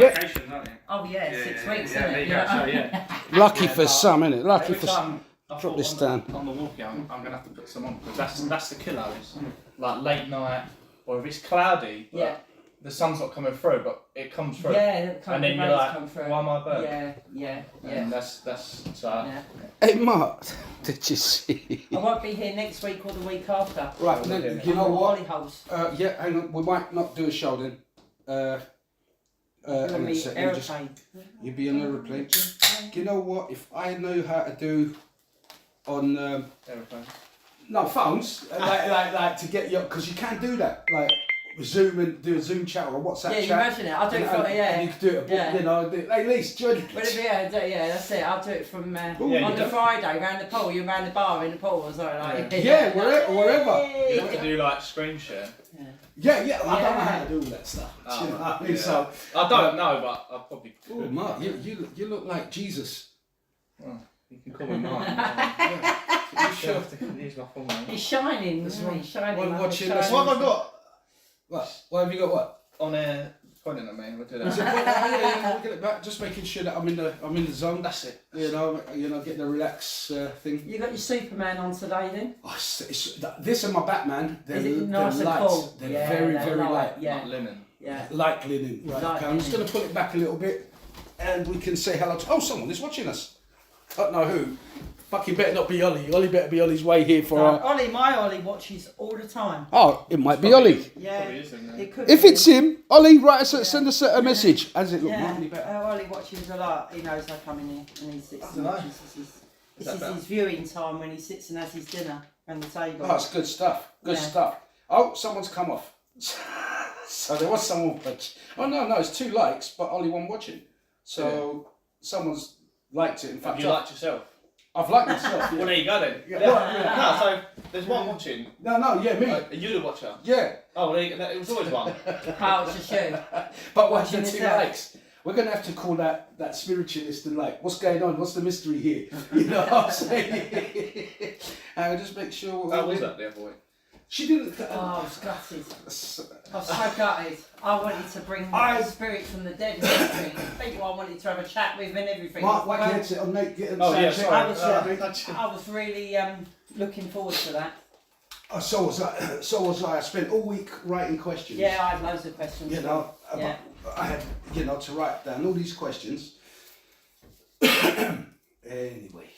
Vacations, aren't you? Oh yeah, 6 weeks, yeah, isn't it? there you go. So, yeah. Lucky Yeah, for but some, innit? Lucky Every for time I drop thought this on down. the walkie, I'm going to have to put some on because that's the killer. It's like late night, or if it's cloudy, but Yeah. the sun's not coming through, but it comes through. Yeah, And then you're like, why am I burnt? Yeah. And that's so. Yeah. Hey, Mark, did you see? I won't be here next week or the week after. Right, then, you know what? Holes. Yeah, hang on. We might not do a show then. Hang on a sec, let me just- Aeroplane. You'd be on aeroplane. You know what? If I knew how to do on Aeroplane. no phones, like to get you, because you can't do that. Like Zoom and do a Zoom chat or a WhatsApp Yeah, you chat. imagine it. I'll do it And- from, and yeah. You could do it, Yeah. you know. At least join. Well, yeah, that's it. I'll do it from Yeah, on you the don't- Friday round the pool. You're round the bar in the pool or something like that. Yeah, wherever. You have to do like screen share. Yeah, I don't know Yeah. how to do all that stuff. Oh, you know what I mean? yeah. So, I don't know, but I probably could. oh, Mark, you look like Jesus. Oh, you can call me Mark. You sure? have to use my full name. He's shining, That's isn't he? right. Shining. Well, like watching a this- shining- What have I got What have you got? What? on air? Pointing at me. We'll do Is it, that. yeah, we'll get it back. Just making sure that I'm in the zone. That's it. You know, getting the relax thing. You got your Superman on today then? Oh, this and my Batman. They're, Is it they're nice and light. cool? They're Yeah, very, they're very light. Yeah. Not linen. Yeah. Like linen. Right. Like Okay, I'm just linen. going to pull it back a little bit, and we can say hello to. Oh, someone is watching us. I don't know who. Fucking better not be Ollie. Ollie better be on his way here for our. Ollie, my Ollie watches all the time. Oh, it might be Ollie. Yeah. Probably is, isn't it? It could If be. it's him, Ollie, write us, send us a message. As it look, Yeah. might be better. Ollie watches a lot. He knows I come in here and he sits and dunno. watches. This that is better? his viewing time when he sits and has his dinner around the table. Oh, it's good stuff. Good Yeah. stuff. Oh, someone's come off. So there was someone watching. Oh no, it's 2 likes, but only 1 watching. So someone's liked it. In fact, Have you liked yourself? I've liked myself. Well, there you go then. Yeah. No, so there's one watching. No, yeah, me. Are you the watcher? Yeah, Oh, well, it was always one. How it's a shoe. but what's Watching the 2 yourself. likes? We're gonna have to call that spiritualist and like, what's going on? What's the mystery here? You know what I'm saying? And just make sure. How was that the other week? She didn't. Oh, I was gutted. I was so gutted. I wanted to bring the spirit from the dead and everything. People I wanted to have a chat with and everything. Mark, whack your headset on, mate. Get Oh, yeah, sorry. sorry. I was really looking forward to that. Oh, so was I. So was I. I spent all week writing questions. Yeah, I had loads of questions. You know, Yeah. I had, to write down all these questions. Anyway,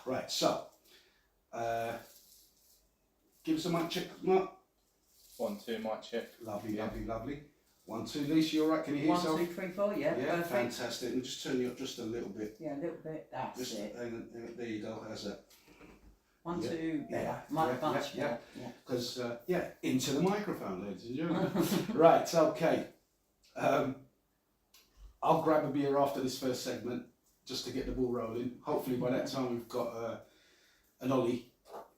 right, so, give us a mic check, Mark. 1, 2, mic check. Lovely, Yeah. lovely. 1, 2, Lisa, you alright? Can you hear 1, yourself? 2, 3, 4. Yeah, Yeah, perfect. fantastic. And just turn you up just a little bit. Yeah, a little bit. That's Just, it. hang on, there you go, how's that? 1, yeah. 2, better. Yeah, Much yeah, better. yeah. Yeah. Because, into the microphone, ladies and gentlemen. Right, okay. I'll grab a beer after this first segment just to get the ball rolling. Hopefully by that time we've got an Ollie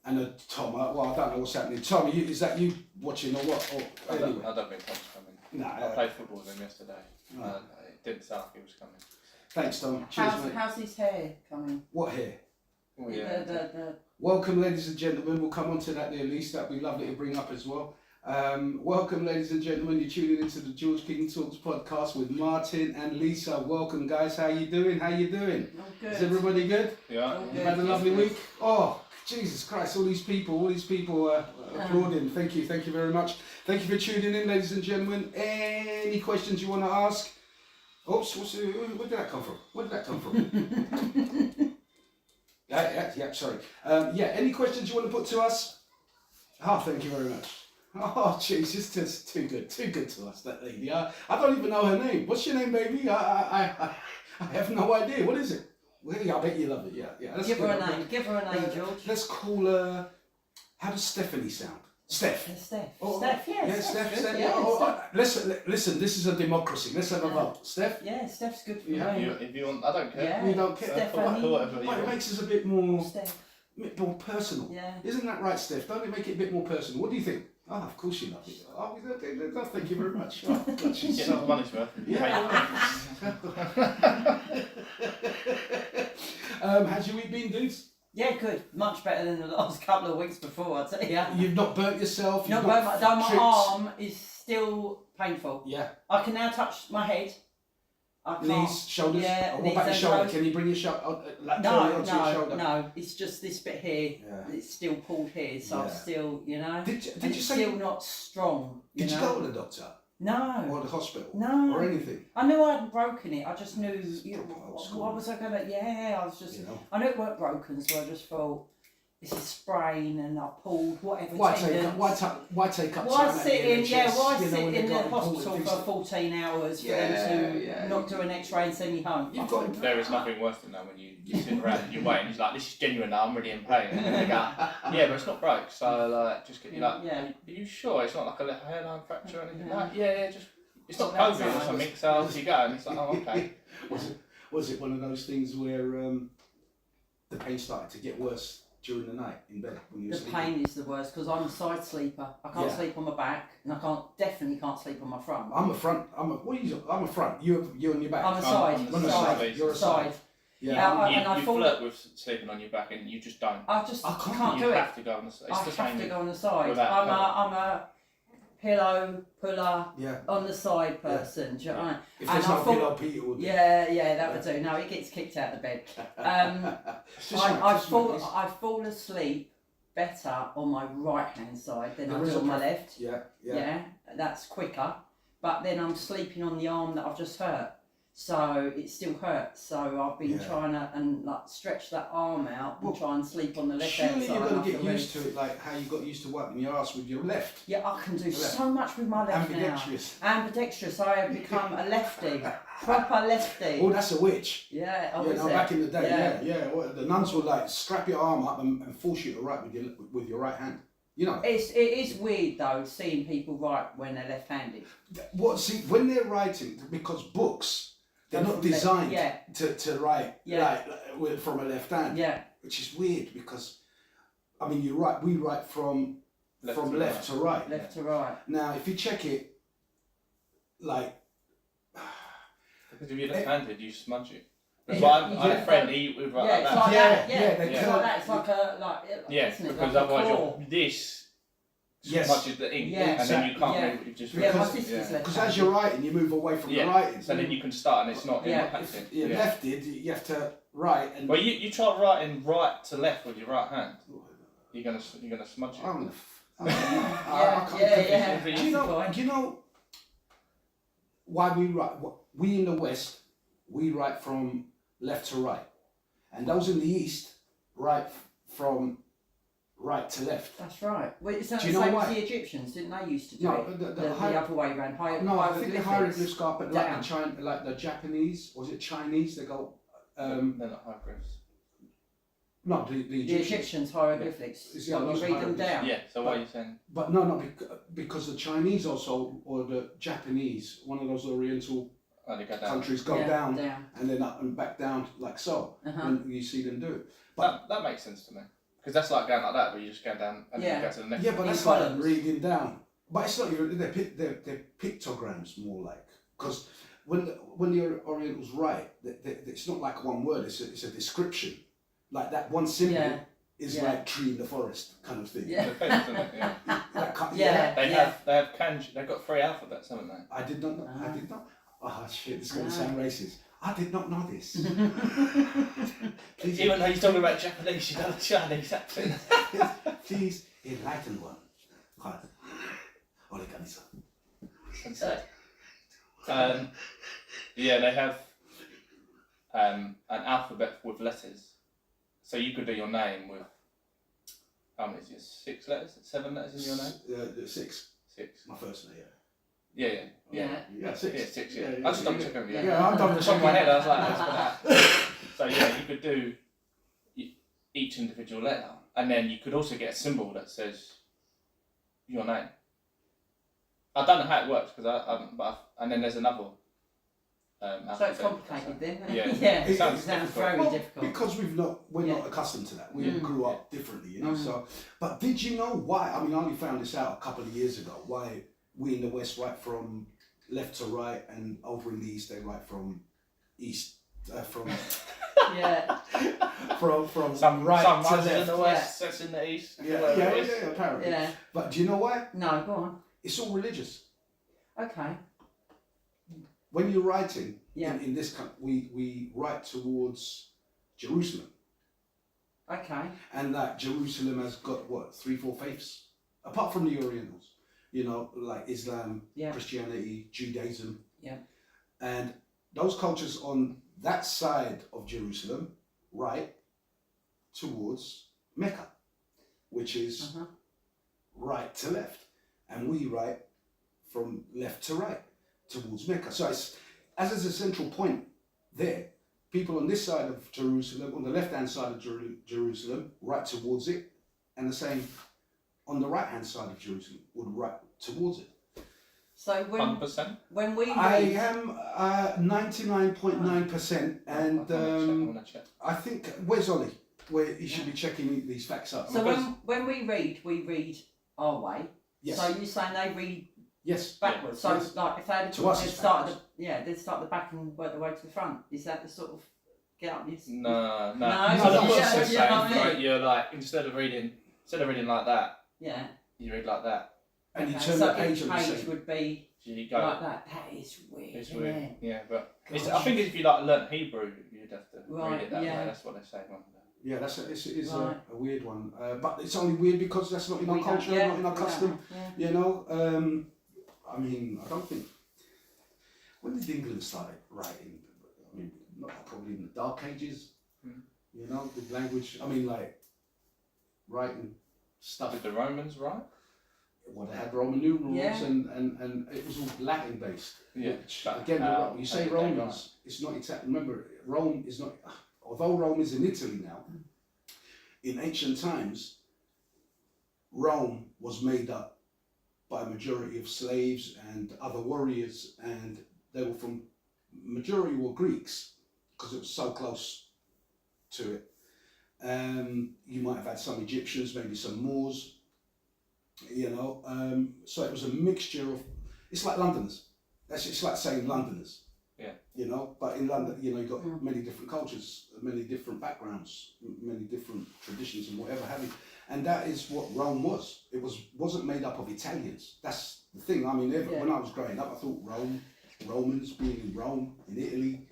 and a Tom. Well, I don't know what's happening. Tom, is that you watching or what? Or, I anyway. don't think Tom's coming. Nah, I played football with him yesterday. Right. It didn't sound like he was coming. Thanks, Tom. Cheers, mate. How's his hair coming? What hair? Oh, yeah. The Welcome, ladies and gentlemen. We'll come on to that there, Lisa. That'd be lovely to bring up as well. Welcome, ladies and gentlemen. You're tuning into the George King Talks podcast with Martin and Lisa. Welcome, guys. How you doing? Oh, good. Is everybody good? Yeah. You had a lovely week? Oh, Jesus Christ, all these people applauding. Thank you very much. Thank you for tuning in, ladies and gentlemen. Any questions you want to ask? Oops, where did that come from? Yeah, sorry. Any questions you want to put to us? Oh, thank you very much. Oh, jeez, it's just too good to us, that lady. I don't even know her name. What's your name, baby? I have no idea. What is it? Well, I bet you love it. Yeah. That's Give her good. a name. Give her a name, George. Let's call her. How does Stephanie sound? Steph. Steph. Oh, Steph, yeah. Yeah, Steph. good, Yeah. yeah, Steph. Listen. This is a democracy. Let's have a vote. Steph. Yeah, Steph's good for Yeah. me. If you want, I don't care. Yeah. We don't care. Stephanie. Whatever you But it want. makes us a bit more Steph. Yeah. Isn't that right, Steph? Don't it make it a bit more personal? What do you think? Oh, of course you love it. Oh, thank you very much. Oh, God, she's Get so- enough money's worth. How's your week been, dudes? Yeah, good. Much better than the last couple of weeks before, I tell you. You've not burnt yourself. No, you've but not my tripped. arm is still painful. Yeah. I can now touch my head, I can't. Knees, shoulders. Yeah, What knees about your and shoulder? shoulders. Can you bring your shoulder like No, turn it onto your no, shoulder? no. It's just this bit here. Yeah. It's still pulled here, so I'm Yeah. still, you know. Did you it's say? still not strong. Did you know? go to the doctor No. or the hospital No. or anything? I knew I hadn't broken it. I just knew. Proper old school. What was I gonna? Yeah, I was just. You know. I knew it weren't broken, so I just thought this is sprain, and I pulled whatever. Why take tendons. up? Why take up Why time at sit the in? NHS, Yeah, why you know, sit when in they've the got important hospital things for to- 14 hours for Yeah, them to yeah. not do an X-ray and send you home? You've got- There is nothing worse than that when you sit around and you're waiting. It's like, this is genuine now. I'm really in pain. And then they go, yeah, but it's not broke. So like, just get you like, Yeah. are you sure it's not like a little hairline fracture or anything? Yeah. Like, yeah, just it's not That's COVID or right. something. So off you go. And it's like, oh, okay. Was it one of those things where the pain started to get worse during the night in bed when you were The sleeping? pain is the worst because I'm a side sleeper. I can't Yeah. sleep on my back, and I definitely can't sleep on my front. I'm a front. I'm a front. You on your back. I'm a side. I'm on the side. side. You're a side. Yeah. Yeah. You, and I you fall- flirt with sleeping on your back and you just don't. I just I can't. can't you do it. have to go on the side. It's I the have same. to go on the side. without I'm a pillow puller Yeah. on the side person. Do you know what I mean? If And there's I no thought- pillow, Peter would. Yeah, that would do. No, it gets kicked out of the bed. It's just like- I just like fall this. I fall asleep better on my right hand side than I There is do a on my pref- left. Yeah. Yeah, that's quicker. But then I'm sleeping on the arm that I've just hurt, so it still hurts. So I've been Yeah. trying to stretch that arm out and Well, try and sleep on the left hand Surely side. you're going after to get used rest. to it, like how you got used to wiping your ass with your left. Yeah, I can do Left. so much with my left now. Ambidextrous. Ambidextrous. I have become a lefty, proper lefty. Oh, that's a witch. Yeah, Yeah, is no, it? back in the day, yeah. Well, the nuns would like strap your arm up and force you to write with your right hand. You know. It is weird though seeing people write when they're left-handed. What? See, when they're writing, because books, they're not designed Yeah, to write Yeah. from a left hand, yeah, which is weird because, I mean, we write from Left from to left right. to right. left to right. Now, if you check it, like, Because if you're left-handed, you smudge it. That's Yeah, why I had yeah. a friend. He would write Yeah, like it's that. like that. Yeah, they it's curve- like that. It's like Yeah, isn't it? because Like a otherwise claw. this Yes. smudges the ink, Yeah, and then you can't yeah. move. You just Yeah, my Because- sister's yeah. left. because as you're writing, you move away from Yeah. the writing. So then you can start, and it's not Yeah. impacting. If you're lefted, you have to write and. Well, you try writing right to left with your right hand. You're gonna smudge it. I'm gonna. I Yeah, can't yeah, confuse yeah. it. Do you know? That's Do you know why we write? We in the West, we write from left to right, and those in the East write from right to left. That's right. Well, it's not Do the you know same why? as the Egyptians, didn't they? Used to do No, it the the hi- other way around. No, I think the Hieroglyphics. hieroglyphs go up, but like down. the China, like the Japanese, was it Chinese? They go. They're not hieroglyphs. No, the The Egyptians. Egyptians hieroglyphics. It's the What, other you read them hieroglyphs. down. Yeah. So what are you saying? But no, because the Chinese also, or the Japanese, one of those Oriental Oh, they go down. countries go Yeah, down down. and then up and back down like so. Uh-huh. When you see them do it. But That makes sense to me. Because that's like going like that, where you just go down and then Yeah. you go to the next. yeah, but In that's like columns. reading down. But it's not even they're pictograms more like, because when the Orientals write, it's not like one word. It's a description. Like that one symbol Yeah. is Yeah. like tree in the forest kind of thing. Yeah. Depends, isn't it? Yeah. Like, Yeah. They have kanji. They've got 3 alphabets, haven't they? I did not know. I Ah. did not. Oh shit! It's going to Ah. sound racist. I did not know this. Please, Even though he's talking about Japanese, you know the Chinese accent. please enlighten one. God. Oreganizo. Yeah, they have an alphabet with letters. So you could do your name with, how many is it? 6 letters? 7 letters in your name? The 6. 6. My first name. Yeah. Yeah, 6. Yeah, 6, yeah. I just double check every year. Yeah, I'm double Top of my checking. head, I was like, that's for that. So yeah, you could do each individual letter, and then you could also get a symbol that says your name. I don't know how it works and then there's another. So it's alphabet. complicated then. Yeah. Yeah. It sounds Sounds difficult. very Well, difficult. because we're Yeah. not accustomed to that. We Mm. grew up differently, you know. Mm. So, but did you know why? I mean, I only found this out a couple of years ago. Why we in the West write from left to right, and over in the East they write from east from Yeah. from Some right some to rises in left. the west, sets in the east. Yeah, whatever yeah, it is. yeah, apparently. Yeah. But do you know why? No, go on. It's all religious. Okay. when you're writing Yeah. in this country, we write towards Jerusalem, Okay. and that Jerusalem has got what 3-4 faiths, apart from the Orientals, you know, like Islam, Yeah. Christianity, Judaism, Yeah. and those cultures on that side of Jerusalem write towards Mecca, which is Uh-huh. right to left, and we write from left to right towards Mecca. So it's as is a central point there. People on this side of Jerusalem, on the left-hand side of Jerusalem, write towards it, and the same on the right-hand side of Jerusalem would write towards it. So 100%. when we I read, am 99.9%, and I'm gonna check. I think where's Ollie? Where he should be checking these facts up. so when we read our way. Yes. So you're saying they read Yes. backwards. So Yes. like if they had To us they'd it's start backwards. they'd start at the back and work their way to the front. Is that the sort of get up? No. No, So the no, book's yeah, the yeah, same, I mean. but you're like instead of reading like that, Yeah. you read like that. And you Okay, turn so the page each on the page same. would be So you go. like that. That is weird. It's isn't weird. it? Yeah, but it's, Gosh. I think if you like learn Hebrew, you'd have to Right, read it that yeah. way. That's what they say. Yeah, it's Right. a weird one, but it's only weird because that's not in our We don't- culture, yeah, not in our we don't custom. know, yeah. You know, I mean, I don't think. When did England start writing? I mean, not probably in the Dark Ages. Hmm. You know, the language. I mean, like writing stuff. Did the Romans write? Well, they had Roman numerals, Yeah. and it was all Latin based. Yeah. Which, But again, how- you're right. When you how say did they Romans, write? it's not exactly. Remember, Rome is not. Although Rome is in Italy now, in ancient times, Rome was made up by a majority of slaves and other warriors, and they were from majority were Greeks because it was so close to it. You might have had some Egyptians, maybe some Moors. You know, so it was a mixture of. It's like Londoners. It's like saying Londoners. Yeah. You know, but in London, you know, you've got Mm. many different cultures, many different backgrounds, many different traditions, and whatever have you. And that is what Rome was. It wasn't made up of Italians. That's the thing. I mean, Yeah. when I was growing up, I thought Romans being in Rome, in Italy.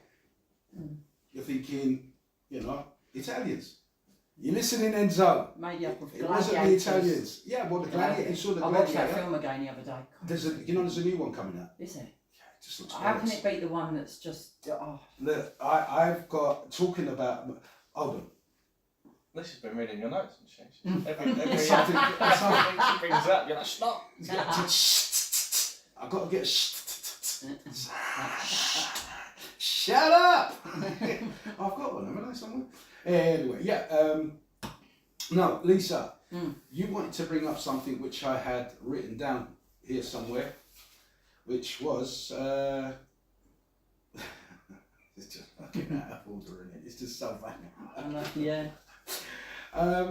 Mm. You're thinking, you know, Italians. You're listening, Enzo. Made up of It wasn't the gladiators. Italians. Yeah, well, the Gladiator. You saw the I watched that Gladiator. film again the other day. There's a new one coming out. Is it? Yeah, it just looks How can great. it beat the one that's just? Oh, Look, I've got talking about. Hold on. This has been reading your notes and shit. Mm. Every It's something- it's something. she brings it up, you're like, stop. I've got to get. Shut up! I've got one, haven't I, somewhere? Anyway, yeah. No, Lisa, Mm. you wanted to bring up something which I had written down here somewhere, which was. It's just fucking out of order, isn't it? It's just so funny. yeah.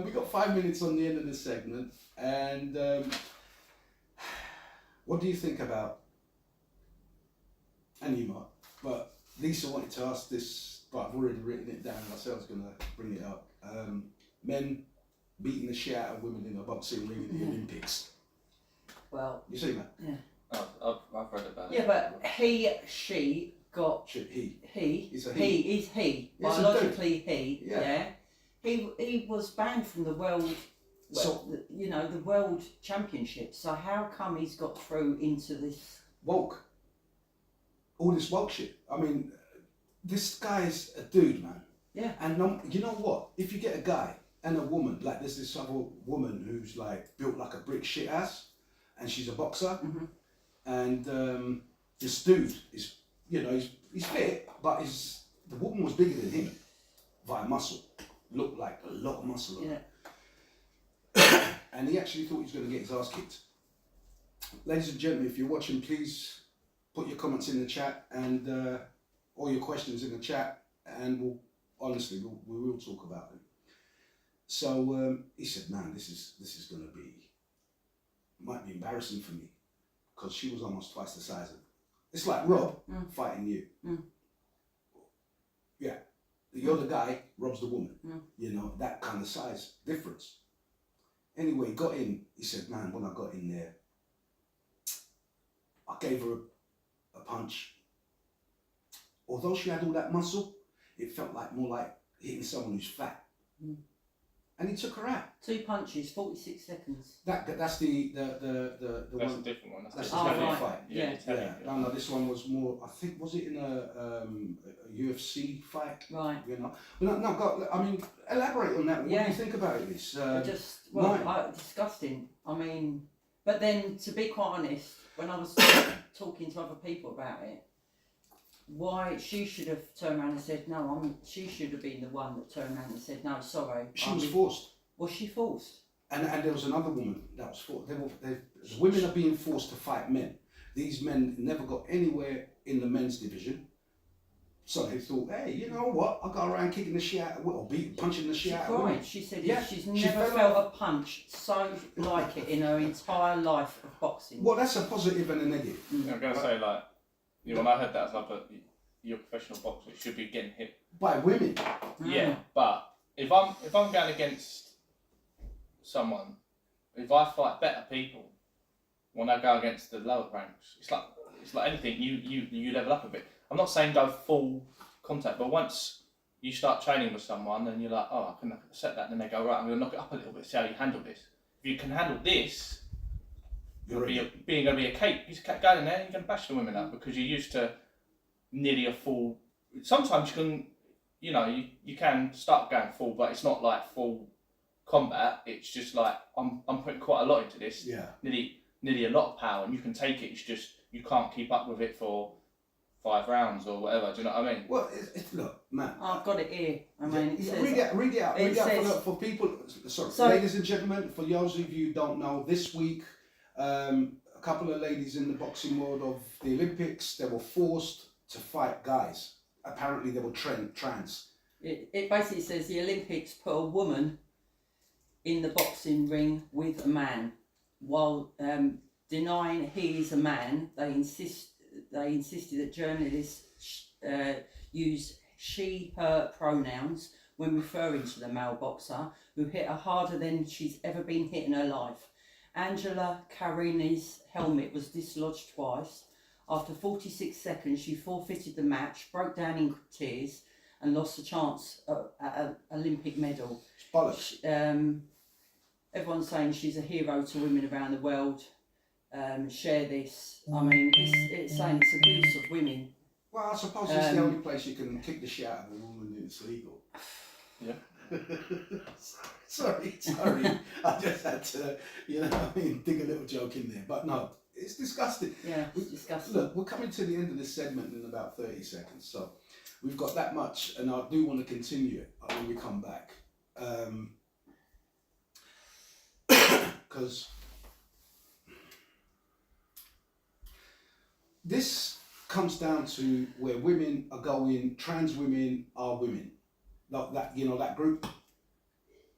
We got 5 minutes on the end of this segment, and what do you think about? And you might, but Lisa wanted to ask this, but I've already written it down, and I said I was going to bring it up. Men beating the shit out of women in a boxing ring in the Olympics. Well, You see that? I've read about it. yeah, but she got Shit, he. he It's a is he Yes, it's a biologically he Yeah. he was banned from the world the world championship, so how come he's got through into this? Woke. All this woke shit. I mean, this guy's a dude, man. Yeah. And you know what? If you get a guy and a woman, like there's this other woman who's like built like a brick shit ass, and she's a boxer, Mhm. and this dude is, you know, he's fit, but the woman was bigger than him via muscle. Looked like a lot of muscle on her. Yeah. And he actually thought he was going to get his ass kicked. Ladies and gentlemen, if you're watching, please put your comments in the chat and all your questions in the chat, and we will talk about them. So he said, "Man, this is going to might be embarrassing for me, because she was almost twice the size of. It's like Rob fighting you. Mm. Yeah, you're the guy, Rob's the woman. Mm. You know, that kind of size difference. Anyway, got in. He said, "Man, when I got in there, I gave her a punch, although she had all that muscle, it felt like more like hitting someone who's fat. Mm. And he took her out. 2 punches, 46 seconds. That's the That's one. a different one. That's the the Italian right. fight. Yeah, Yeah. Italian. Yeah, no, this one was more. I think was it in a UFC fight? Right. You know, but no, God, I mean, elaborate on that. What do Yeah. you think about it? This? Disgusting. I mean, but then to be quite honest, when I was talking to other people about it, why she should have turned around and said no. She should have been the one that turned around and said no. Sorry. She was forced. Was she forced? And there was another woman that was forced. Women are being forced to fight men. These men never got anywhere in the men's division. So they thought, hey, you know what? I go around kicking the shit out of, or punching the shit out of women. She said Yeah, she's she never fell felt off. a punch so like it in her entire life of boxing. Well, that's a positive and a negative. I'm going to say, like, when I heard that, I was like, but you're a professional boxer, you should be getting hit. By women. Yeah, but if I'm going against someone, if I fight better people, when I go against the lower ranks, it's like anything. You level up a bit. I'm not saying go full contact, but once you start training with someone and you're like, oh, I can accept that, and then they go, right, I'm going to knock it up a little bit, see how you handle this. If you can handle this, You're going to be a cake. You just go in there and you're going to bash the women up because you're used to nearly a full. Sometimes you can, you can start going full, but it's not like full combat. It's just like I'm putting quite a lot into this. Yeah. Nearly a lot of power, and you can take it. It's just you can't keep up with it for 5 rounds or whatever. Do you know what I mean? Well, look, man. I've got it here. I mean, it says, read it out. it Read it out says- for people. Sorry, So- ladies and gentlemen, for those of you who don't know, this week, a couple of ladies in the boxing world of the Olympics, they were forced to fight guys. Apparently, they were trans. It basically says the Olympics put a woman in the boxing ring with a man, while denying he is a man. They insisted that journalists use she/her pronouns when referring to the male boxer, who hit her harder than she's ever been hit in her life. Angela Carini's helmet was dislodged twice. After 46 seconds, she forfeited the match, broke down in tears, and lost a chance at an Olympic medal. It's bollocks. Everyone's saying she's a hero to women around the world. Share this. I mean, it's saying it's abuse of women. Well, I suppose it's the only place you can kick the shit out of a woman and it's legal. Yeah. sorry. I just had to, dig a little joke in there. But no, it's disgusting. Yeah, it's disgusting. Look, we're coming to the end of this segment in about 30 seconds. So we've got that much, and I do want to continue it when we come back. Because this comes down to where women are going, trans women are women. That group.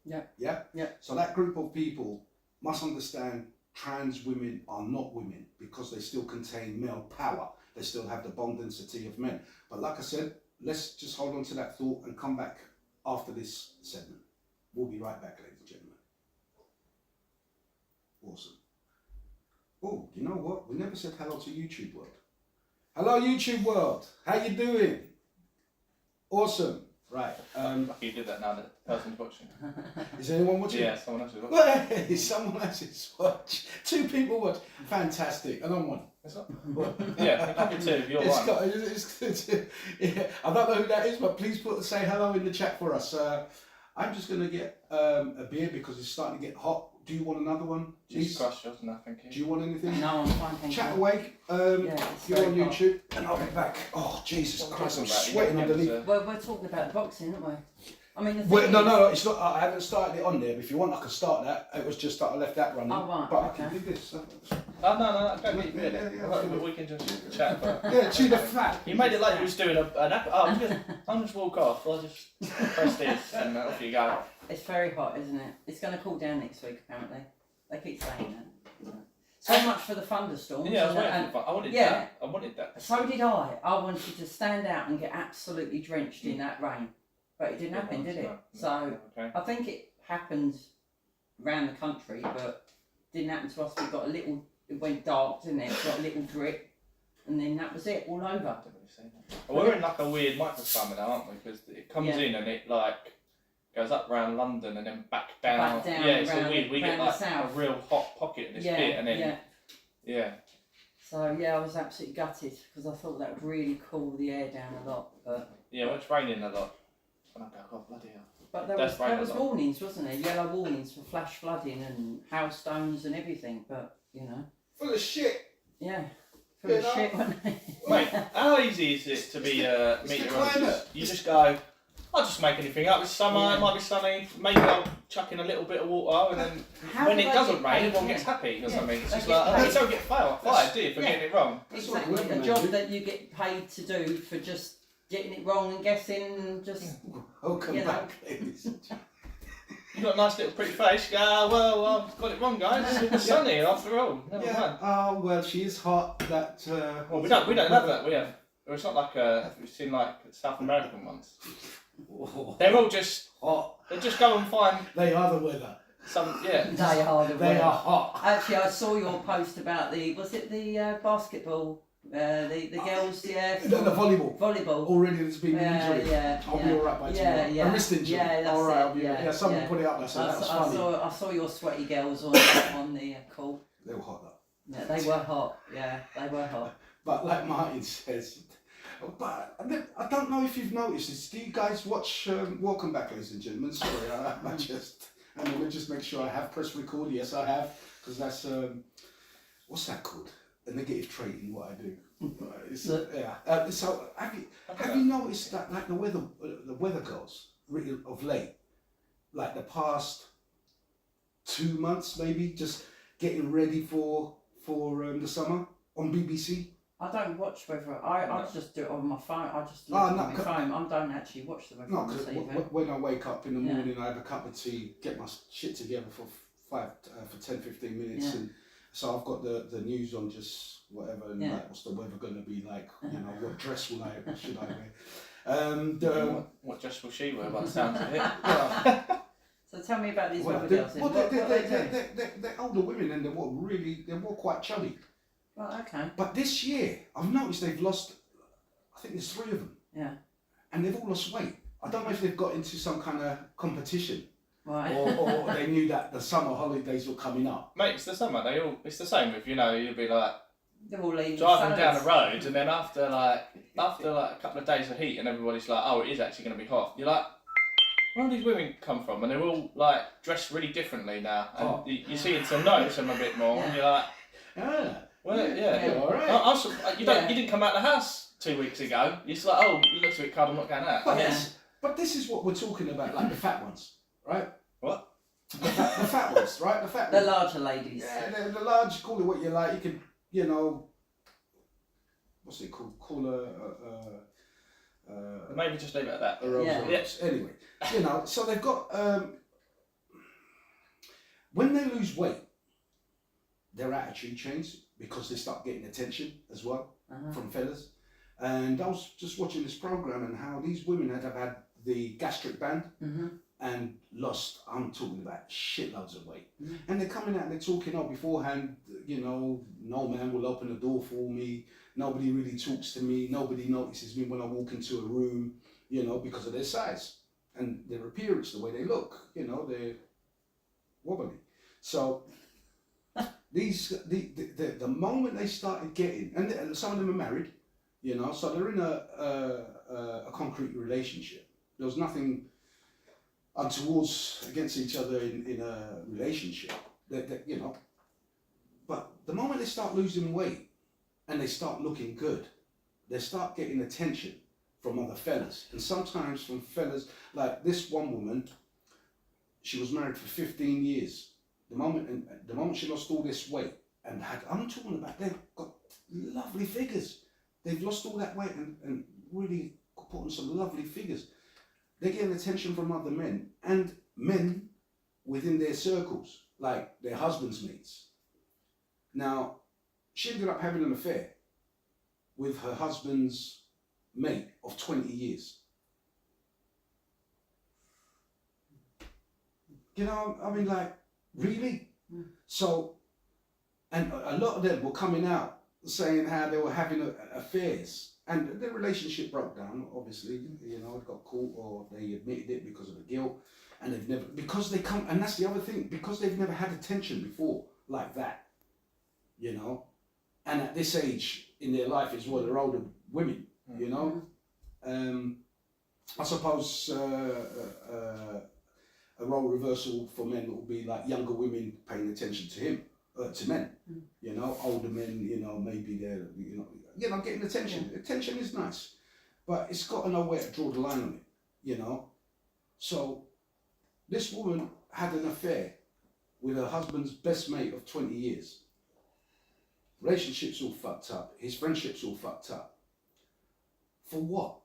Yeah. Yeah? Yeah. So that group of people must understand trans women are not women because they still contain male power. They still have the bone density of men. But like I said, let's just hold on to that thought and come back after this segment. We'll be right back, ladies and gentlemen. Awesome. Oh, you know what? We never said hello to YouTube world. Hello, YouTube world. How you doing? Awesome. Right. You did that now. The person's watching. Is anyone watching? Yeah, someone else is watching. Hey, someone else's watch. 2 people watch. Fantastic. And I'm one. Is that? Yeah, it could be 2 if you're It's one. got, it's, yeah, I don't know who that is, but please say hello in the chat for us. I'm just going to get a beer because it's starting to get hot. Do you want another one? Just crush yours, no, thank you. Do you want anything? No, I'm fine, thank Chat you. away. it's You're on very hot. YouTube, and I'll be back. Oh, Jesus What Christ, I'm talking about? sweating You underneath. get Well, we're talking about boxing, aren't we? I mean, the thing Wait, is, no, it's not. I haven't started it on there. But if you want, I can start that. It was just that I left that running. Oh, right, But okay. I can do this. Oh, no, don't get beer. Yeah, But we can just chat. But Yeah, chew the fat. you made it like you was doing an app. Oh, I'm just walk off. I'll just press this and off you go. it's very hot, isn't it? It's going to cool down next week, apparently. They keep saying that. So much for the thunderstorms. Yeah, I was and- waiting and- for I wanted yeah. that. I wanted that. So did I. I wanted to stand out and get absolutely drenched in that rain. But it didn't happen, did it? No, So okay. I think it happened around the country, but didn't happen to us. We got a little, it went dark, didn't it? Got a little drip. and then that was it, all over. I don't really see that. Well, we're in like a weird microclimate now, aren't we? Because it comes in and it like goes up around London and then back down. Yeah, it's so weird. We get like a real hot pocket in this bit, and then So yeah, I was absolutely gutted because I thought that would really cool the air down a lot. But well, it's raining a lot. And I go, oh bloody hell. But there was warnings, wasn't there? Yellow warnings for flash flooding and hailstones and everything. But you know, full of shit. Yeah, full of shit. Wasn't they? Mate, how easy is it to be a meteorologist? You just go, I'll just make anything up. It's summer, it might be sunny, maybe I'll chuck in a little bit of water, and then when it doesn't rain, everyone gets happy or something. It's just like, you don't get fired, do you, for getting it wrong? Exactly, a job that you get paid to do for just getting it wrong and guessing, and just, Welcome back, ladies and gentlemen. You've got a nice little pretty face. You go, well, I've got it wrong, guys. It's sunny after all. Never mind. Oh, well, she is hot. That. Well, we don't have that. We have. It's not like we've seen like South American ones. They're all just hot. They just go and find. They are the weather. They are the weather. They are hot. Actually, I saw your post about the basketball. The girls, the volleyball. Already there's been an injury. I'll be alright by tomorrow. A wrist injury. Alright, I'll be someone put it up there, so that was funny. I saw your sweaty girls on the call. They were hot though. Yeah, they were hot. Yeah, they were hot. But like Martin says, but I don't know if you've noticed this. Do you guys watch Welcome Back, ladies and gentlemen? Sorry, I just make sure I have press record. Yes, I have, because that's what's that called? A negative trait in what I do. So have you noticed that like the weather girls really of late, like the past 2 months maybe, just getting ready for the summer on BBC? I don't watch weather. I just do it on my phone. I just look at my phone. I don't actually watch the weather. No, because when I wake up in the morning, I have a cup of tea, get my shit together for 10-15 minutes, and so I've got the news on, just whatever, and like, what's the weather going to be like? You know, what dress should I wear? What dress will she wear? By the sounds of it. So tell me about these weather girls. They're older women, and they're more quite chubby. Right, okay. But this year, I've noticed they've lost. I think there's 3 of them. Yeah. And they've all lost weight. I don't know if they've got into some kind of competition. Right. Or they knew that the summer holidays were coming up. Mate, it's the summer. It's the same with, you'll be like they're all driving down the road, and then after a couple of days of heat, and everybody's like, oh, it is actually going to be hot. You're like, where do these women come from? And they're all like dressed really differently now, and you see to notice them a bit more. And you're like, all right. You didn't come out of the house 2 weeks ago. You're just like, oh, you look a bit cold. I'm not going out. But this is what we're talking about, like the fat ones, right? What? The fat ones, right? The larger ladies. Yeah, the large. Call it what you like. You can, what's it called? Call maybe just leave it at that. Anyway, so they've got when they lose weight, their attitude changes because they start getting attention as well from fellas. And I was just watching this program and how these women have had the gastric band and lost, I'm talking about shitloads of weight. And they're coming out and they're talking, beforehand, no man will open the door for me. Nobody really talks to me. Nobody notices me when I walk into a room, because of their size and their appearance, the way they look, they're wobbly. So the moment they started getting, and some of them are married, so they're in a concrete relationship. There was nothing untowards against each other in a relationship, but the moment they start losing weight and they start looking good, they start getting attention from other fellas, and sometimes from fellas like this one woman. She was married for 15 years. The moment she lost all this weight and I'm talking about, they've got lovely figures. They've lost all that weight and really put on some lovely figures. They're getting attention from other men and men within their circles, like their husbands' mates. Now, she ended up having an affair with her husband's mate of 20 years. Really? So, and a lot of them were coming out saying how they were having affairs, and their relationship broke down. Obviously, you know, it got caught or they admitted it because of the guilt, and they've never because they come, and that's the other thing, because they've never had attention before like that, you know, and at this age in their life as well, they're older women, you know. I suppose a role reversal for men will be like younger women paying attention to him, to men. You know, older men. You know, maybe they're getting attention. Attention is nice, but it's got to know where to draw the line on it. You know, so this woman had an affair with her husband's best mate of 20 years. Relationship's all fucked up. His friendship's all fucked up. For what?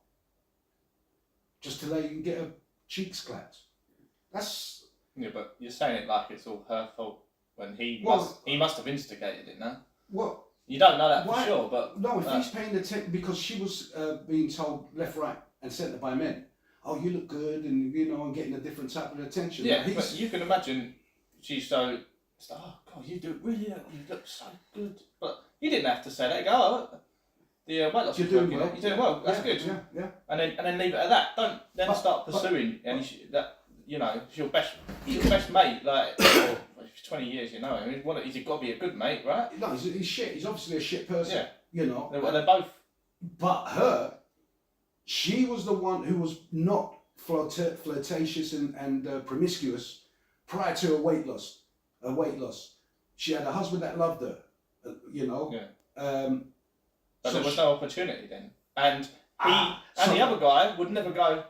Just to let you get her cheeks clapped. That's... Yeah, but you're saying it like it's all her fault when he must have instigated it now. What? You don't know that for sure, but... No, if he's paying attention, because she was being told left, right and centre by men, oh, you look good, and, you know, and getting a different type of attention. Yeah, but you can imagine she's so... It's like, oh, God, you look so good. But you didn't have to say that. You go, oh, the weight loss You're is doing working. well. You're doing well. That's good. Yeah. And then leave it at that. Don't then start pursuing. That, you know, it's your best mate. Like, for 20 years, you know. I mean, he's got to be a good mate, right? No, he's shit. He's obviously a shit person. Yeah. You know. They're both. But she was the one who was not flirtatious and promiscuous prior to her weight loss. She had a husband that loved her, you know. Yeah. But so there was no opportunity then. And the other guy would never go,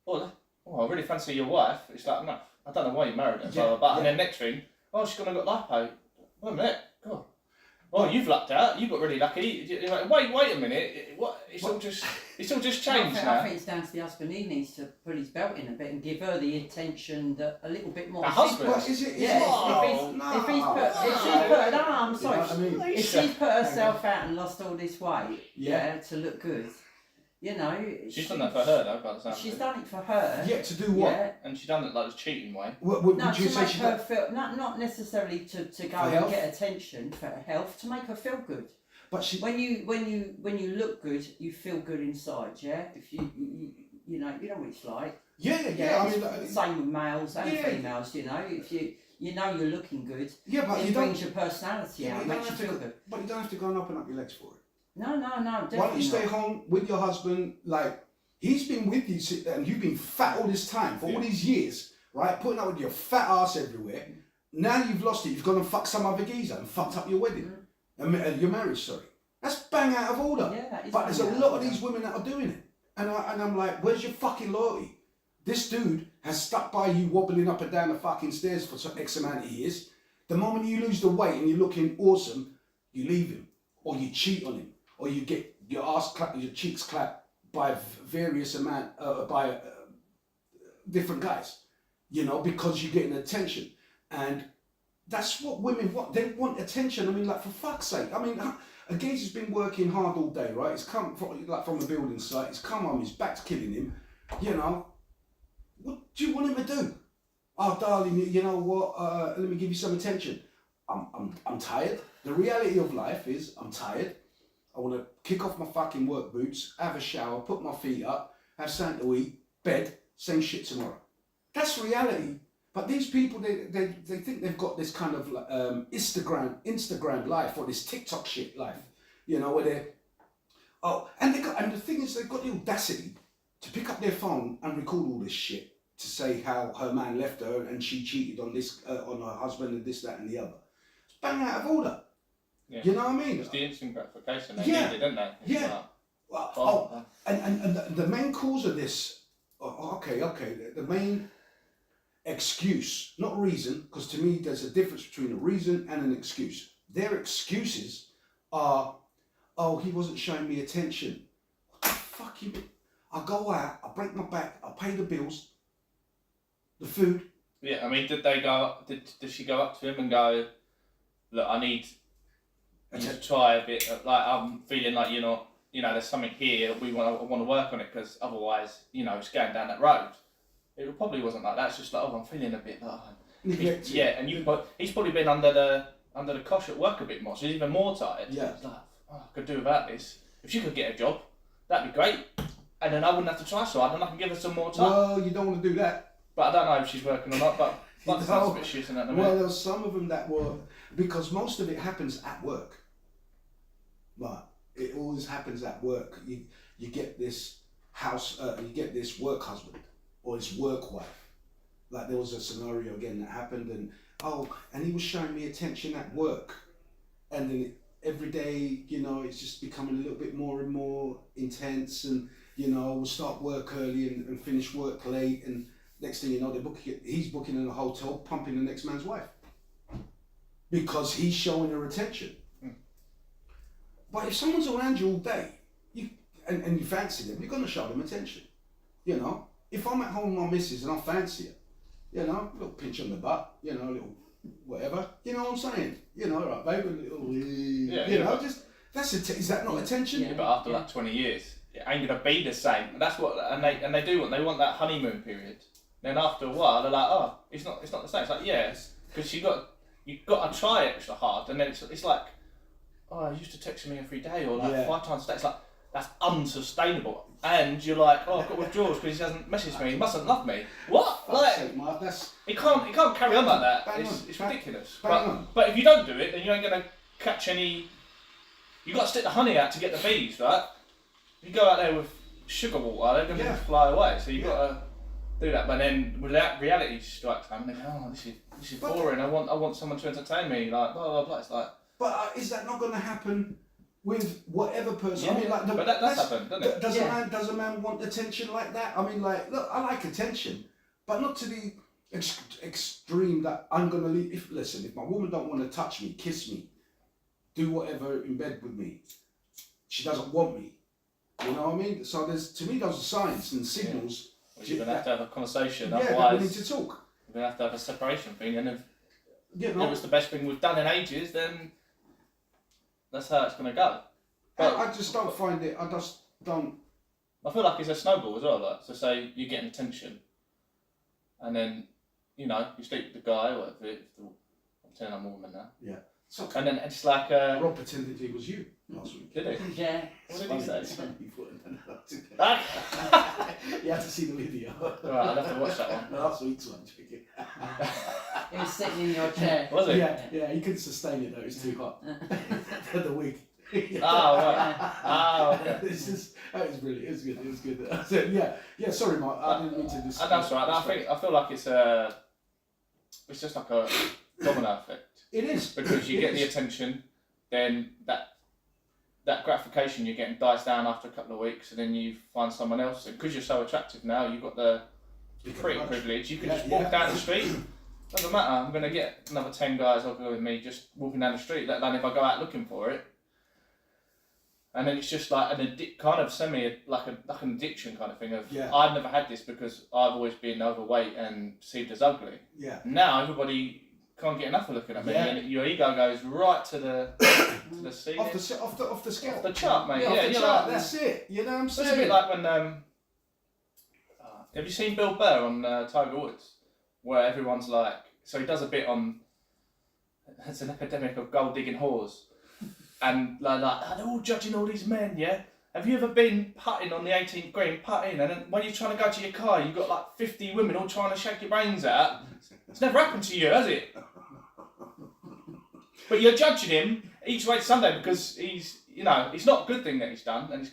oh, I really fancy your wife. It's like, no, I don't know why you married her. And then next thing, oh, she's gonna got lipo. Wait a minute, God. Oh, you've lucked out. You got really lucky. You're like, wait a minute. What? It's all just changed now. I think it's down to the husband. He needs to pull his belt in a bit and give her the attention that a little bit more. The husband? Well, is it? Yeah. I'm sorry. You know what I mean? If she's put herself out and lost all this weight, to look good, you know. She's done that for her though, by the sound of She's it. done it for her. Yeah, to do what? Yeah. And she's done it like this cheating way. Would No, you to say make she her feel, not necessarily to go and health? get attention for her health, to make her feel good. But she... When you look good, you feel good inside. Yeah, if you know what it's like. Yeah. I mean, same with males and females. You know, if you know you're looking good, but it you brings your personality out, makes you feel good. But you don't have to go and open up your legs for it. No, definitely. Why don't you stay home with your husband? Like, he's been with you and you've been fat all this time, for all these years, right? Putting up with your fat ass everywhere. Now you've lost it. You've gone and fucked some other geezer and fucked up your wedding. Your marriage, sorry. That's bang out of order. Yeah, that is but there's a bang lot out of these women that are doing it. And I'm like, where's your fucking loyalty? This dude has stuck by you wobbling up and down the fucking stairs for X amount of years. The moment you lose the weight and you're looking awesome, you leave him. Or you cheat on him. Or you get your ass clapped, your cheeks clapped by different guys. You know, because you're getting attention. And that's what women want. They want attention. I mean, like, for fuck's sake. I mean, a geezer's been working hard all day, right? He's come from a building site. He's come home. His back's killing him. You know, what do you want him to do? Oh, darling, you know what? Let me give you some attention. I'm tired. The reality of life is I'm tired. I want to kick off my fucking work boots, have a shower, put my feet up, have something to eat, bed, same shit tomorrow. That's reality. But these people, they think they've got this kind of Instagram life or this TikTok shit life, you know, where and the thing is, they've got the audacity to pick up their phone and record all this shit to say how her man left her and she cheated on on her husband and this, that, and the other. It's bang out of order. Yeah. You know what I mean? It's the instant gratification they needed, don't they? It's like, and the main cause of this. The main excuse, not reason, because to me there's a difference between a reason and an excuse. Their excuses are, oh, he wasn't showing me attention. What the fuck you? I go out, I break my back, I pay the bills, the food. Yeah, I mean, did she go up to him and go, look, I need you to try a bit, like, I'm feeling like you're not, you know, there's something here, I want to work on it, because otherwise, you know, it's going down that road. It probably wasn't like that. It's just like, oh, I'm feeling a bit like neglected. Yeah, and he's probably been under the cosh at work a bit more, so he's even more tired. Yeah. It's like, oh, I could do without this. If she could get a job, that'd be great. And then I wouldn't have to try so hard, and I can give her some more time. Well, you don't want to do that. But I don't know if she's working or not, but that sounds a bit shit in that. Well, there was some of them that were, because most of it happens at work. But it always happens at work. You get this you get this work husband or this work wife. Like there was a scenario again that happened, and he was showing me attention at work, and then every day, you know, it's just becoming a little bit more and more intense, and you know, we'll start work early and finish work late, and next thing you know, he's booking in a hotel, pumping the next man's wife because he's showing her attention. But if someone's around you all day, and you fancy them, you're gonna show them attention. You know, if I'm at home with my missus and I fancy her, you know, a little pinch on the butt, you know, a little whatever, you know what I'm saying? You know, right, babe, a little, you know, just is that not attention? Yeah, but after like 20 years, it ain't gonna be the same. And that's what, and they do they want that honeymoon period. Then after a while, they're like, oh, it's not the same. It's like, yes, because you've got to try extra hard, and then it's like, oh, I used to text me every day or like 5 times a day. It's like, that's unsustainable. And you're like, oh, I've got withdrawals because he hasn't messaged me. He mustn't love me. What? Like, Mark, that's... It can't carry on like that. It's ridiculous. But if you don't do it, then you ain't gonna catch any. You got to stick the honey out to get the bees, right? If you go out there with sugar water, they're gonna fly away. So you got to do that. But then when that reality strikes them, they go, oh, this is boring. I want someone to entertain me. Like blah blah blah. It's like. But is that not going to happen with whatever person? Yeah, I mean, like, but that's happened, doesn't it? Does a man want attention like that? I mean, like, look, I like attention, but not to the extreme that I'm going to leave. If my woman don't want to touch me, kiss me, do whatever in bed with me, she doesn't want me. You know what I mean? So to me, those are signs and signals. Yeah. Well, you're going to have to have a conversation. Yeah, otherwise, we need to talk. We're going to have a separation thing, and if you know, it was the best thing we've done in ages, then that's how it's going to go. But I just don't find it. I just don't. I feel like it's a snowball as well. Like, so say you're getting attention, and then you sleep with the guy, or I'm telling I'm a woman now. Yeah. So, and then it's like Rob pretended he was you last week. Did he? Yeah. What did he say? You have to see the video. Right, I'll have to watch that one. Last week's one, chicken. He was sitting in your chair. Was it? Yeah, he couldn't sustain it though, it was too hot. For the week. Oh, right. Oh, okay. That was brilliant, it was good. So, yeah, sorry Mark, I didn't mean to discuss. That's right, I feel like it's just like a domino effect. It is. Because you get the attention, then that gratification you're getting dies down after a couple of weeks, and then you find someone else. And because you're so attractive now, you've got the pretty privilege. You can just walk down the street. Doesn't matter. I'm going to get another 10 guys over with me just walking down the street. Let alone if I go out looking for it. And then it's just like an like an addiction kind of thing. I've never had this because I've always been overweight and perceived as ugly. Yeah. Now everybody can't get enough of looking at me, and your ego goes right to the ceiling. Off the scale. Off the chart, mate. Yeah, you're chart, like, that's it. You know what I'm saying? It's a bit like when have you seen Bill Burr on Tiger Woods, where everyone's like, so he does a bit on it's an epidemic of gold digging whores, and like they're all judging all these men, yeah. Have you ever been putting on the 18th green, putting, and then when you're trying to go to your car, you've got like 50 women all trying to shake your brains out? It's never happened to you, has it? But you're judging him each way to Sunday because it's not a good thing that he's done, and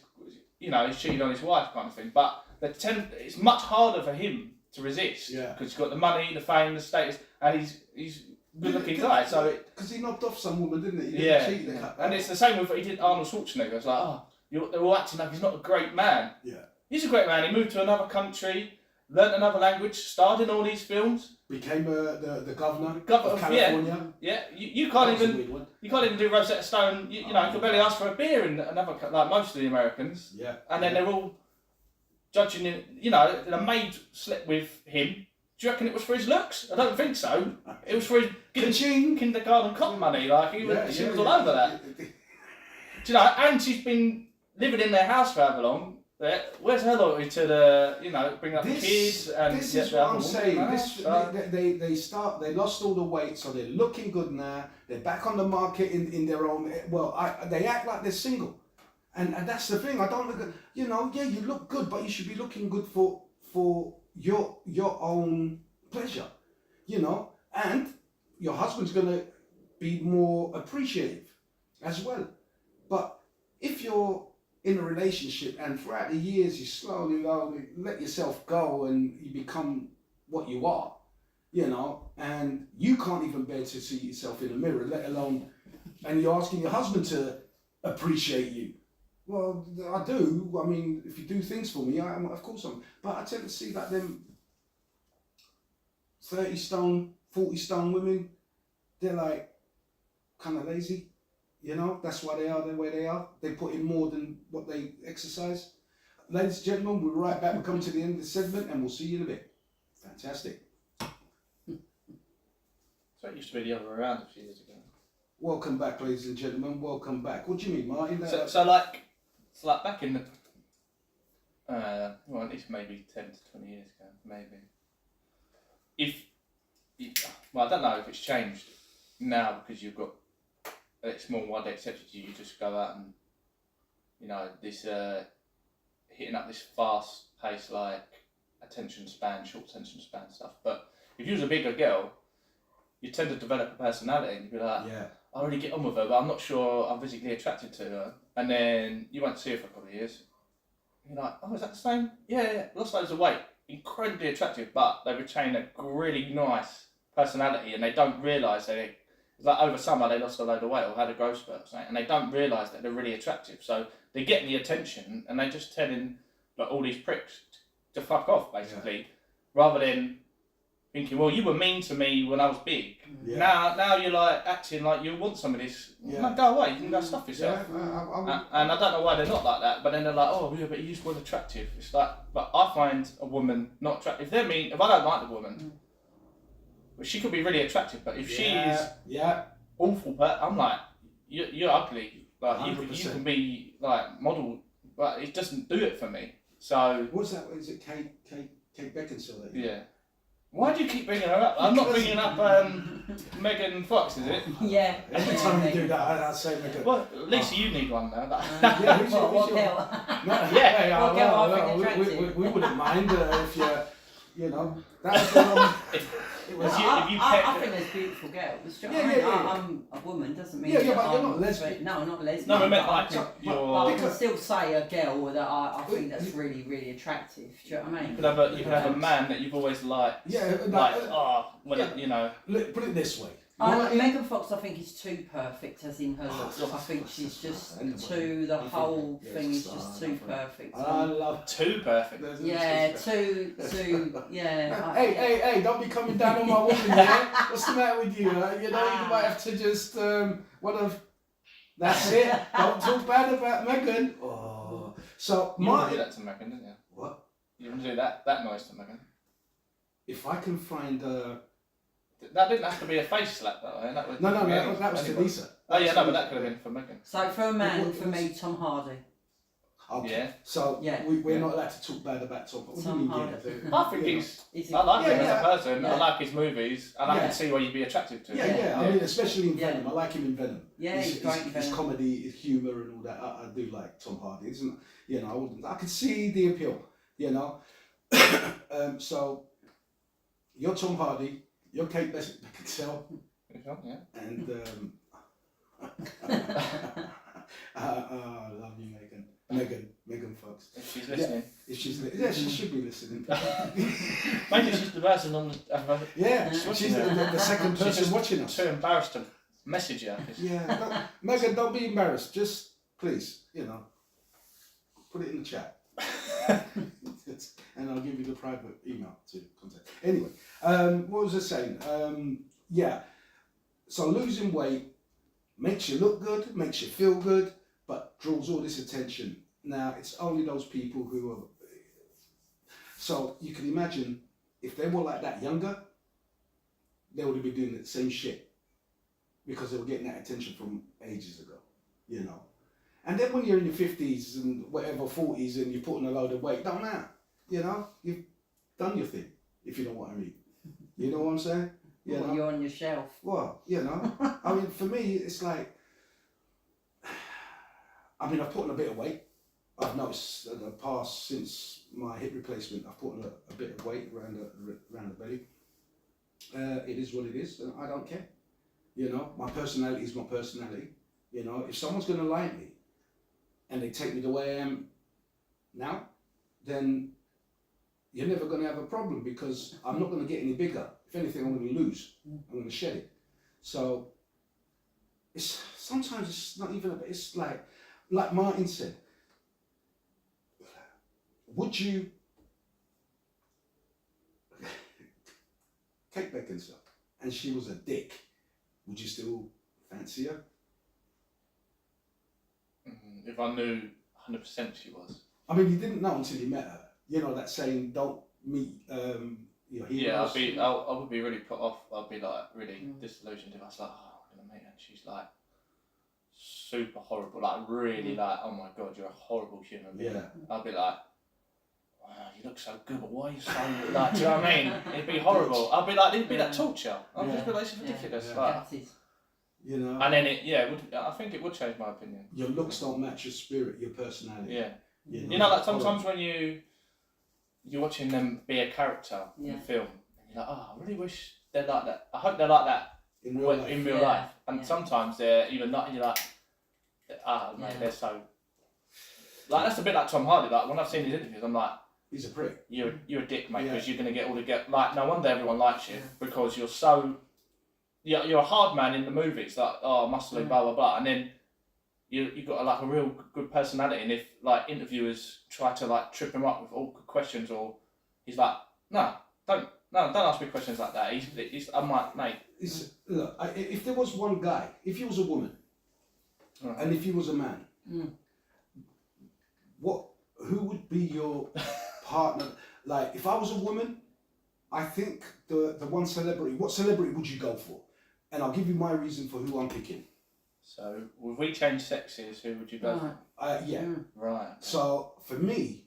he's cheated on his wife kind of thing. But it's much harder for him to resist because he's got the money, the fame, the status, and he's a good-looking guy. So because he knocked off some woman, didn't he? And it's the same with he did Arnold Schwarzenegger. It's like, they're all acting like he's not a great man. Yeah. He's a great man. He moved to another country, learnt another language, starred in all these films. Became the governor of California. Yeah. You can't even do Rosetta Stone. You can barely ask for a beer in another, like most of the Americans. Yeah. And then they're all judging him. The maid slept with him. Do you reckon it was for his looks? I don't think so. It was for his kindergarten cop money. Like she was all over that. Do and she's been living in their house for however long, Where's her loyalty to the, bring up the kids and this get is the what other I'm woman, saying. you know? This, So- they lost all the weight, so they're looking good now. They're back on the market in their own. Well, they act like they're single, and that's the thing. I don't look at, you look good, but you should be looking good for your own pleasure, and your husband's gonna be more appreciative as well. But if you're in a relationship and throughout the years you slowly let yourself go and you become what you are, and you can't even bear to see yourself in the mirror, let alone, and you're asking your husband to appreciate you. Well, I do. I mean, if you do things for me, of course I'm. But I tend to see like them 30 stone, 40 stone women, they're like kind of lazy. That's why they are the way they are. They put in more than what they exercise. Ladies and gentlemen, we're right back. We're coming to the end of the segment and we'll see you in a bit. Fantastic. So it used to be the other way around a few years ago. Welcome back, ladies and gentlemen. Welcome back. What do you mean, Martin? So like back in the, at least maybe 10 to 20 years ago, maybe. I don't know if it's changed now because you've got, it's more widely accepted. You just go out and, this hitting up this fast pace like short attention span stuff. But if you was a bigger girl, you tend to develop a personality and you'd be like, Yeah. I already get on with her, but I'm not sure I'm physically attracted to her. And then you won't see her for a couple of years. You're like, oh, is that the same? Yeah, lost loads of weight. Incredibly attractive, but they retain a really nice personality and they don't realise it's like over summer they lost a load of weight or had a growth spurt or something, and they don't realise that they're really attractive. So they're getting the attention and they're just telling like all these pricks to fuck off, basically, rather than thinking, well, you were mean to me when I was big. Yeah. Now you're like acting like you want some of this. Yeah. No, go away. You can go stuff Yeah. yourself. And I don't know why they're not like that. But then they're like, oh yeah, but you just weren't attractive. It's like, but I find a woman not attractive. If they're mean, if I don't like the woman, well, she could be really attractive. But if she's awful, but I'm like, you're ugly. Like you 100%. can be like model, but it doesn't do it for me. So What's that? Is it Kate Beckinsale? That yeah. Why do you keep bringing her up? I'm not bringing up Megan Fox, is it? Yeah. Every time you do that, I say Megan. Well, Lisa, you need one now. Yeah, who's What your- girl? Yeah. What girl I think attractive? we wouldn't mind if that's it was. If you I peck- think there's beautiful girls. Do you Yeah, know what I mean? yeah. I'm a woman, doesn't mean Yeah, that but you're I'm not lesbian. No, I'm not lesbian. No, I meant but like can- you're. but I can Because- still say a girl that I think that's really, really attractive. Do you know what I mean? You could have a man that you've always liked. Yeah, Look, put it this way. Megan Fox, I think, is too perfect, as in her looks. I think she's just too. The whole thing is just too perfect. I love. Too perfect. Yeah, too. Yeah. Hey! Don't be coming down on my woman, yeah? What's the matter with you? You might have to just That's it. Don't talk bad about Megan. Oh, so You want to do that to Megan, didn't you? What? You want to do that noise to Megan? If I can find That didn't have to be a face slap, though. Eh? That was that was anybody. Teresa. Oh yeah, no, but that could have been for Megan. So for a man, for me, Tom Hardy. Okay. Yeah. So Yeah. we're not allowed to talk bad about Tom. What do you Tom mean, Hardy. yeah? I think Is he- I like him Yeah, as a person. I yeah. like his movies, and I Yeah. can see why you'd be attracted to him. Yeah. I mean, especially in Yeah. Venom. I like him in Venom. Yeah, he's great in His Venom. comedy, his humour, and all that. I do like Tom Hardy. Isn't I can see the appeal. So you're Tom Hardy. You're Kate Beckinsale, Yeah. and I love you, Megan Fox. If she's listening. If she's she should be listening. Maybe she's the person on the. Yeah, She's she's the second She's person just watching us. too embarrassed to message you. Yeah, Megan, don't be embarrassed. Just please, put it in the chat, and I'll give you the private email to contact. Anyway, what was I saying? Yeah, so losing weight makes you look good, makes you feel good, but draws all this attention. Now it's only those people who are. So you can imagine if they were like that younger, they would have been doing the same shit because they were getting that attention from ages ago, And then when you're in your 50s and whatever, 40s, and you're putting a load of weight, don't matter. You know, you've done your thing, if you know what I mean. You know what I'm saying? You Well, know? you're on your shelf. Well, you know, I mean, for me, it's like, I mean, I've put on a bit of weight. I've noticed in the past, since my hip replacement, I've put on a bit of weight around the belly. It is what it is, and I don't care. You know, my personality is my personality. You know, if someone's going to like me and they take me the way I am now, then you're never going to have a problem, because I'm not going to get any bigger. If anything, I'm going to lose. I'm going to shed it. So sometimes it's not even. It's like Martin said. Would you? Kate Beckinsale, and she was a dick. Would you still fancy her? If I knew 100% she was. I mean, you didn't know until you met her. You know that saying, "Don't meet your heroes." Yeah, I would be really put off. I'd be like really disillusioned if I was like, oh, I'm gonna meet her, and she's like super horrible, like really like, oh my god, you're a horrible human being. Yeah. I'd be like, wow, you look so good, but why are you so like? Do you know what I mean? It'd be horrible. I'd be like, it'd be that torture. I'd just be like, this is ridiculous. Yeah. Like, You know. and then it would. I think it would change my opinion. Your looks don't match your spirit, your personality. Yeah. You know, like sometimes when you're watching them be a character in Yeah. a film, and you're like, oh, I really wish they're like that. I hope they're like that in real life. in real Yeah. life. And sometimes they're even not, and you're like, mate, Yeah. they're so. Like, that's a bit like Tom Hardy. Like, when I've seen his interviews, I'm like, He's a prick. you're a dick, mate, Yeah. because you're going to get all the like, no wonder everyone likes you, because you're so. You're a hard man in the movies, like, oh, muscly, blah, blah, blah. And then you've got like a real good personality, and if like interviewers try to like trip him up with awkward questions, or he's like, no, don't ask me questions like that. I'm like, mate. Look, if there was one guy, if you was a woman, and if you was a man, who would be your partner? Like, if I was a woman, I think the one celebrity. What celebrity would you go for? And I'll give you my reason for who I'm picking. So, if we change sexes, who would you go for? Yeah. Right. So for me,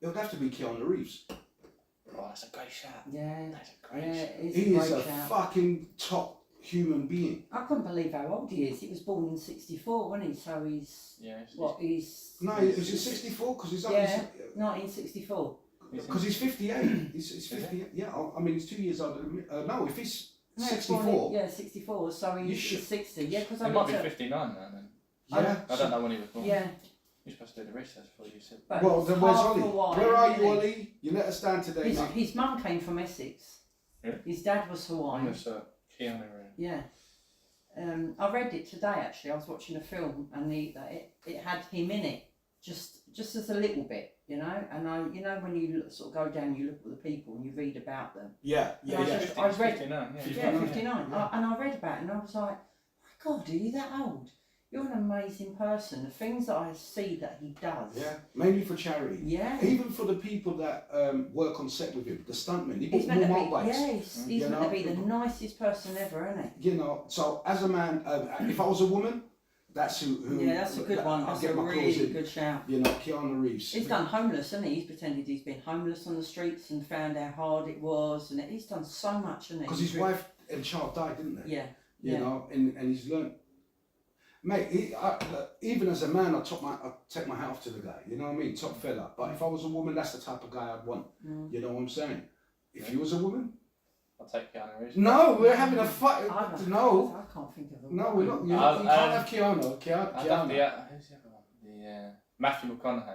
it would have to be Keanu Reeves. Oh, that's a great shout. Yeah. That's a great Yeah, shout. it's He a is great a shout. fucking top human being. I couldn't believe how old he is. He was born in '64, wasn't he? So he's Yeah. he's No, is it 64? Because he's Yeah. 1964. because he's 58. He's 58. Yeah, I mean he's 2 years older than me. No, if he's No, he's 64. born in- 64. So You he's should- 60. Yeah, because He I might looked be at 59 now then. Yeah. I don't know when he was born. yeah. You're supposed to do the research before you said. But Well, he's then where's half Ollie? Hawaiian, Where are you, isn't he? Ollie? You let us down today, mate. His mum came from Essex. Yeah. His dad was I'm Hawaiian. going to Keanu Reeves. Yeah. I read it today actually. I was watching a film and it had him in it, just as a little bit, you know. And when you sort of go down, you look at the people and you read about them. Yeah. I read 59, yeah. Yeah, 59. Yeah. And I read about it and I was like, my God, are you that old? You're an amazing person. The things that I see that he does. Yeah, mainly for charity. Yeah. Even for the people that work on set with him, the stuntmen. He He's bought meant more to be, motorbikes. yeah, he's You meant know? to be the nicest person ever, isn't he? You know, so as a man, if I was a woman, that's who. Yeah, that's a good one. I'll That's get a my claws really in. good shout. You know, Keanu Reeves. He's done homeless, hasn't he? He's pretended he's been homeless on the streets and found how hard it was, and he's done so much, hasn't he? Because his wife and child died, didn't they? Yeah. You know, and he's learned. Mate, even as a man, I take my hat off to the guy. You know what I mean? Top fella. But if I was a woman, that's the type of guy I'd want. You know what I'm saying? If you was a woman, I'll take Keanu Reeves. no, we're having a fight. No, I can't think of a no, we're not. You I'll- can't have Keanu. I'd have the, who's the other one? The Matthew McConaughey.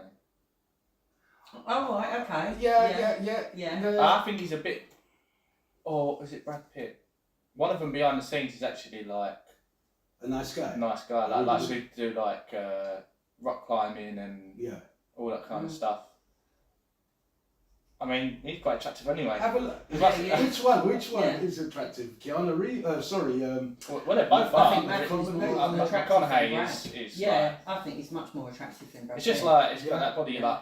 Oh, right, okay. Yeah. I think he's a bit. Or is it Brad Pitt? One of them behind the scenes is actually like A nice guy. a nice guy. Like likes to do like rock climbing and Yeah. all that kind of stuff. I mean, he's quite attractive anyway. Have a look. Yeah. Which one Yeah. is attractive? Keanu Reeves? Well, they're both I are. think Matthew's more McConaughey attractive than McConaughey Brad. is Yeah, I think he's much more attractive than Brad. it's just Pitt. like it's got Yeah. that body. Like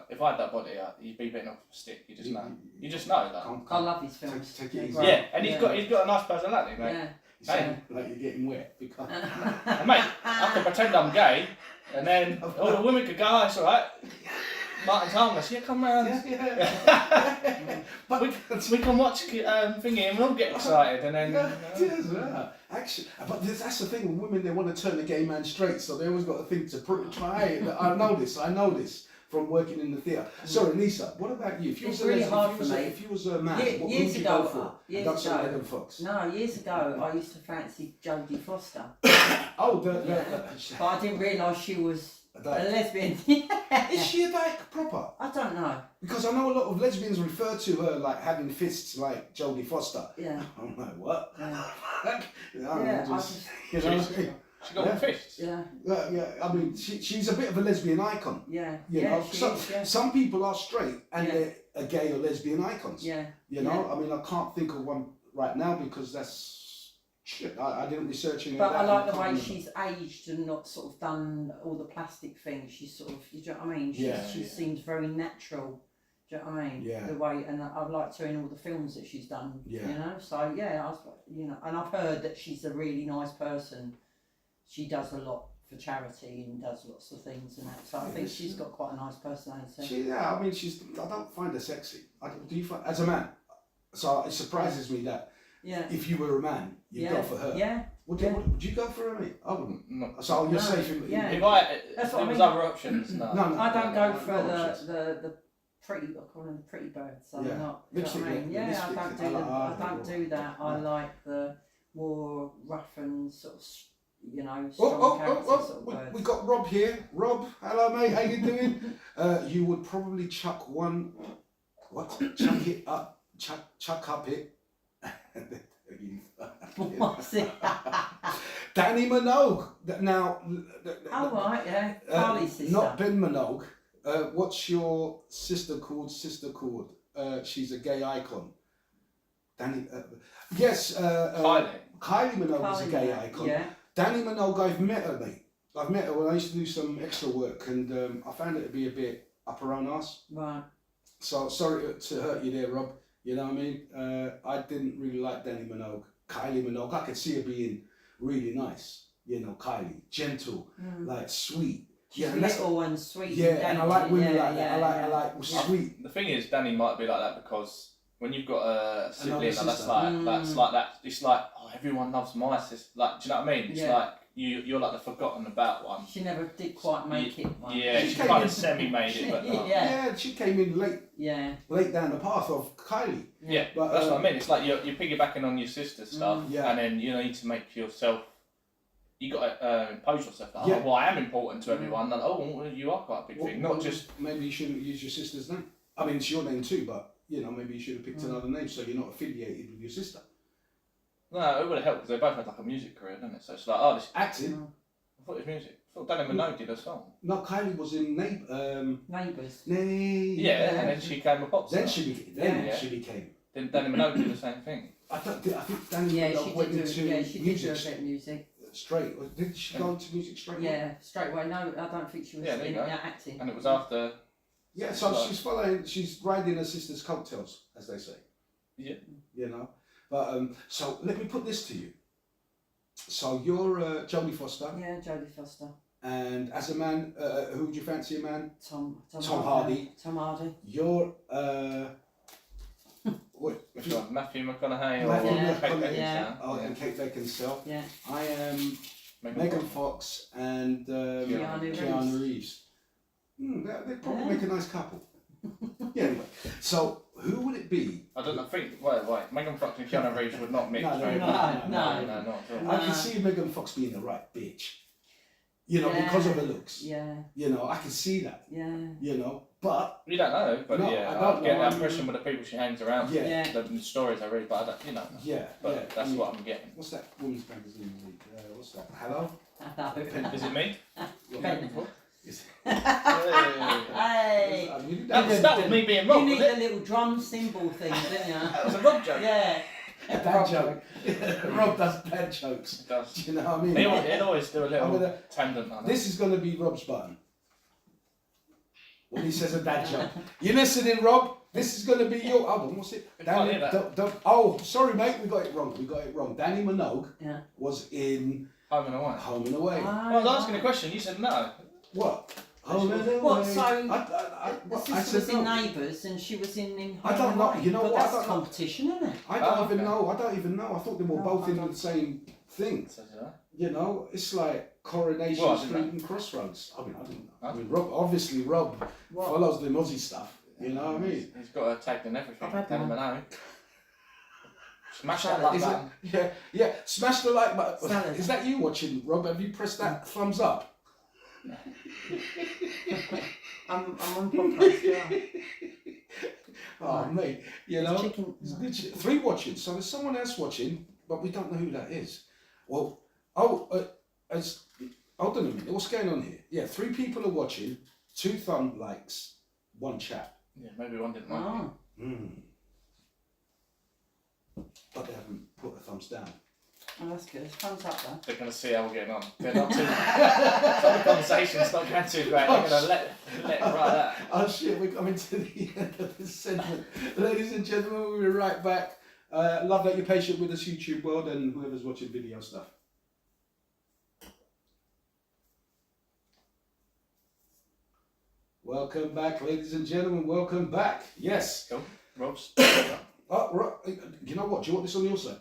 if I had that body, you'd be bitten off a stick. You just know. You just know that. I love his films. Take it They're easy. great. Yeah, and he's got a nice personality, mate. Yeah. You sound like you're getting wet. Because... And mate, I could pretend I'm gay, and then all the women could go, oh, it's alright. Martin's harmless, yeah, come round. But We can watch thingy and we'll get excited, and then. Actually, but that's the thing with women, they want to turn a gay man straight, so they always got to think to try it. I know this from working in the theatre. Sorry, Lisa, what about you? If you It's was really a, hard if for you was me. a, if you was a man, what Years would you ago, go for? years That's ago. Megan Fox. No, years ago, I used to fancy Jodie Foster. Oh, But I didn't realise she was a lesbian. Is she a dyke proper? I don't know. Because I know a lot of lesbians refer to her like having fists like Jodie Foster. Yeah. I'm like, what? Yeah. You know, Yeah, just, you know what I mean? She got fists. Yeah. Yeah, I mean, she's a bit of a lesbian icon. Yeah. You Yeah, know, she some, is, yeah. some people are straight and Yeah. they're a gay or lesbian icons. Yeah. You know, I mean, I can't think of one right now because that's shit. I didn't research any But of I that. like the can't way remember. she's aged and not sort of done all the plastic things. She's sort of, you know what I mean? She seems very natural. Do you know what I mean? Yeah. The way, and I've liked her in all the films that she's done. Yeah. You know, so yeah, I was, you know, and I've heard that she's a really nice person. She does a lot for charity and does lots of things and that. So I think she's got quite a nice personality. Yeah, I mean, I don't find her sexy. Do you find, as a man? So it surprises me that Yeah. if you were a man, you'd go for her. Yeah. Would you go for her, mate? I wouldn't. No. So you're No, safe in. yeah. If That's there what I was mean. other options, no. No, I don't go for no options. the pretty, I call them the pretty birds. So Yeah. I'm not. You know what I Lipstick, mean? Yeah, lipstick. I don't do I like- I I don't do that. I like the more rough and sort of, you know, Oh, strong character sort of we birds. got Rob here. Rob, hello mate, how you doing? You would probably chuck it up, chuck up it. What's it? Danny Minogue. Now, Oh right, yeah, Carly's sister. not Ben Minogue. What's your sister called? She's a gay icon. Danny. Yes. Kylie. Kylie Minogue is a Kylie, gay yeah. icon. Yeah. Danny Minogue, I've met her, mate. I've met her when I used to do some extra work, and I found it to be a bit up her own arse. Right. So sorry to hurt you there, Rob. You know what I mean? I didn't really like Danny Minogue. Kylie Minogue, I could see her being really nice. You know, Kylie, gentle, like sweet. She's Yeah, and that's- little and sweet. Yeah, and I like women yeah, like that. yeah, I like sweet. The thing is, Danny might be like that because when you've got a sibling, sister. that's like that. It's like, oh, everyone loves my sister. Like, do you know what I mean? It's Yeah. like you're like the forgotten about one. She never did quite make it. One. Yeah, She she came kind in- of semi-made it, but not. Yeah. Yeah, she came in Yeah. late down the path of Kylie. Yeah, But, that's what I mean. It's like you're piggybacking on your sister's stuff, Yeah. and then you need to make yourself. You got to impose yourself. Like, Yeah. oh, well, I am important to everyone. And, oh, well, you are quite a big thing. Not just. Maybe you shouldn't use your sister's name. I mean, it's your name too, but you know, maybe you should have picked another name so you're not affiliated with your sister. No, it would have helped because they both had like a music career, didn't it? So it's like, oh, this. Acting. I thought it was music. I thought Danny Minogue did a song. No, Kylie was in Neighbours. Yeah, and then she became a pop star. Then Yeah. she became. Then Danny Minogue did the same thing. I think Danny Yeah, Minogue she went did do. into Yeah, she did do a music bit of music. straight. Or did she go into music straight? Yeah, straight away. No, I don't think she was Yeah, there you go. acting. And it was after. Yeah, so she's riding her sister's coattails, as they say. Yeah. You know, but so let me put this to you. So you're Jodie Foster, Yeah, Jodie Foster. and as a man, who would you fancy a man? Tom Hardy. Tom Hardy. You're what? Which one? Matthew McConaughey or Matthew Kate McConaughey. Beckinsale? Oh, and Kate Beckinsale. Yeah. I am Megan Fox and Keanu Keanu Reeves. They'd probably make a nice couple. Yeah, anyway. So who would it be? I don't know. Wait. Megan Fox and Keanu Reeves would not mix No, very no, well. no. not at all. No. I can see Megan Fox being the right bitch. You know, because of her looks. Yeah. You know, I can see that. Yeah. You know, but You don't know, but No, yeah, I don't I get know. that impression with the people she hangs around. Yeah. Yeah. The stories I read, but I don't, you know. yeah, But yeah. that's what I'm getting. What's that woman's magazine? What's that? Hello. Is it me? Ben. Is Hey. That was me being You wrong, need wasn't the little drum cymbal thing, don't you? That was a Rob joke. Yeah. Dad joke. Rob does dad jokes. It does. Do you know what I mean? He'd always do a I'm little gonna- tangent on it. This is going to be Rob's button. When he says a dad joke. You listening, Rob? This is going to be your album. What's it? I can't hear that. Oh, sorry, mate. We got it wrong. Danny Minogue Yeah. was in Home and away. Home and Away. I was asking a question. You said no. What? Home and Away. What, so I the said sister was in no. Neighbours and she was in I don't know. You know but what? I that's don't know. competition, isn't it? I don't Oh, even okay. know. I don't even know. I thought they were No, both I in don't. the same thing. Says that. You know, it's like Coronation Well, I didn't Street know. and Crossroads. I mean, I didn't know. Huh? I mean, Rob What? follows the Aussie stuff. You know what I mean? He's got a tag in everything. I've had Danny one. Minogue. Smash Salad. that like Is it? that. Yeah. Smash the like button. Salad. Is that you watching, Rob? Have you pressed that thumbs up? I'm on podcast, yeah. Oh, mate. You know, Chicken. it's good shit. 3 watching. So there's someone else watching, but we don't know who that is. Well, hold on a minute. What's going on here? Yeah, 3 people are watching, 2 thumb likes, 1 chat. Yeah, maybe one didn't like Oh. But they haven't put a thumbs down. Oh, that's good. Thumbs up though. They're going to see how we're getting on. They're not too. Some of the conversation's not going too great. They're going to let it right out. Oh shit, we're coming to the end of this segment. Ladies and gentlemen, we'll be right back. Love that you're patient with us, YouTube world, and whoever's watching video stuff. Welcome back, ladies and gentlemen. Welcome back. Yes. Cool. Rob's. Oh, right. You know what? Do you want this on your side?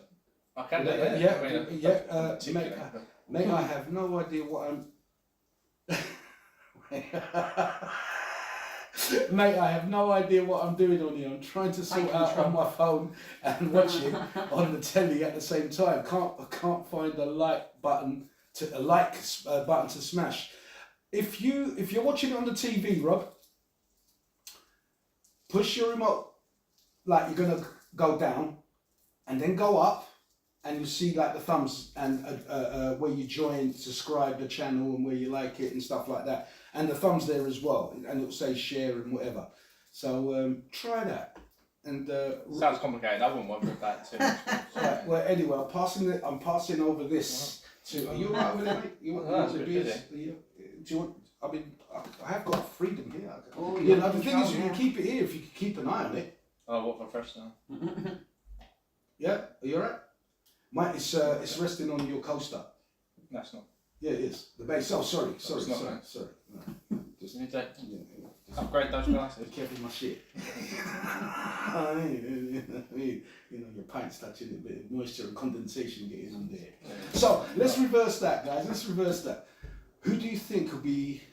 I can do Yeah, that. yeah, I mean, yeah, particularly, but- Mate, I have no idea what I'm. Mate, I have no idea what I'm doing on here. I'm trying to sort Take out control. on my phone and watch it on the telly at the same time. I can't find the like button to smash. If you're watching it on the TV, Rob, push your remote like you're gonna go down, and then go up. And you see like the thumbs and where you join, subscribe the channel and where you like it and stuff like that. And the thumbs there as well. And it'll say share and whatever. So try that. And Sounds complicated. I wouldn't worry about that too much. right, well, anyway, I'm passing over this to. Are you alright with it, mate? You want That's the a bit beers? busy. Do you want? I mean, I have got freedom here. Oh, You know, you're the in thing is, control you can now. keep it here if you can keep an eye on it. Oh, what for fresh now? Yeah, are you alright? Mate, it's resting on your coaster. That's not. Yeah, it is. The base. Oh, sorry. It's not, mate. Sorry. No. Just, You need to just upgrade those glasses. be careful with my shit. I mean, you know, your pants touching a bit of moisture and condensation getting on there. So let's reverse that, guys. Let's reverse that. Who do you think will be,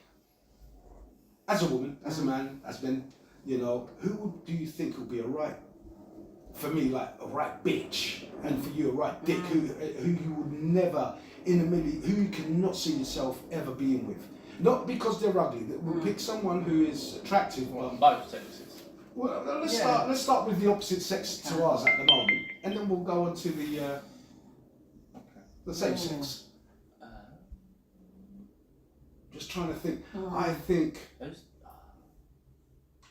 as a woman, as a man, as men, you know, who do you think will be a right? For me, like a right bitch, and for you, a right dick, who you would never in a million, who you cannot see yourself ever being with. Not because they're ugly. We'll pick someone who is attractive. Well, But, both sexes. well, let's Yeah. start with the opposite sex to ours at the moment, and then we'll go on to the same sex. Just trying to think. Who's?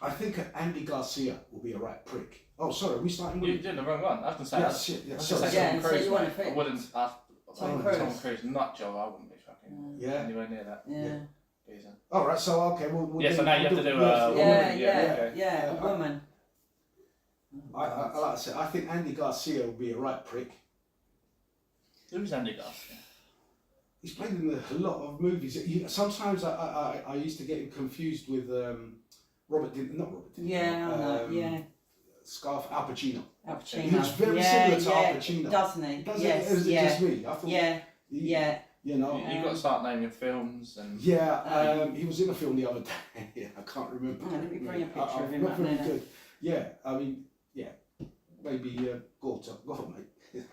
I think Andy Garcia will be a right prick. Oh, sorry, are we starting You're with? doing the wrong one. I was going to say Yeah, that. shit. Yeah, I was sorry. going to say Yeah, Tom so Cruise. you want mate. to pick I wouldn't. Tom Tom Cruise. Cruise, nut job. I wouldn't be fucking Yeah. anywhere near that. Yeah. Geezer. All right. So okay, we'll Yeah, so now you have to do, Yeah, woman, yeah, yeah, yeah, okay. a woman. I like I said, I think Andy Garcia will be a right prick. Who's Andy Garcia? He's played in a lot of movies. Sometimes I used to get him confused with not Robert De Yeah, I know, yeah. Al Pacino. Al Pacino. He was very yeah, similar to yeah, Al Pacino. Doesn't he? Doesn't Yes, it? Or is it yeah. just me? I thought Yeah, he- yeah. You know. You've got to start naming films and. Yeah, he was in a film the other day. Yeah, I can't remember. Oh, let me bring a picture of him Not up very there. good. Yeah, I mean, yeah, maybe go on, mate.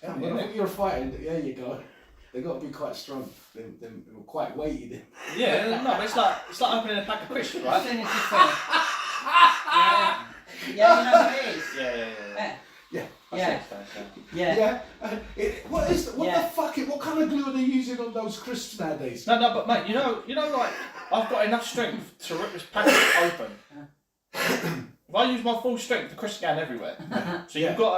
Come on, I think you're a fighter. There you go. They got to be quite strong. They were quite weighty. Yeah, no, but it's like opening a pack of crisps, As right? soon as you say, yeah, yeah, you know who it is. Yeah. Yeah, Yeah. yeah, Yeah. yeah. What Yeah. the fuck? What kind of glue are they using on those crisps nowadays? No, but mate, you know, like I've got enough strength to rip this packet open. If I use my full strength, the crisps going everywhere. So Yeah. you've got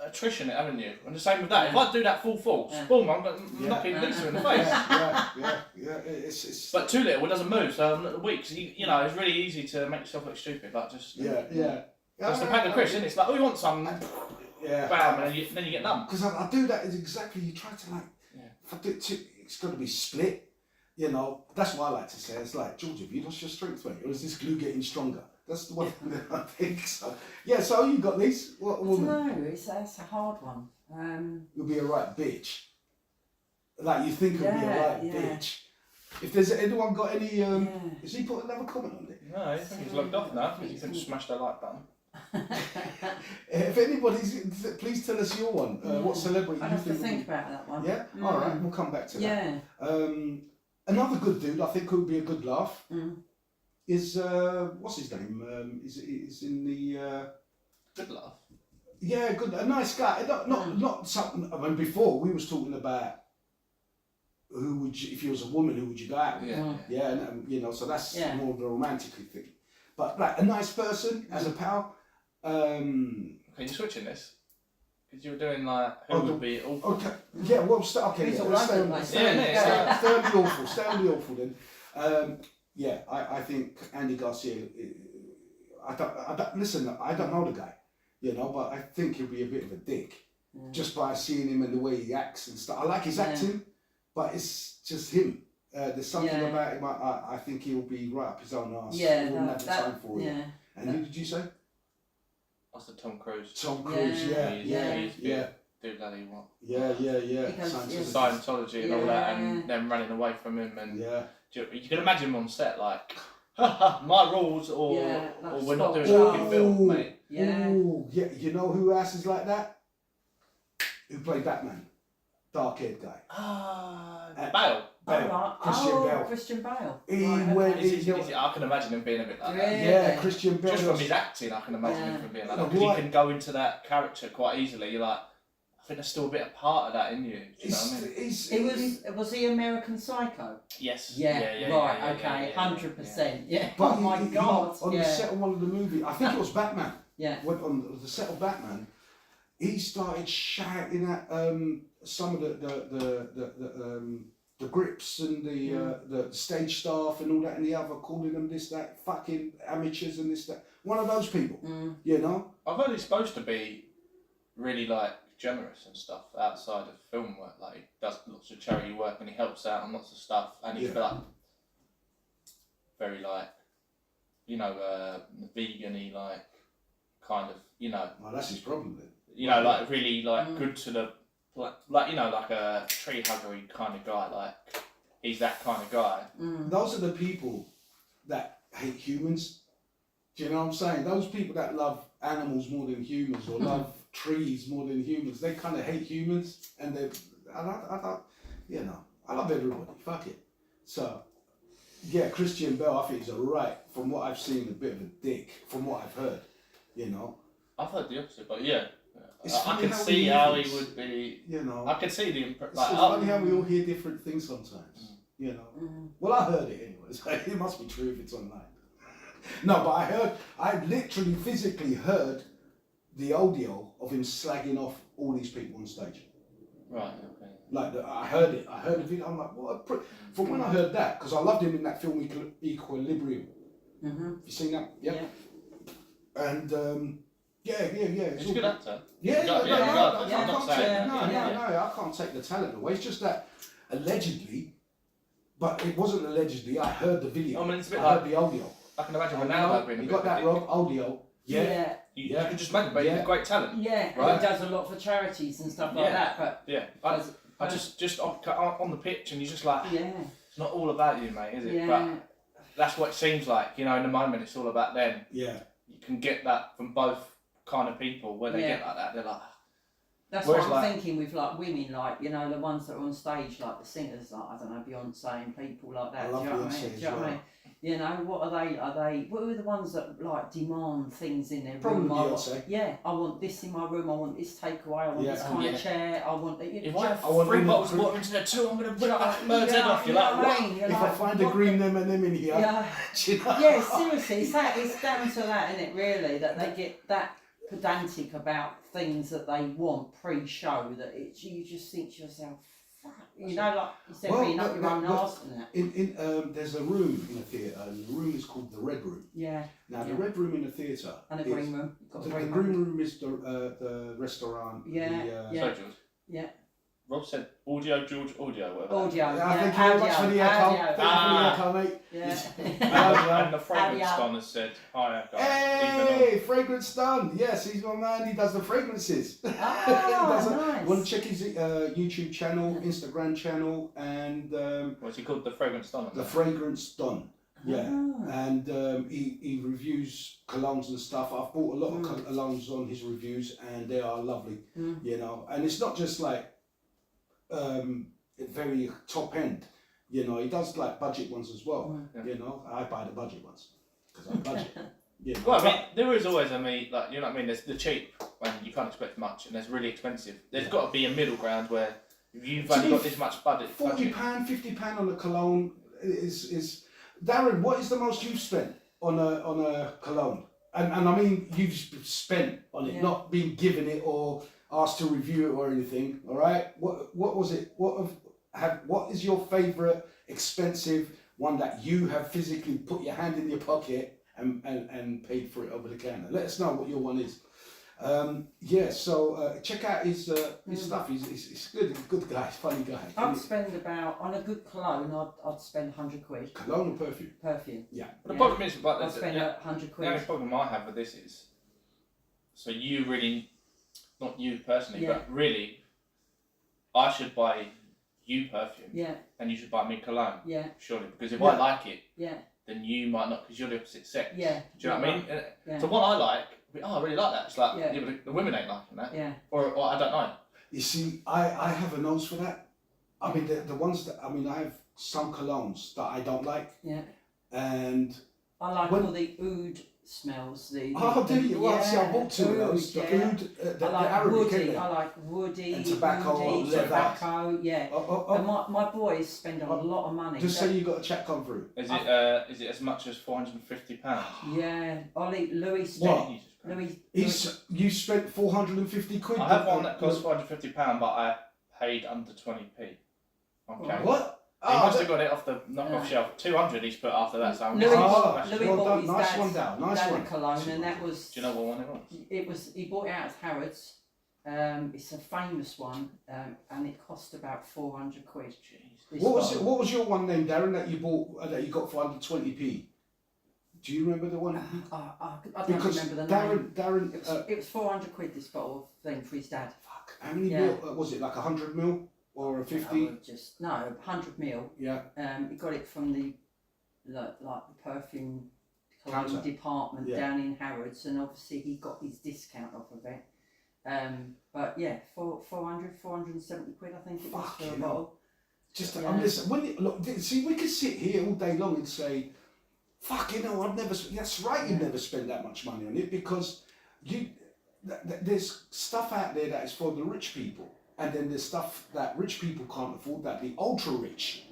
a attrition, haven't you? And the same with that. If I do that full force, boom, I'm knocking Lisa in the face. Yeah. It's. But too little, it doesn't move. So I'm weak. So you know, it's really easy to make yourself look stupid. Like just. Yeah. That's the pack of crisps, isn't it? It's like, oh, you want some? Yeah. Bam, and then you get none. Because I do that is exactly, you try to like, if I do it too, it's got to be split, you know. That's what I like to say. It's like, George, have you lost your strength, mate? Or is this glue getting stronger? That's the one thing that I think. So, yeah, so you got these? What woman? No, that's a hard one. You'll be a right bitch. Like, you think you'll be a Yeah, right yeah. bitch. If there's anyone got any, has he put another comment on it? No, I think he's logged off now because he couldn't smash the like button. If anybody's, please tell us your one. What celebrity I'd you have to think? think about that one. Yeah? Alright, we'll come back to that. Yeah. Another good dude, I think, who would be a good laugh Mm. is, what's his name? Is in the, Good laugh. yeah, good, a nice guy. Not something, I mean, before we was talking about who would you, if you was a woman, who would you go out with? Yeah. Yeah, and, you know, so that's Yeah. more of a romantic thing. But like a nice person as a pal. Okay, you're switching this. Because you were doing like, who would be awful. Okay, yeah, well, okay, He's yeah, all let's stay over on the that. place. Yeah, Stay on the awful, stay on the awful then. Yeah, I think Andy Garcia, I don't, listen, I don't know the guy, you know, but I think he'll be a bit of a dick just by seeing him and the way he acts and stuff. I like his acting, but it's just him. There's something about him, I think he'll be right up his own arse. Yeah, He wouldn't have the time for it. yeah. And who did you say? What's the Tom Cruise? Tom Cruise, yeah. Do bloody what? Yeah. Because, Scientology and all that, Yeah. and them running away from him, and Yeah. you can imagine him on set like, my rules, or like we're not doing a Spock. fucking film, mate. Yeah. Ooh, yeah. You know who else is like that? Who played Batman? Dark-haired guy. Bale. Bale. Right. Christian Bale. Christian Bale. He Right, went okay. I can imagine him being a bit like that. Really? Yeah, Christian Bale. Just from his acting, I can imagine Yeah. him from being like Yeah, that. Because why- he can go into that character quite easily. You're like, I think there's still a bit of part of that in you. Do you know what I mean? Was he American Psycho? Yes. Yeah, right, yeah, okay, yeah, 100%. Yeah. But Oh my God. on yeah. the set of one of the movies, I think it was Batman. Yeah. Went on the set of Batman, he started shouting at some of the grips and the stage staff and all that and the other, calling them this, that, fucking amateurs and this, that. One of those people, you know? I've heard he's supposed to be really like generous and stuff outside of film work. Like he does lots of charity work and he helps out on lots of stuff, and he's like very like, you know, vegan-y, like kind of, you know. Well, that's his problem then. You know, like really like good to the like you know, like a tree huggery kind of guy. Like he's that kind of guy. Those are the people that hate humans. Do you know what I'm saying? Those people that love animals more than humans or love trees more than humans, they kind of hate humans, and I love everybody. Fuck it. So, yeah, Christian Bale, I think he's alright. From what I've seen, a bit of a dick. From what I've heard, you know. I've heard the opposite, but yeah, It's I funny can how see we how hear he things. would be. You know. I can see the It's like. funny how we all hear different things sometimes. You know. Well, I heard it anyways. It must be true if it's online. No, but I literally physically heard the audio of him slagging off all these people on stage. Right. Okay. Like, I heard it. I heard the video. I'm like, what? From when I heard that, because I loved him in that film Equilibrium. You seen that? Yeah. And yeah. He's a good actor. Yeah, I'm not saying. No, I can't take the talent away. It's just that allegedly, but it wasn't allegedly. I heard the video. I mean, it's a bit I like heard the audio. I can imagine Ronaldo being a You bit got of a that, dick. Rob? Audio. Yeah. You can just imagine, but he's a great talent. Yeah, Right. and he does a lot for charities and stuff like that. But Yeah. I just on the pitch, and you're just like, yeah, it's not all about you, mate, is it? yeah, But that's what it seems like. You know, in the moment, it's all about them. Yeah. You can get that from both kind of people where they get like that. They're like, that's Whereas, what I'm like- thinking with like women, like you know the ones that are on stage, like the singers, like I don't know Beyonce and people like that. I love do you know what I Beyonce mean? as Do you know what I well. mean? You know what are they? Are they? What are the ones that like demand things in their Probably room? I Beyonce. want, yeah, I want this in my room. I want this takeaway. I want Yeah. this kind Yeah. of chair. I want. if I just- I want 3 all bottles the- of water into there too, I'm going to put a Yeah, bird's head off. You're like, what? You're If I like, find a what green the- M&M in here, Yeah. do you know? Yeah, seriously, it's down to that, isn't it, really? That they get that pedantic about things that they want pre-show that you just think to yourself, You know, like you said, Well, being up your own look, arse and that. There's a room in a theatre, and the room is called the Red Room. Yeah. Now, the Yeah. Red Room in the theatre. And a green room. You've got The a green green room. room is the restaurant. Yeah, yeah. Sorry, George. Yeah. Rob said audio, George, audio, whatever. Audio. Yeah, thank you very much for the echo. Thank you for the echo, mate. Yeah. And the fragrance don has said, hi, guys. Hey, Fragrance Done. Yes, he's my man. He does the fragrances. Nice. Want to check his YouTube channel, Instagram channel, and What's he called? The fragrance don? the Fragrance Done. Yeah, Ah. and he reviews colognes and stuff. I've bought a lot of colognes on his reviews, and they are lovely. You know, and it's not just like very top end. You know, he does like budget ones as well. You know, I buy the budget ones because I budget. You know. Well, I mean, there is always like, you know what I mean? There's the cheap, when you can't expect much, and there's really expensive. There's got to be a middle ground where if you've only got this much budget. £40, £50 on a cologne is Darren. What is the most you've spent on a cologne? And I mean you've spent on it, not been given it or asked to review it or anything. All right. What was it? What is your favourite expensive one that you have physically put your hand in your pocket and paid for it over the counter? Let us know what your one is. So check out his stuff. He's good guy, funny guy. I'd spend about, on a good cologne, I'd spend £100. Cologne or perfume? Perfume. Yeah. But the problem is, I'd like, spend the £100. only problem I have with this is, so you really, not you personally, but really, I should buy you perfume. Yeah. And you should buy me cologne. Yeah. Surely, because if I like it, Yeah. then you might not, because you're the opposite sex. Yeah. Do you know what I mean? Yeah. So what I like, I really like that. It's like, Yeah. but the women ain't liking that. Yeah. Or I don't know. You see, I have a nose for that. I mean, the ones that, I mean, I have some colognes that I don't like. Yeah. And I like all the oud smells. do you? Well, see, I bought two of those. The oud, the I like Arabic, woody. isn't it? I like woody. And tobacco, woody, leather. tobacco. Yeah. Oh. And my boys spend a lot of money. Just say you got a check come through. Is it as much as £450? Yeah. Louis spent. What? Jesus Christ. You spent 450 quid. I have one that costs £450, but I paid under 20p. Okay. What? He must have got it off the knockoff shelf. 200 he's put after that, so I'm Louis well bought done. his Nice dad's one, Dal. Nice dad one. a cologne, and that was. Do you know what one it was? It was. He bought it out at Harrods. It's a famous one, and it cost about 400 quid. Jeez. What was your one name, Darren, that you bought that you got for under 20p? Do you remember the one? I don't Because remember the name. Darren, It was 400 quid. This bottle of thing for his dad. fuck, how many mil was it? Like 100 mil or a 50? Just no, 100 mil. Yeah. He got it from the like the perfume Counter. department down in Harrods, and obviously he got his discount off of it. But yeah, 470 quid I think it was for a bottle. Just listen, look, see, we could sit here all day long and say, fuck, I've never. That's right, you never spend that much money on it because there's stuff out there that is for the rich people, and then there's stuff that rich people can't afford that the ultra rich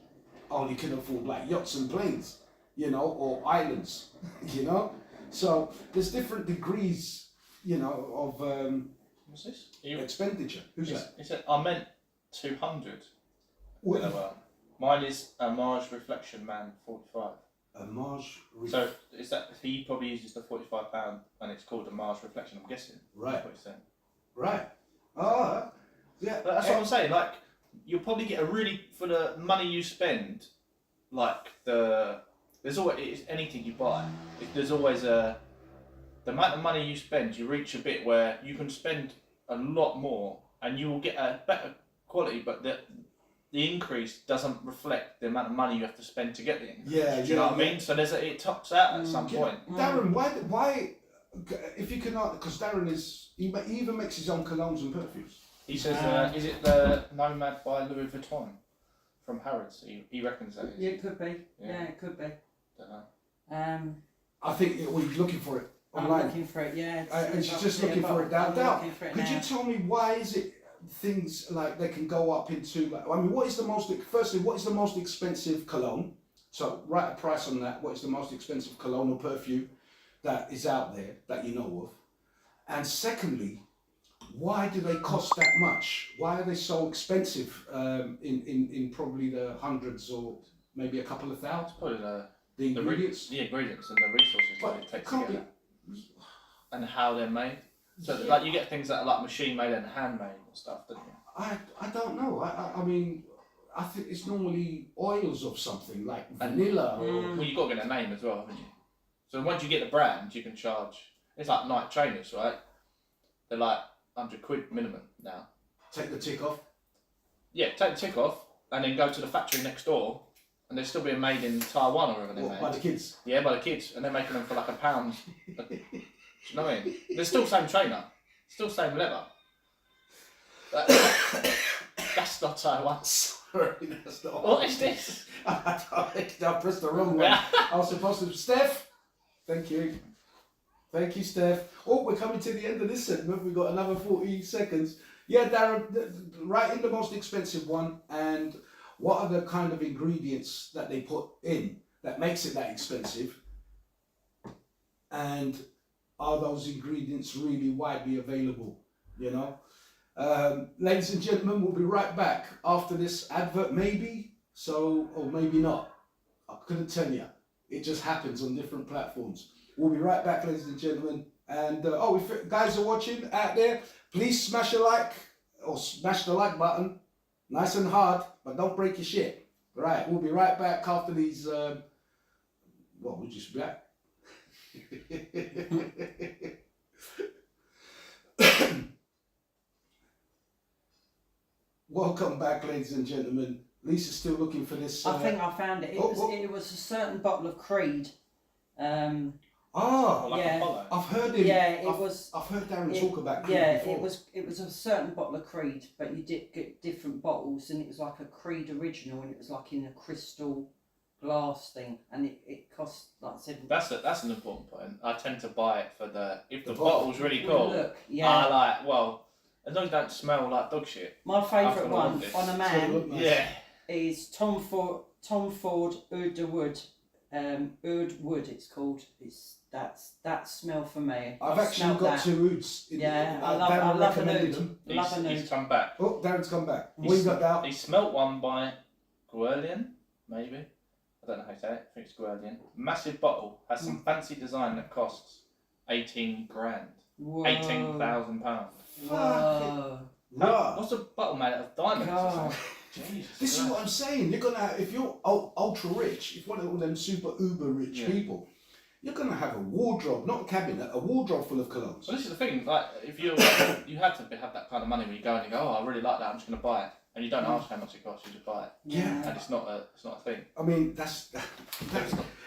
only can afford, like yachts and planes, or islands, So there's different degrees, of What's this? expenditure. Who's that? He said, I meant 200. Well, mine is a Mars Reflection Man 45. a Mars. So is that he probably uses the £45 and it's called a Mars Reflection? I'm guessing. Right. That's what he's saying. Right. Yeah. But that's what I'm saying. Like you'll probably get for the money you spend. Like there's always anything you buy. There's always the amount of money you spend. You reach a bit where you can spend a lot more and you will get a better quality, but the increase doesn't reflect the amount of money you have to spend to get the increase. Yeah, Do you know what I mean? So it tops out at some point. Darren, why, if you can, because Darren he even makes his own colognes and perfumes. He says, is it the Nomad by Louis Vuitton from Harrods? He reckons that is. Yeah, it could be. Yeah, it could be. Don't know. I think he's looking for it online. I'm looking for it, yeah. And she's just looking for it down. Could you tell me why is it things like they can go up into, like, I mean, what is the most expensive cologne? So write a price on that. What is the most expensive cologne or perfume that is out there that you know of? And secondly, Why do they cost that much? Why are they so expensive? In probably the hundreds or maybe a couple of thousand. It's probably The ingredients. the ingredients and the resources But that it takes can't to get that. And how they're made. So like you get things that are like machine made and handmade and stuff, don't you? I don't know. I mean, I think it's normally oils of something like vanilla or. Well, you've got to get a name as well, haven't you? So once you get the brand, you can charge. It's like Nike trainers, right? They're like £100 minimum now. Take the tick off. Yeah, take the tick off and then go to the factory next door, and they're still being made in Taiwan or wherever they're What, made. by the kids. Yeah, by the kids, and they're making them for like £1. Do you know what I mean? They're still same trainer, still same leather. That's not Taiwan. Sorry, that's not. What is this? I pressed the wrong one. I was supposed to. Steph, thank you. Thank you, Steph. Oh, we're coming to the end of this segment. We've got another 40 seconds. Yeah, Darren, right in the most expensive one. And what are the kind of ingredients that they put in that makes it that expensive? And are those ingredients really widely available? You know? Ladies and gentlemen, we'll be right back after this advert, maybe. So, or maybe not. I couldn't tell you. It just happens on different platforms. We'll be right back, ladies and gentlemen. And if guys are watching out there, please smash a like or smash the like button, nice and hard, but don't break your shit. Right, we'll be right back after these. We'll just be back. Welcome back, ladies and gentlemen. Lisa's still looking for this. I think I found it. It was a certain bottle of Creed. Like yeah. Apollo. I've heard him. Yeah, it was. I've heard Darren talk about Creed Yeah, before. it was a certain bottle of Creed, but you did get different bottles, and it was like a Creed original, and it was like in a crystal glass thing, and it cost like That's an important point. I tend to buy it for if the The bottle. bottle's really cool. Look, yeah. I like as long as it don't smell like dog shit. My favourite gonna one want this. on a It's man gonna look nice. Yeah. is Tom Ford Oud de Wood. Oud Wood, it's called. That smell for me. I've actually smelled got that. 2 ouds. Yeah, I Darren love an recommended oud. them. Love an He's oud. come back. Oh, Darren's come back. What you got down? He smelt one by Guerlain, maybe. I don't know how to say it. I think it's Guerlain. Massive bottle. Has some fancy design that costs 18 grand. Whoa. £18,000. Whoa. Right. What's a bottle made out of diamonds or God. something? Jesus This is Christ. what I'm saying. You're gonna have, if you're ultra rich, if one of them super uber rich Yeah. people, you're gonna have a wardrobe, not a cabinet, a wardrobe full of colognes. Well, this is the thing. Like, if you have to have that kind of money where you go and you go, oh, I really like that. I'm just going to buy it, and you don't ask how much it costs. You just buy it, Yeah. and it's not a thing. I mean, that's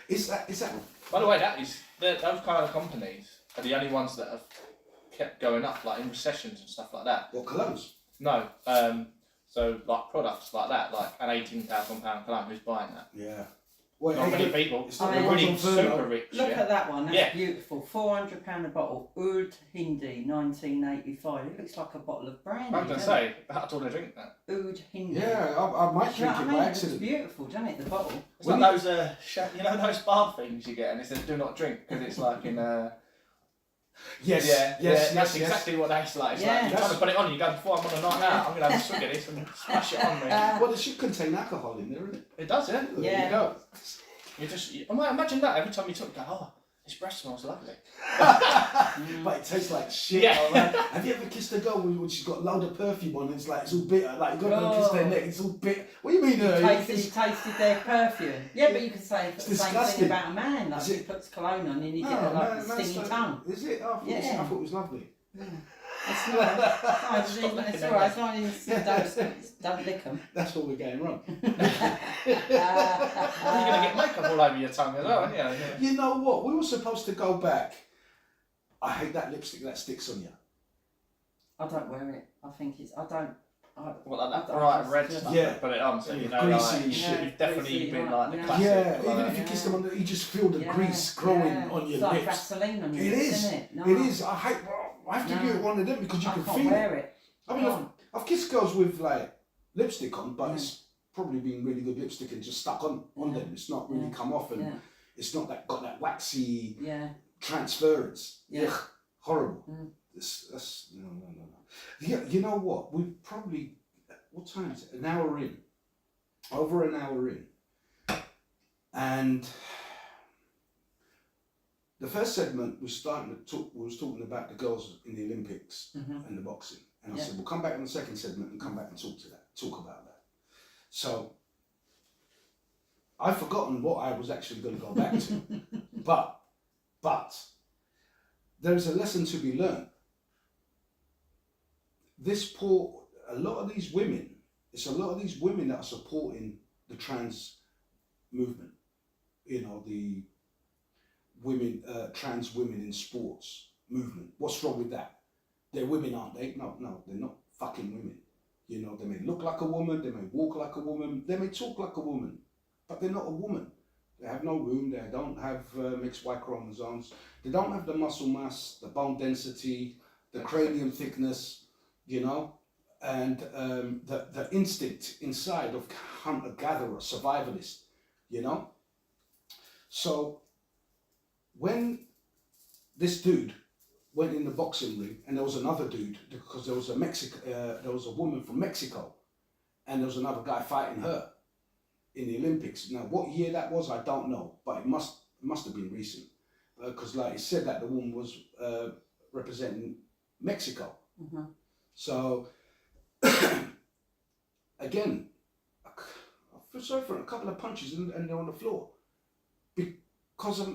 is that By the way, those kind of companies are the only ones that have kept going up, like in recessions and stuff like that. what colognes? No, so like products like that, like an £18,000 cologne. Who's buying that? Yeah. Well, Not many people. It's not the ones Really on Furlough. super rich. Look Yeah. at that one. That's Yeah. beautiful. £400 a bottle. Oud Hindi, 1985. It looks like a bottle of brandy. I was going to say, that's all they drink that. Oud Hindi. Yeah, I might Do you know drink what it I by mean? It's accident. beautiful, doesn't it? The bottle. It's When like those, those bar things you get, and it says "do not drink" because it's like in Yes, yeah, yes, that's yes. exactly what that's like. It's Yeah. like you're trying to put it on. You go before I'm on a night out. I'm gonna have a swig of this and smash it on me. Well, it should contain alcohol in there, isn't it? It does, yeah. There Yeah. you go. Imagine that every time you talk, go, oh, this breath smells lovely. But it tastes like shit. Yeah. Alright. Have you ever kissed a girl when she's got a load of perfume on and it's like, it's all bitter? Like, you got to go kiss their neck, it's all bitter. What do you mean? Tasted their perfume. Yeah, but you could say It's the same disgusting. thing about a man. Like Is he it- puts cologne on and you No, get like man, a that's stingy like- tongue. Is it? I thought it was lovely. It's not. It's alright. It's not even. Don't lick them. That's what we're getting wrong. You're gonna get makeup all over your tongue as well, aren't you? You know what? We were supposed to go back. I hate that lipstick that sticks on you. I don't wear it. I think it's. I don't. Well, like that I bright just- red yeah. stuff. Yeah. Put it on, so you know, Greasy like, shit. you've definitely Greasy, been like, like the yeah. classic. Yeah, like, even if you kiss them on the, you just feel the grease growing on your It's like lips. Vaseline on your It lips, is. isn't it? No, It is. I hate. I have to No. give it one of them because you I can can't feel it. wear it. I mean, I've kissed girls with like lipstick on, but Yeah. it's probably been really good lipstick and just stuck on Yeah. them. It's not really Yeah. come off, and Yeah. it's not got that waxy Yeah. transference. Yeah. Ugh, horrible. Mm. That's no. Yeah, you know what? We probably, what time is it? An hour in. Over an hour in. And the first segment was we was talking about the girls in the Olympics and the boxing. And I said, we'll come back in the second segment and come back and talk about that. So I've forgotten what I was actually going to go back to. But there is a lesson to be learned. A lot of these women that are supporting the trans movement, you know, the women, trans women in sports movement. What's wrong with that? They're women, aren't they? No, they're not fucking women. You know, they may look like a woman, they may walk like a woman, they may talk like a woman, but they're not a woman. They have no womb, they don't have mixed Y chromosomes, they don't have the muscle mass, the bone density, the cranium thickness, you know, and the instinct inside of hunter-gatherer, survivalist, you know. So when this dude went in the boxing ring, and there was another dude, because there was a woman from Mexico, and there was another guy fighting her in the Olympics. Now, what year that was, I don't know, but it must have been recent, because like it said that the woman was representing Mexico. So again, I feel sorry for a couple of punches and they're on the floor, because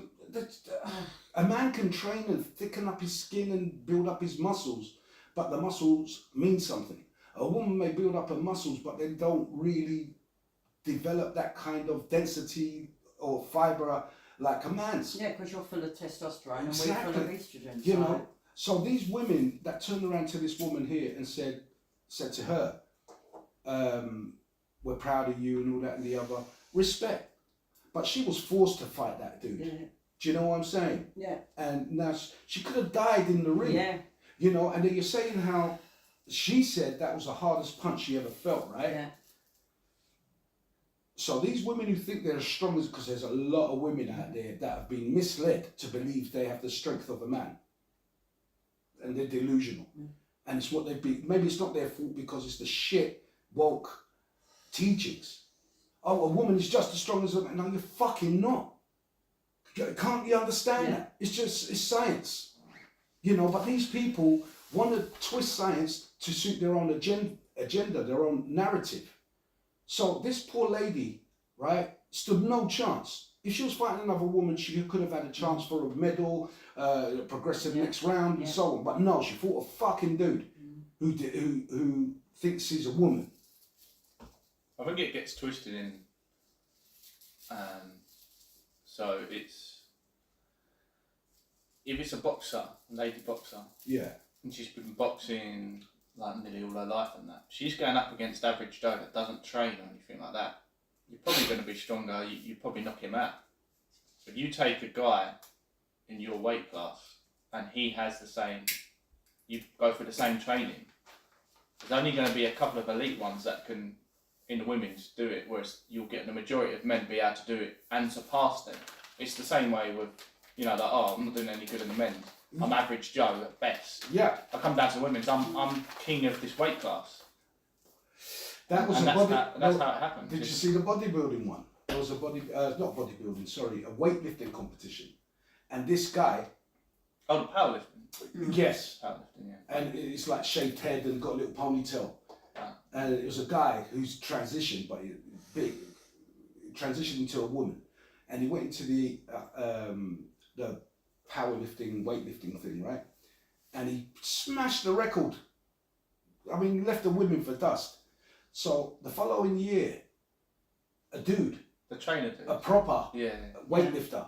a man can train and thicken up his skin and build up his muscles, but the muscles mean something. A woman may build up her muscles, but they don't really develop that kind of density or fibre like a man's. Yeah, because you're full of testosterone Exactly. and we're full of estrogen. You know, so these women that turned around to this woman here and said to her, we're proud of you and all that and the other, respect. But she was forced to fight that dude. Yeah. Do you know what I'm saying? Yeah. And now she could have died in the ring. Yeah. You know, and then you're saying how she said that was the hardest punch she ever felt, right? Yeah. So these women who think they're as strong as, because there's a lot of women out there that have been misled to believe they have the strength of a man. And they're delusional. And it's what they've been, maybe it's not their fault because it's the shit woke teachings. Oh, a woman is just as strong as a man. No, you're fucking not. Can't you understand that? It's science. You know, but these people want to twist science to suit their own agenda, their own narrative. So this poor lady, right, stood no chance. If she was fighting another woman, she could have had a chance for a medal, progressive next round, and so on. But no, she fought a fucking dude who thinks he's a woman. I think it gets twisted in. So if it's a boxer, a lady boxer, and she's been boxing like nearly all her life and that, she's going up against average Joe that doesn't train or anything like that. You're probably going to be stronger. You probably knock him out. But you take a guy in your weight class and he has the same. You go through the same training. There's only going to be a couple of elite ones that can, in the women's, do it, whereas you'll get the majority of men be able to do it and surpass them. It's the same way with, you know, like, oh, I'm not doing any good in the men's. I'm average Joe at best. Yeah. I come down to the women's, I'm king of this weight class. That was and that's how it happened. Did you see the bodybuilding one? There was a not bodybuilding, sorry, a weightlifting competition. And this guy... Oh, the powerlifting? Yes. Powerlifting, yeah. And it's like shaved head and got a little ponytail. And it was a guy who's transitioned, but big, transitioned into a woman. And he went into the powerlifting, weightlifting thing, right? And he smashed the record. I mean, left the women for dust. So the following year, a dude, the trainer dude, a proper yeah, weightlifter,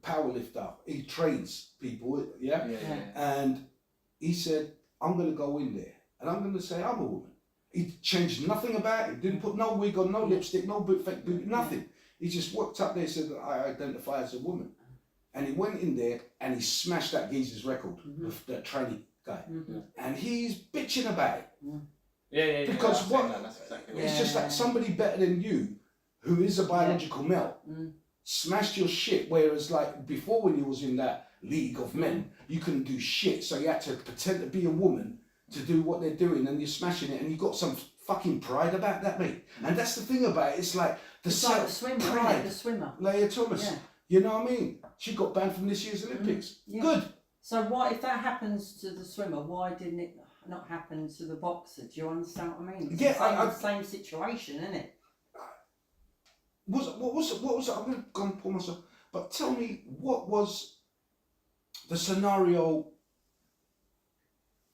powerlifter, he trains people, yeah? And he said, I'm going to go in there and I'm going to say I'm a woman. He changed nothing about it, didn't put no wig on, no lipstick, no fake booty, nothing. He just walked up there and said, I identify as a woman. And he went in there and he smashed that geezer's record, the training guy. And he's bitching about it. Yeah. Because that's exactly it's just like somebody better than you, who is a biological male, smashed your shit. Whereas like before when you was in that league of men, you couldn't do shit. So you had to pretend to be a woman to do what they're doing, and you're smashing it, and you've got some fucking pride about that, mate. And that's the thing about it. It's like the It's like the swimmer, isn't it? pride. The swimmer. Leah Thomas. Yeah. You know what I mean? She got banned from this year's Olympics. Yeah. Good. So why, if that happens to the swimmer, why didn't it not happen to the boxer? Do you understand what I mean? It's Yeah, the same situation, isn't it? What was it? I'm gonna go and pull myself. But tell me, what was the scenario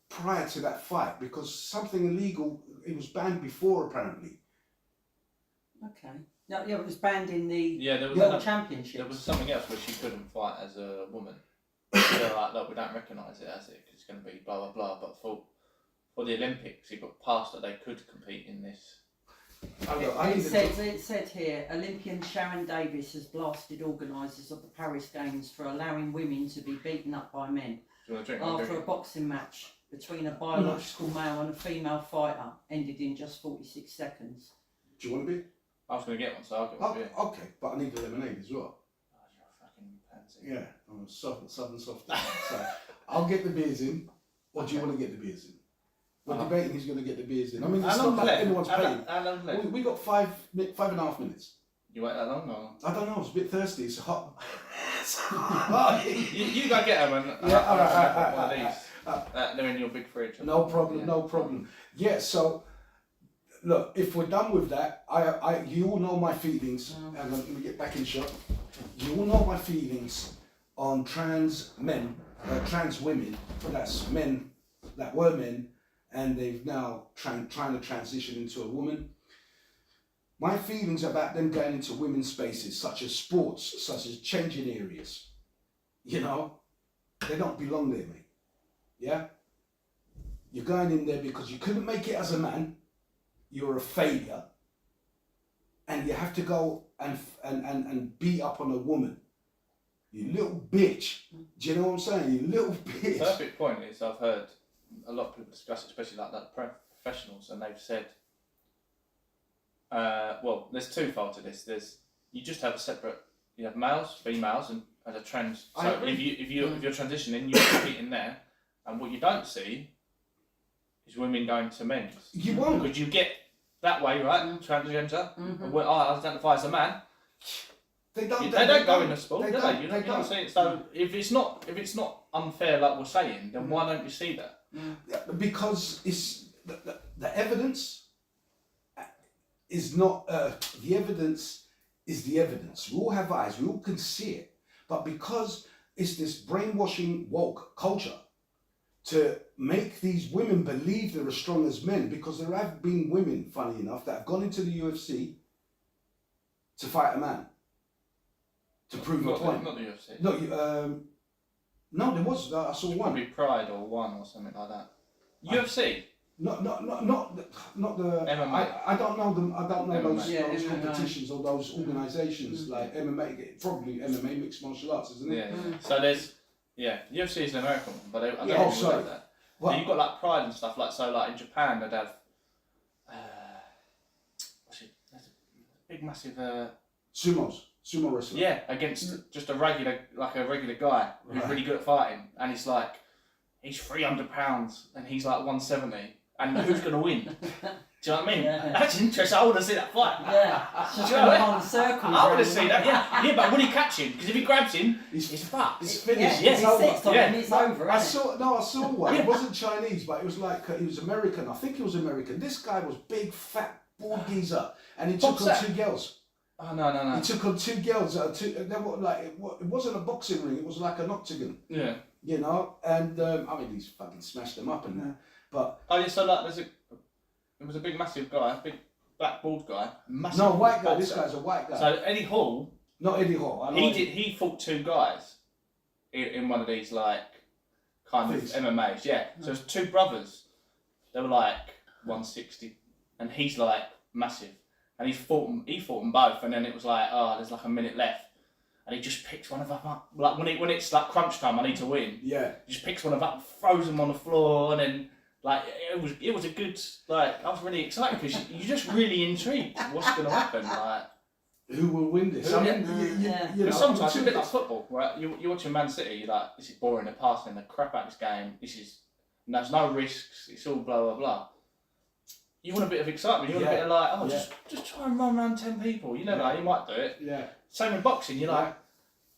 prior to that fight? Because something illegal, it was banned before apparently. Okay. No, yeah, it was banned in the Yeah, there was World another- Championships. There was something else where she couldn't fight as a woman. They're like, look, we don't recognise it as it because it's going to be blah blah blah. But for the Olympics, it got passed that they could compete in this. It said here, Olympian Sharon Davis has blasted organisers of the Paris Games for allowing women to be beaten up by men Do you want to drink? I'll after a drink. boxing match between a biological male and a female fighter ended in just 46 seconds. Do you want a beer? I was going to get one, so I'll get one. beer. Okay, but I need the lemonade as well. Oh, you're a fucking pansy. Yeah, I'm a southern soft. So I'll get the beers in, or do you want to get the beers in? We're debating who's going to get the beers in. I mean, it's How not long like left? anyone's paying. How long left? We got 5.5 minutes. You wait that long, or I don't know. It's a bit thirsty. It's hot. you go get them and Yeah, I'll all right, have one all of right, these. They're in your big fridge. No problem. Yeah. No problem. Yeah. So, look, if we're done with that, you all know my feelings. Hang on, let me get back in shot. You all know my feelings on trans men, trans women. That's men that were men, and they've now trying to transition into a woman. My feelings about them going into women's spaces, such as sports, such as changing areas, you know, they don't belong there, mate. Yeah? You're going in there because you couldn't make it as a man, you're a failure, and you have to go and beat up on a woman. You little bitch. Do you know what I'm saying? You little bitch. Perfect point is I've heard a lot of people discuss it, especially like that professionals, and they've said, well, there's twofold to this. There's you just have a separate, you have males, females, and a trans. I So agree. if you're transitioning, you're competing there, and what you don't see is women going to men's. You won't. Because you get that way, right? Transgender. Mm-hmm. And when I identify as a man. They don't. They don't go in the sport, They do don't. they? You They know what I'm don't. saying? So if it's not unfair, like we're saying, then why don't you see that? Yeah, because it's the evidence is not the evidence is the evidence. We all have eyes. We all can see it. But because it's this brainwashing woke culture to make these women believe they're as strong as men, because there have been women, funny enough, that have gone into the UFC to fight a man to prove a point. Not the UFC. No, there was. I saw one. Probably Pride or One or something like that. UFC. Not the MMA. I don't know them. I don't know MMA. those, Yeah, those MMA. competitions or those organisations like MMA. Probably MMA, mixed martial arts, isn't it? Yeah. So there's UFC is an American one, but I don't Yeah. think Oh, we sorry. know that. Well, So you've got like Pride and stuff like so in Japan they'd have what's it? There's a big massive sumo wrestling. yeah, against just a regular guy who's Right. really good at fighting, and it's like he's 300 pounds and he's like 170, and who's gonna win? Do you know what I mean? Yeah. That's interesting. I want to see that fight. Yeah, it's just Do you know going what I on circles. I want around to see that. him. Yeah, but will he catch him? Because if he grabs him, He's- he's fucked. It's Yeah, finished. yeah, It's he over. sits on Yeah. him, it's No, over. I isn't it? saw one. It wasn't Chinese, but it was like he was American. I think he was American. This guy was big, fat, bald geezer, and he took What's on that? 2 girls. Oh no. He took on 2 girls. They were like it wasn't a boxing ring. It was like an octagon, Yeah. you know. And I mean, he's fucking smashed them up and that. But Oh yeah. So like, there was a big, massive guy, big black bald guy, massive. no, white guy. This boxer. guy's a white guy. So Eddie Hall, Not Eddie Hall. I know he fought 2 guys in one of these like kind Things. of MMAs. Yeah. So it was 2 brothers. They were like 160, and he's like massive, and he fought them both, and then it was like, oh, there's like a minute left, and he just picks one of them up. Like when it's like crunch time, I need to win. Yeah. He just picks one of them up, throws them on the floor, and then like it was a good, like I was really excited because you're just really intrigued what's going to happen. Like Who will win this? Who- I mean, Yeah. you know, because sometimes it's a two bit like guys- football, right? You're watching Man City, you're like, this is boring. They're passing the crap out of this game. This is and there's no risks. It's all blah blah blah. You want a bit of excitement. You want a bit of like, oh, just try and run around 10 people. You never know, you might do it. Yeah. Same in boxing. You're like,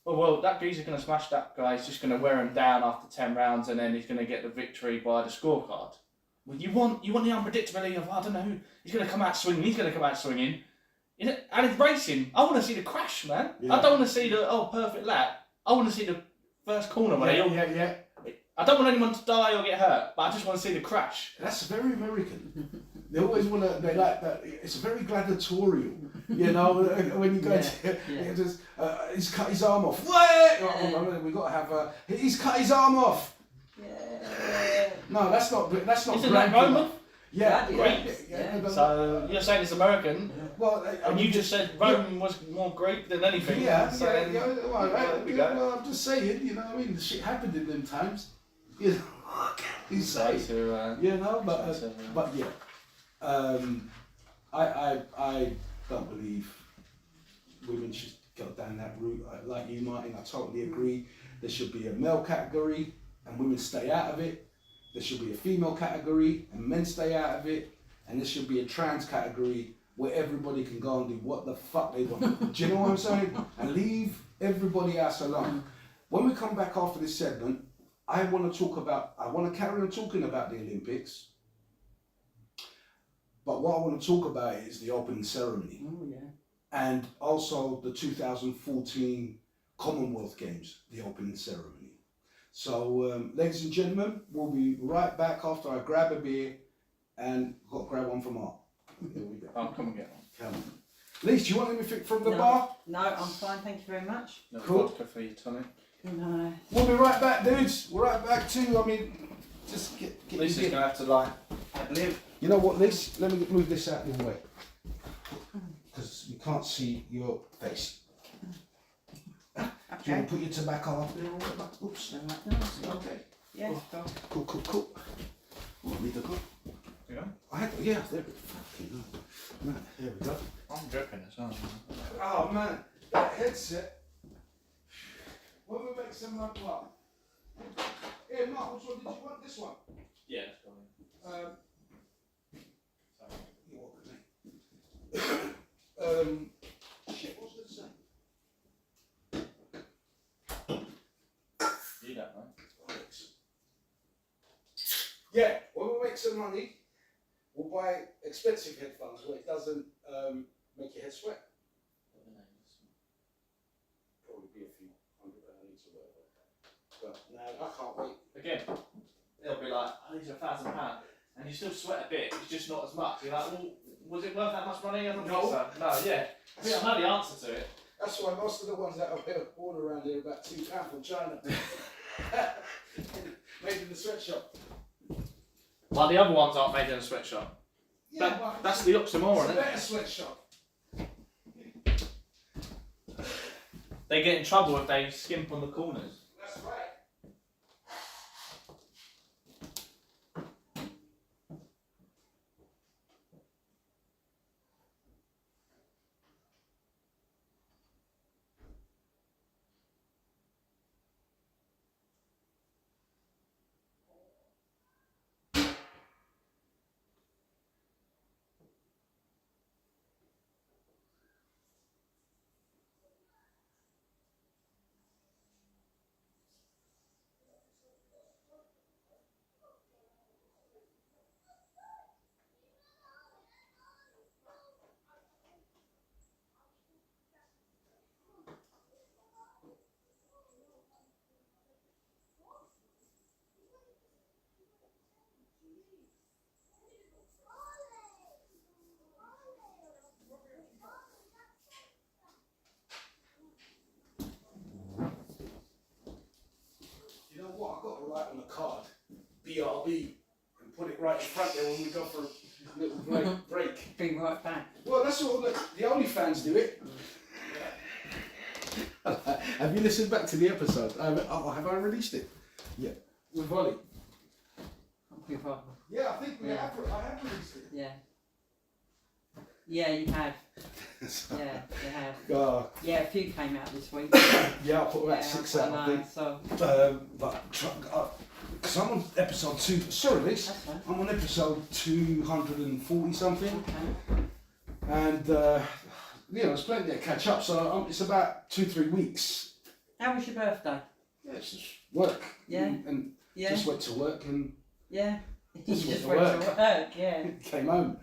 well, that geezer's going to smash that guy. He's just going to wear him down after 10 rounds, and then he's going to get the victory by the scorecard. Well, you want the unpredictability of, I don't know who he's going to come out swinging. He's going to come out swinging. And it's racing. I want to see the crash, man. Yeah. I don't want to see the perfect lap. I want to see the first corner where Yeah. I don't want anyone to die or get hurt, but I just want to see the crash. That's very American. They always want to. They like that. It's very gladiatorial, you know. When you go he's cut his arm off. What? We got to have. He's cut his arm off. Yeah. No, that's not. Isn't that Roman? Yeah. Yeah. So you're saying it's American? Well, And you just said Rome was more Greek than anything. Well, I'm just saying. You know, what I mean, the shit happened in them times. You know, you say. You know, but yeah. I don't believe women should go down that route. Like you, Martin, I totally agree. There should be a male category and women stay out of it. There should be a female category and men stay out of it. And there should be a trans category where everybody can go and do what the fuck they want. Do you know what I'm saying? And leave everybody else alone. When we come back after this segment, I want to carry on talking about the Olympics. But what I want to talk about is the opening ceremony. Oh, yeah. And also the 2014 Commonwealth Games, the opening ceremony. So, ladies and gentlemen, we'll be right back after I grab a beer and got to grab one from Art. Here we go. I'll come and get one. Come on. Lise, do you want anything from the bar? No, I'm fine, thank you very much. No Cool. vodka for you, Tommy. No. We'll be right back, dudes. We're right back too. I mean, just get Lisa's going to have to like ad-lib. You know what, Liz? Let me move this out of the way. Because we can't see your face. Do you want to put your tobacco up there or whatever? Oops. Okay. Yes, go. Cool. Want me to go? Yeah. Yeah, there we fucking go. Right, there we go. I'm dripping as well. Oh man, that headset. When we make some like what? Here, Mark, which one did you want? This one? Yeah, that's probably. Shit, what was I going to say? You don't know. Yeah, when we make some money, we'll buy expensive headphones where it doesn't make your head sweat. Probably be a few £100 each or whatever. But no, I can't wait. Again, they'll be like, oh, these are £1,000, and you still sweat a bit, it's just not as much. You're like, well, was it worth that much money? I don't think so. No, yeah. I think I know the answer to it. That's why most of the ones that are born around here are about £2 from China. Made in the sweatshop. Well, the other ones aren't made in a sweatshop. Yeah, That's the oxymoron, it's a isn't better it? sweatshop. They get in trouble if they skimp on the corners. That's right. You know what? I've got to write on the card BRB and put it right in front there when we go for a little break. Be right back. Well, that's all the OnlyFans do it. Have you listened back to the episode? Have I released it? Yeah. With Volley. Yeah, I think I have released it. Yeah. Yeah, you have. Yeah, you have. Oh, Yeah, a few came out this week. yeah, I put about 6 out, I think. So, because I'm on episode 2. Sorry, Liz. That's fine. I'm on episode 240 something, Okay. and there's plenty to catch up. So it's about 2-3 weeks. How was your birthday? Yeah, it's just work. Yeah. And Yeah. just went to work and Yeah. You Just just went went to to work, yeah. came home.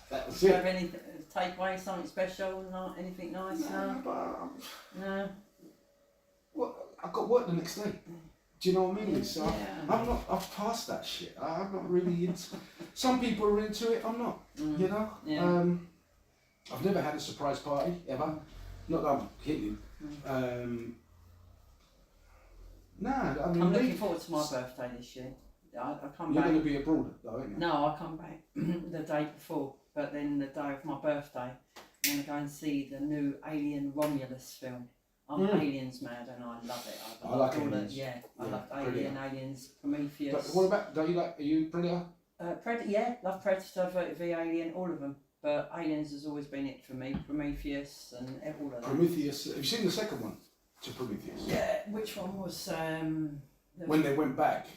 That was Do you it. have any takeaway, something special, not anything nice? Nah, No. but, No. well, I got work the next day. Do you know what I mean? So Yeah. I've passed that shit. I'm not really into. Some people are into it. I'm not. You know. Yeah. I've never had a surprise party ever. Not that I'm hitting. Nah, I mean. I'm looking forward to my birthday this year. I come You're back. going to be abroad though, ain't you? No, I come back the day before, but then the day of my birthday, I'm going to go and see the new Alien Romulus film. I'm Aliens mad and I love it. I like all Aliens. Yeah, I Yeah, love brilliant. Alien, Aliens, Prometheus. But what about? Don't you like? Are you Predator? Predator, yeah, love Predator, v Alien, all of them. But Aliens has always been it for me. Prometheus and all of them. Prometheus. Have you seen the second one to Prometheus? Yeah, which one was? When they went back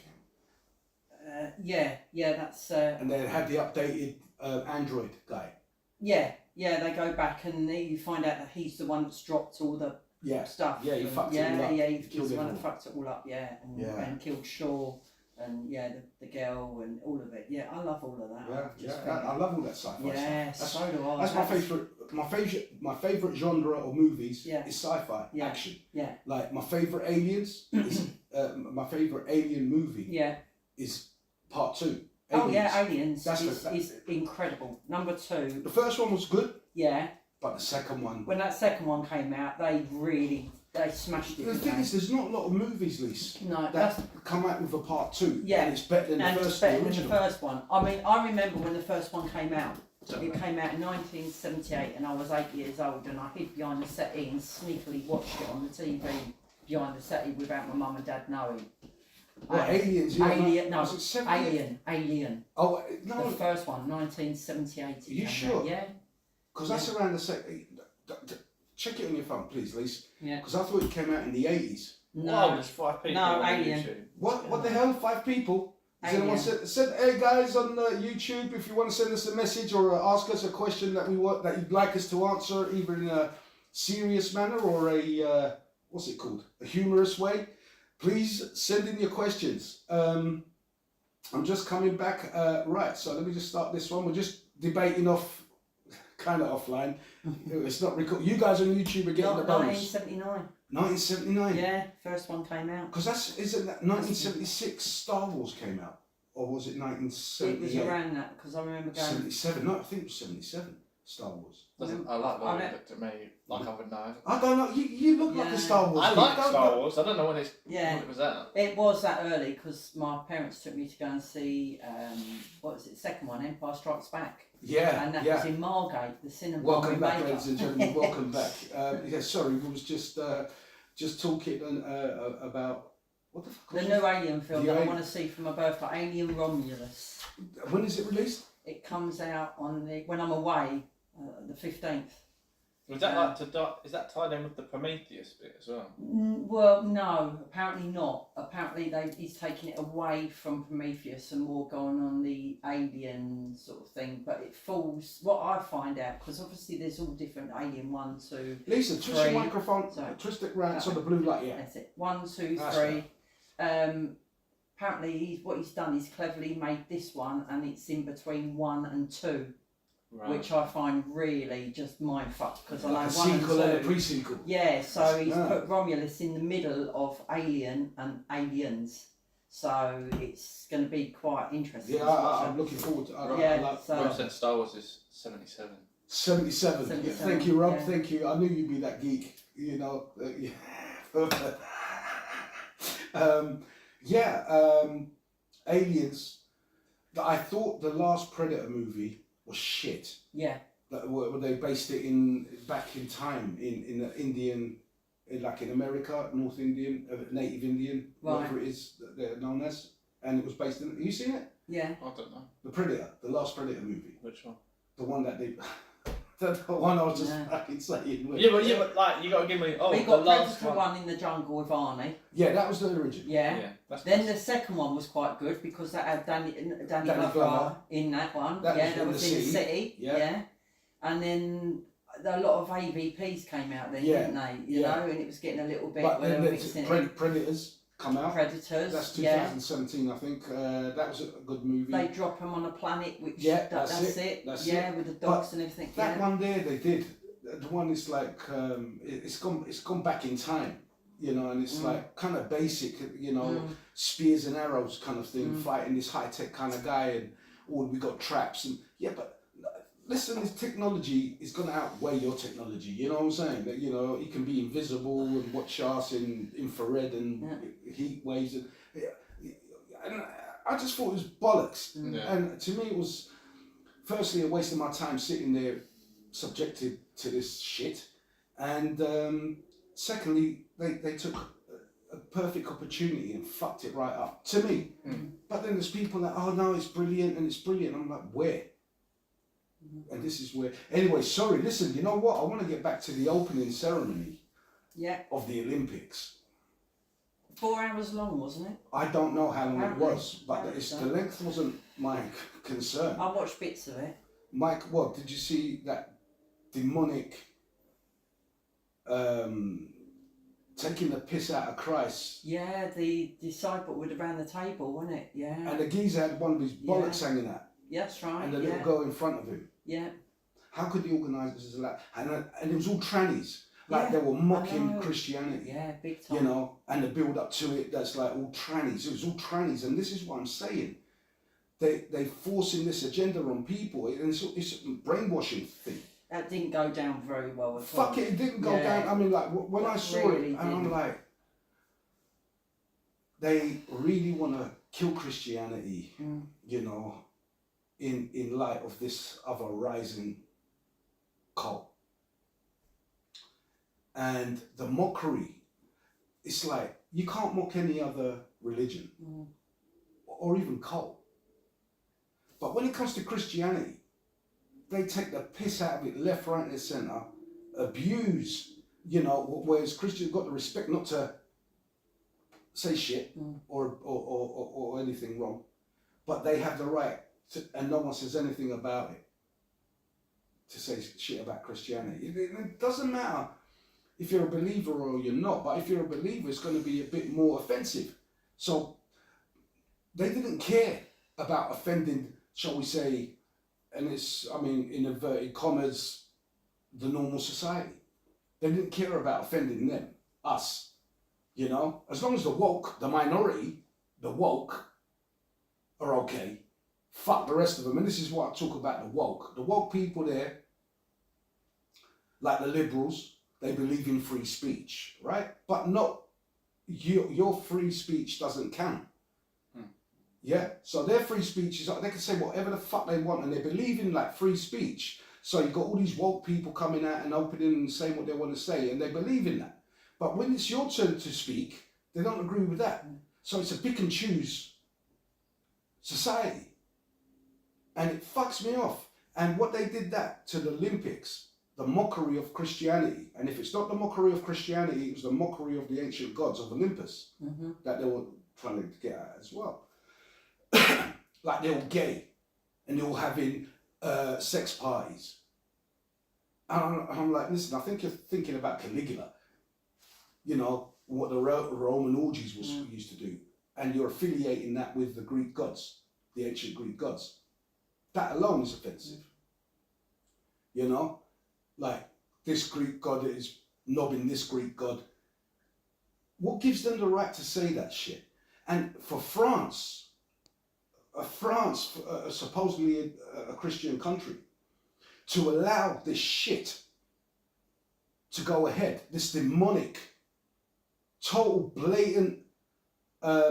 Yeah, that's. and they had the updated Android guy. Yeah, they go back and you find out that he's the one that's dropped all the Yeah. stuff. Yeah, he and- fucked it yeah, all up. Yeah, He he's killed the one that everyone. fucked it all up, and killed Shaw and the girl and all of it. Yeah, I love all of that. Yeah, I just I love all that sci-fi yeah, stuff. so do I. That's my favourite genre of movies Yeah. is sci-fi Yeah. action. Yeah. Like my favourite Aliens is my favourite Alien movie Yeah. is Part 2. Oh yeah, Aliens. Aliens That's is incredible. Number 2, The first one was good, yeah. but the second one. When that second one came out, they smashed it. The didn't thing they? is, there's not a lot of movies, Lise, No, that that's come out with a Part 2. Yeah. And it's better than and the it's first better the than the original. first one. I mean, I remember when the first one came out. It came out in 1978 and I was 8 years old and I hid behind the settee and sneakily watched it on the TV behind the settee without my mum and dad knowing. What, And Aliens? Yeah, Alien, no, was it 78? Alien. Oh, The no, first one, 1978. Are you came sure? out. Yeah, because that's around the second. Check it on your phone, please, Lise. yeah. Because I thought it came out in the 80s. Wow, No, there's 5 people No, on Alien. YouTube. What the hell? 5 people? Has anyone said, hey guys on YouTube, if you want to send us a message or ask us a question that you'd like us to answer, either in a serious manner or a what's it called, a humorous way, please send in your questions. I'm just coming back. Right, so let me just start this one. We're just debating kind of offline. It's not record. You guys on YouTube are getting the bonus. 1979. 1979. Yeah, first one came out. Because isn't that 1976 Star Wars came out? Or was it It 1978? was around that because I remember going. 77? No, I think it was 77 Star Wars. I like the way I you know. looked at me like I would know. I don't know, you look like Yeah. a Star Wars I geek, like don't Star you? Wars. I don't know when Yeah. it was out. It was that early because my parents took me to go and see what was it, second one, Empire Strikes Back, Yeah, and that yeah. was in Margate, the cinema. Welcome in back, Baker. ladies and gentlemen. Welcome back. Yeah, sorry, we was just talking about what the fuck The was new Alien film The that I Alien- want to see for my birthday, Alien Romulus. it? When is it released? It comes out when I'm away, the 15th. Was that is that tied in with the Prometheus bit as well? Well, no, apparently not. Apparently he's taking it away from Prometheus and more going on the alien sort of thing. But it falls, what I find out, because obviously there's all different Alien 1, 2, Lisa, twist your 3. microphone, Sorry. twist it round so the blue light, yeah. That's it. 1, 2, That's 3. Apparently what he's done is cleverly made this one and it's in between 1 and 2. Right. Which I find really just mindfuck because I know Like a 1 and 2. sequel and a pre-sequel. Yeah, so he's Yeah. put Romulus in the middle of Alien and Aliens, so it's going to be quite interesting. Yeah, to watch I'm them. looking forward to it. Yeah, I like so- Rob said Star Wars is 77. 77. 77, Thank you, Rob. yeah. Thank you. I knew you'd be that geek. You know. Aliens. I thought the last Predator movie was shit. Yeah, That where they based it back in time in the Indian, like in America, North Indian, Native Indian, Right. whatever it is that they're known as, and it was based in. Have you seen it? yeah. I don't know The Predator, the last Predator movie, which one. the one that they. The one I was just Yeah. fucking saying. Yeah, but like you got to give me. Oh, we the got last Predator one. one in the jungle with Arnie. Yeah, that was the original. Yeah. Yeah, that's Then nice. the second one was quite good because that had Danny Glover. Glover in that one. That That was was in in the the city. Yeah. And then a lot of AVPs came out then, Yeah. didn't they? You Yeah. know, and it was getting a little bit But where then they were the mixing it. Predators come out. Predators. That's Yeah. 2017, I think. That was a good movie. They drop them on a planet, which Yeah, that's that's it. That's yeah, it. with the dogs and everything. That Yeah. one there, they did. The one is like it's gone back in time, you know, and it's like kind of basic, you know, spears and arrows kind of thing, fighting this high tech kind of guy, and we got traps and yeah, but. Listen, this technology is going to outweigh your technology. You know what I'm saying? That you know, it can be invisible and watch us in infrared and heat waves, and I just thought it was bollocks. Yeah. And to me, it was firstly a waste of my time sitting there, subjected to this shit, and secondly, they took a perfect opportunity and fucked it right up to me. But then there's people that, oh no, it's brilliant and it's brilliant. I'm like, where? And this is where. Anyway, sorry. Listen, you know what? I want to get back to the opening ceremony Yeah. of the Olympics. 4 hours long, wasn't it? I don't know how long it Apparently. was, but it's, the Apparently. length wasn't my concern. I watched bits of it. Mike, what did you see that demonic taking the piss out of Christ? Yeah, the disciple was around the table, wasn't it? Yeah. And the geezer had one of his bollocks hanging out, Yeah, that's right. and the yeah. little girl in front of him. Yeah. How could the organisers allow? And it was all trannies, like Yeah, they were I mocking know. Christianity. Yeah, big time. You know, and the build up to it, that's like all trannies. It was all trannies, and this is what I'm saying. They forcing this agenda on people, and it's a brainwashing thing. That didn't go down very well at all. Fuck it didn't go Yeah. down. I mean, like when I saw Really it, and I'm didn't. like, they really want to kill Christianity, you know, in light of this other rising cult. And the mockery, it's like, you can't mock any other religion or even cult. But when it comes to Christianity, they take the piss out of it left, right, and centre, abuse, you know, whereas Christians got the respect not to say shit or anything wrong, but they have the right to, and no one says anything about it, to say shit about Christianity. It doesn't matter if you're a believer or you're not, but if you're a believer, it's going to be a bit more offensive. So they didn't care about offending, shall we say, and it's, I mean, in inverted commas, the normal society. They didn't care about offending them, us, you know? As long as the woke, the minority, the woke, are okay, fuck the rest of them. And this is what I talk about, the woke. The woke people there, like the liberals, they believe in free speech, right? But not, your free speech doesn't count. Yeah, so their free speech is, they can say whatever the fuck they want, and they believe in like free speech. So you've got all these woke people coming out and opening and saying what they want to say, and they believe in that. But when it's your turn to speak, they don't agree with that. So it's a pick and choose society. And it fucks me off. And what they did that to the Olympics, the mockery of Christianity. And if it's not the mockery of Christianity, it was the mockery of the ancient gods of Olympus that they were trying to get at as well. Like they're all gay and they're all having sex parties. And I'm like, listen, I think you're thinking about Caligula, you know, what the Roman orgies used to do. And you're affiliating that with the Greek gods, the ancient Greek gods. That alone is offensive. You know, like this Greek god is knobbing this Greek god. What gives them the right to say that shit? And for France, supposedly a Christian country, to allow this shit to go ahead, this demonic, total blatant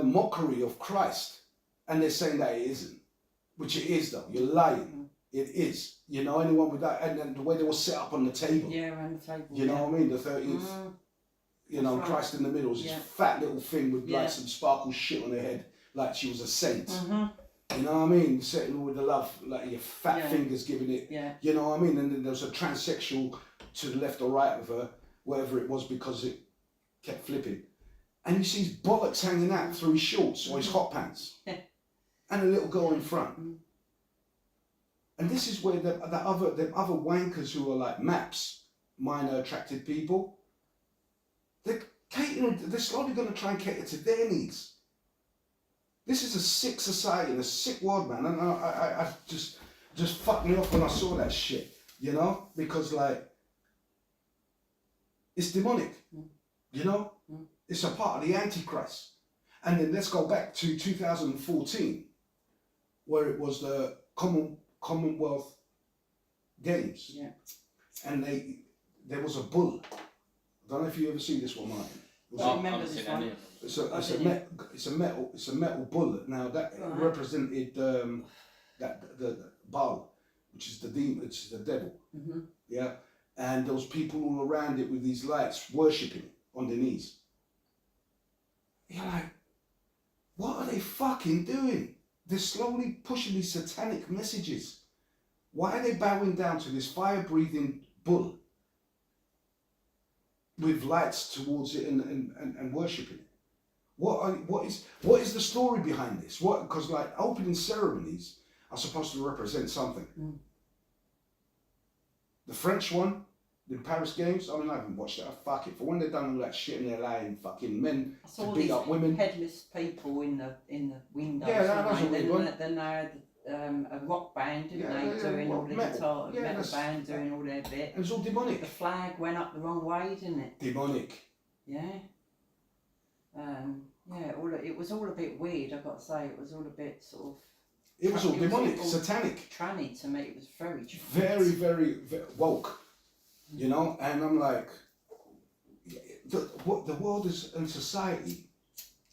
mockery of Christ, and they're saying that it isn't, which it is though. You're lying. It is. You know, anyone with that, and then the way they were set up on the table. Yeah, around the table. You know what I mean? The 13th. You know, That's right. Christ in the middle was this fat little thing with like some sparkle shit on her head, like she was a saint. You know what I mean? Sitting with the love, like your fat Yeah. fingers giving it. Yeah. You know what I mean? And then there was a transsexual to the left or right of her, whatever it was, because it kept flipping. And you see his bollocks hanging out through his shorts or his hot pants. And a little girl in front. And this is where the other wankers who are like MAPS, minor attracted people, they're slowly going to try and cater to their needs. This is a sick society and a sick world, man. And I just fucked me off when I saw that shit, you know? Because, like, it's demonic, you know? It's a part of the Antichrist. And then let's go back to 2014, where it was the Commonwealth Games. Yeah. And there was a bull. I don't know if you ever see this one, Martin. I remember this one. It's a metal bullet. Now that represented the Baal, which is the demon, which is the devil. Yeah, and there was people all around it with these lights worshipping it on their knees. You're like, what are they fucking doing? They're slowly pushing these satanic messages. Why are they bowing down to this fire-breathing bull with lights towards it and worshipping it? What is the story behind this? Because like opening ceremonies are supposed to represent something. The French one, the Paris Games, I mean, I haven't watched it. Fuck it. For when they've done all that shit and they're allowing fucking men I saw to beat these up women. headless people in the windows. Yeah, that was a weird one. Then they had a rock band, didn't they, doing all the metal. guitar, metal band doing all their bit. It was all demonic. The flag went up the wrong way, didn't it? Demonic. Yeah. It was all a bit weird. I've got to say, it was all a bit sort of. It was all It was demonic, all satanic. Tranny to me. It was very. Tranny. Very, very, very woke. You know, and I'm like, the world is and society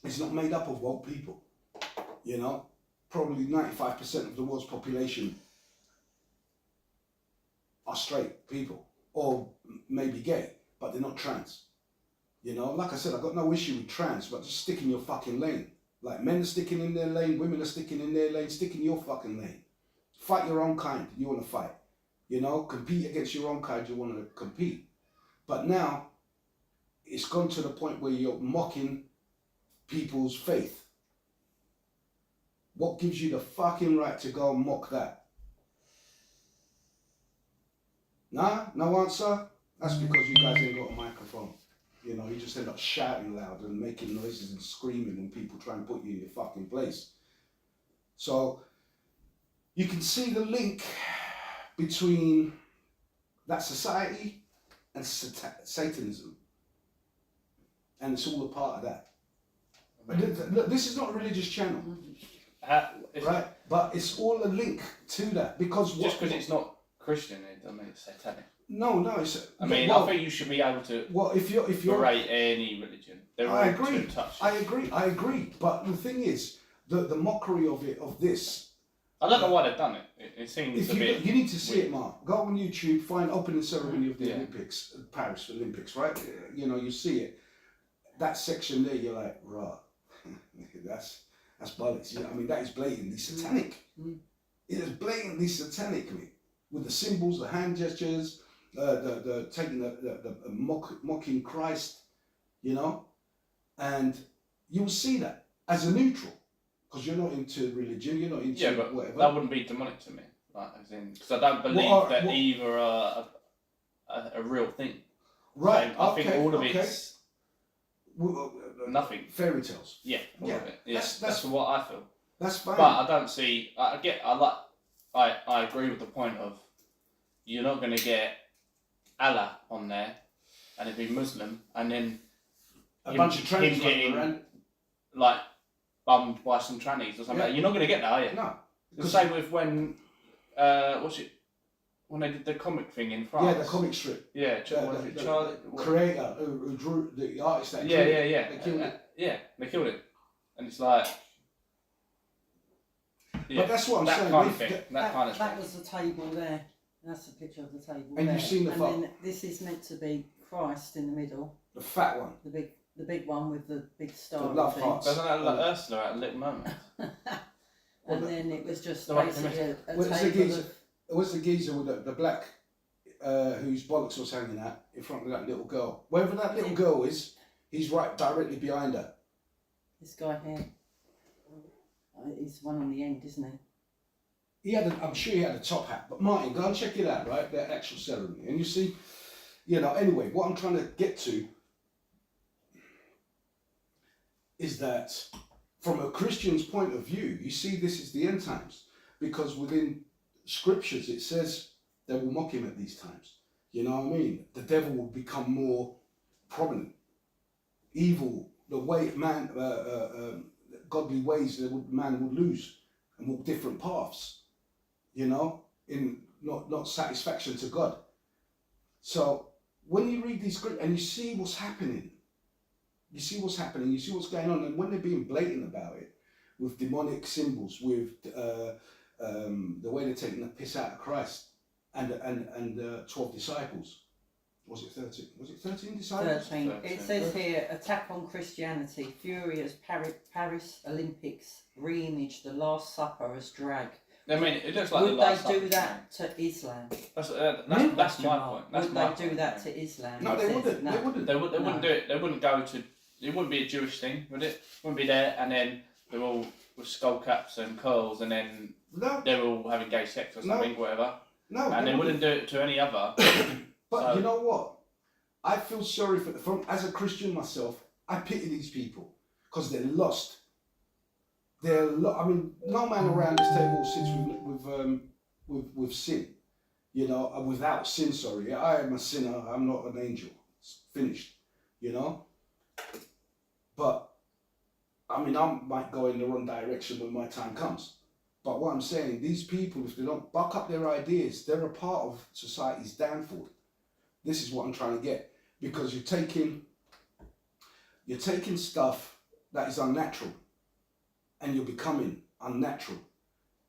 is not made up of woke people. You know, probably 95% of the world's population are straight people, or maybe gay, but they're not trans. You know, like I said, I've got no issue with trans, but just stick in your fucking lane. Like men are sticking in their lane, women are sticking in their lane, stick in your fucking lane. Fight your own kind, you want to fight. You know, compete against your own kind, you want to compete. But now, it's gone to the point where you're mocking people's faith. What gives you the fucking right to go and mock that? Nah, no answer? That's because you guys ain't got a microphone. You know, you just end up shouting loud and making noises and screaming when people try and put you in your fucking place. So, you can see the link between that society and Satanism. And it's all a part of that. Look, this is not a religious channel, right? But it's all a link to that because just because it's not Christian, it doesn't mean it's satanic. No, it's. I mean, I think you should be able to. Well, if you're berate any religion, I agree. But the thing is, the mockery of this. I don't know why they've done it. It seems a bit. You need to see weird. it, Mark. Go on YouTube, find opening ceremony of the Olympics, Paris Olympics, right? You know, you see it. That section there, you're like, rah, that's bollocks. You know, I mean, that is blatantly satanic. It is blatantly satanic, mate. With the symbols, the hand gestures, the taking the mocking Christ, you know, and you'll see that as a neutral. Because you're not into religion, you're not into but whatever. That wouldn't be demonic to me, like as in, because I don't believe that either are a real thing. Right. So I think all of it's nothing. Fairy tales. Yeah. All of it. Yeah. That's what I feel. That's fine. But I don't see. I agree with the point of you're not going to get Allah on there, and it'd be Muslim, and then a bunch of trans getting around. like bummed by some trannies or something. Yeah. You're not going to get that, are you? No. The same with when, when they did the comic thing in France. Yeah, the comic strip. Yeah, the creator who drew the artist that drew it. Yeah. They killed it. Yeah, they killed it, and it's like. Yeah, but that's what I'm saying. Kind of thing. That was the table there. That's the picture of the table. And there. you've seen the. And then this is meant to be Christ in the middle. The fat one. The big one with the big star. The love hearts. Doesn't that look like Ursula at Little Mermaid? And then it was just The one basically a What's the table geezer? of... What's the geezer with the black, whose bollocks was hanging out in front of that little girl? Wherever that little girl is, he's right directly behind her. This guy here. He's one on the end, isn't he? I'm sure he had a top hat. But Martin, go and check it out, right? That actual ceremony. And you see, anyway, what I'm trying to get to is that from a Christian's point of view, you see this is the end times. Because within scriptures it says they will mock him at these times. You know what I mean? The devil will become more prominent. Evil, the way man, godly ways, man would lose and walk different paths. In not satisfaction to God. So when you read these scriptures and you see what's happening, you see what's going on, and when they're being blatant about it, with demonic symbols, with the way they're taking the piss out of Christ and 12 disciples. Was it 13? Was it 13 disciples? 13. It says here, attack on Christianity, furious Paris Olympics re-image the Last Supper as drag. I mean, it looks like Would the last they do Supper that to Islam? That's Question my mark. point. That's Would my they do point, that yeah. to Islam? No, It they says wouldn't. no. They wouldn't. They No. wouldn't do it. They wouldn't go to. It wouldn't be a Jewish thing, would it? Wouldn't be there, and then they're all with skull caps and curls, and then No, they're all having gay sex or something, whatever. no. And they wouldn't do it to any other. But So- you know what? I feel sorry as a Christian myself. I pity these people because they're lost. I mean, no man around this table sits with sin. Without sin. Sorry, I am a sinner. I'm not an angel. It's finished. But I mean, I might go in the wrong direction when my time comes. But what I'm saying, these people, if they don't buck up their ideas, they're a part of society's downfall. This is what I'm trying to get. Because you're taking stuff that is unnatural and you're becoming unnatural.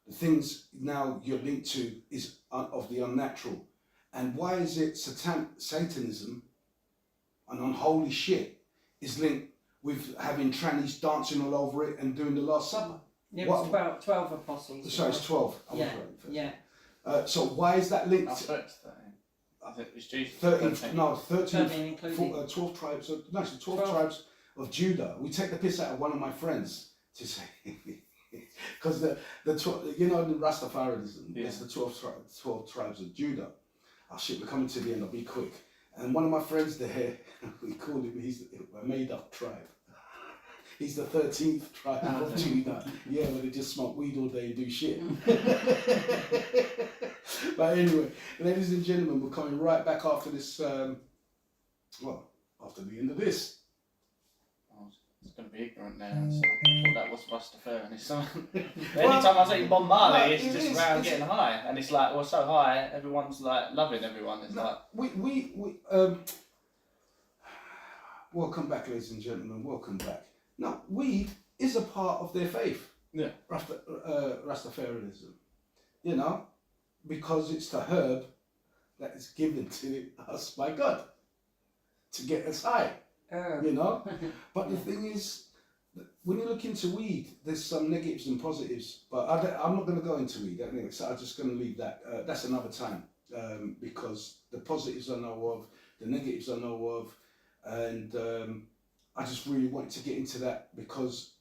The things now you're linked to is of the unnatural. And why is it Satanism and unholy shit is linked with having trannies dancing all over it and doing the Last Supper? It was 12 apostles. Sorry, it's 12. I was Yeah, right first. yeah. So why is that linked? I thought I think it's Jesus. 13, no, 13, 13 including. 12 tribes, no, actually 12 tribes of Judah. We take the piss out of one of my friends to say, because the in Rastafarianism, Yeah. it's the 12 tribes of Judah. Oh shit, we're coming to the end, I'll be quick. And one of my friends there, we call him, he's a made up tribe. He's the 13th tribe of Judah. Yeah, where they just smoke weed all day and do shit. But anyway, ladies and gentlemen, we're coming right back after this, after the end of this. It's going to be ignorant now. So I thought that was Rastafarianism. Anytime I see Bob Marley, it's just around getting high, and it's like we're so high, everyone's like loving everyone. It's like We welcome back, ladies and gentlemen. Welcome back. Now, weed is a part of their faith. Yeah. Rastafarianism. Because it's the herb that is given to us by God to get us high. But the thing is, when you look into weed, there's some negatives and positives. But I'm not going to go into weed anyway, so I'm just going to leave that. That's another time, because the positives I know of, the negatives I know of, and I just really wanted to get into that because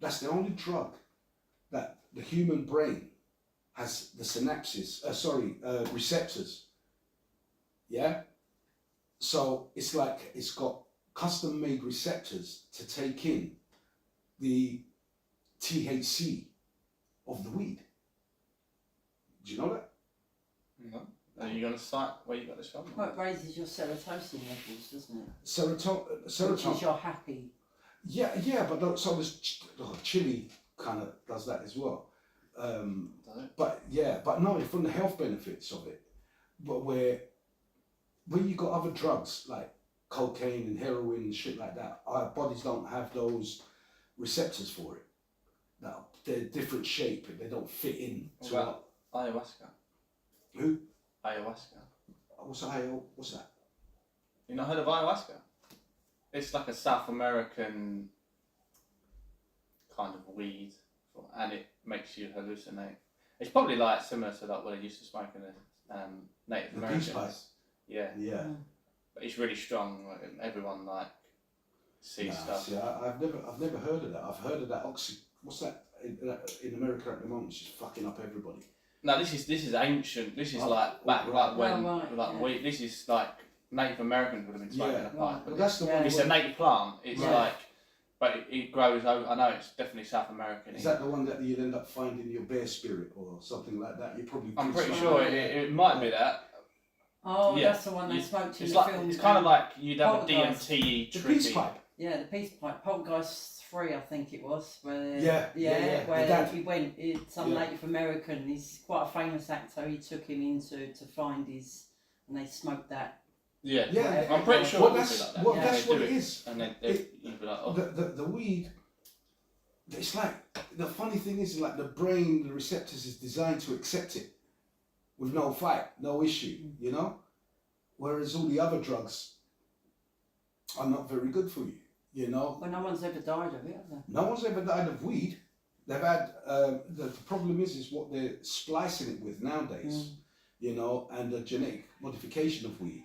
that's the only drug that the human brain has the receptors. Yeah? So it's like it's got custom made receptors to take in the THC of the weed. Do you know that? no. Are you going to cite where you got this from? Well, it raises your serotonin levels, doesn't it? Which Serotonin. is you're happy. Yeah, but so does chili kind of does that as well. Does it? But no, from the health benefits of it. But when you got other drugs like cocaine and heroin and shit like that, our bodies don't have those receptors for it. No, they're different shape and they don't fit in. What about ayahuasca? Who? Ayahuasca. What's that? You not heard of ayahuasca? It's like a South American kind of weed and it makes you hallucinate. It's probably like similar to like what they used to smoke in the Native The peace pipe. Americans. Yeah, Yeah. but it's really strong. Like, everyone like sees Nah, stuff. see, I've never heard of that. I've heard of that what's that in America at the moment? It's just fucking up everybody. No, this is ancient. This is Oh, like back like when right, like yeah. this is like Native Americans would have been smoking Yeah. a pipe. Right. but Well, that's the Yeah. one. it's a native plant. It's Right. like, but it grows over. I know it's definitely South American. Is that the one that you'd end up finding your bear spirit or something like that? You probably. I'm pretty could sure smoke it might be that. Oh, Yeah. that's the one they smoked in It's the like film. it's kind of like you'd have a Poltergeist. DMT the peace trippy. pipe. Yeah, the peace pipe, Poltergeist 3, I think it was. Where Yeah, yeah. where The dad. he went. Some Yeah. Native American. He's quite a famous actor. He took him into to find his, and they smoked that. Yeah, Yeah. I'm pretty sure Well, it would be that's like that. well, Yeah, that's they what do it is. And then you'd be like, oh, The weed. It's like the funny thing is like the brain, the receptors is designed to accept it with no fight, no issue, you know. Whereas all the other drugs are not very good for you, you know. Well, no one's ever died of it, have they? No one's ever died of weed. They've had the problem is what they're splicing it with nowadays, you know, and the genetic modification of weed,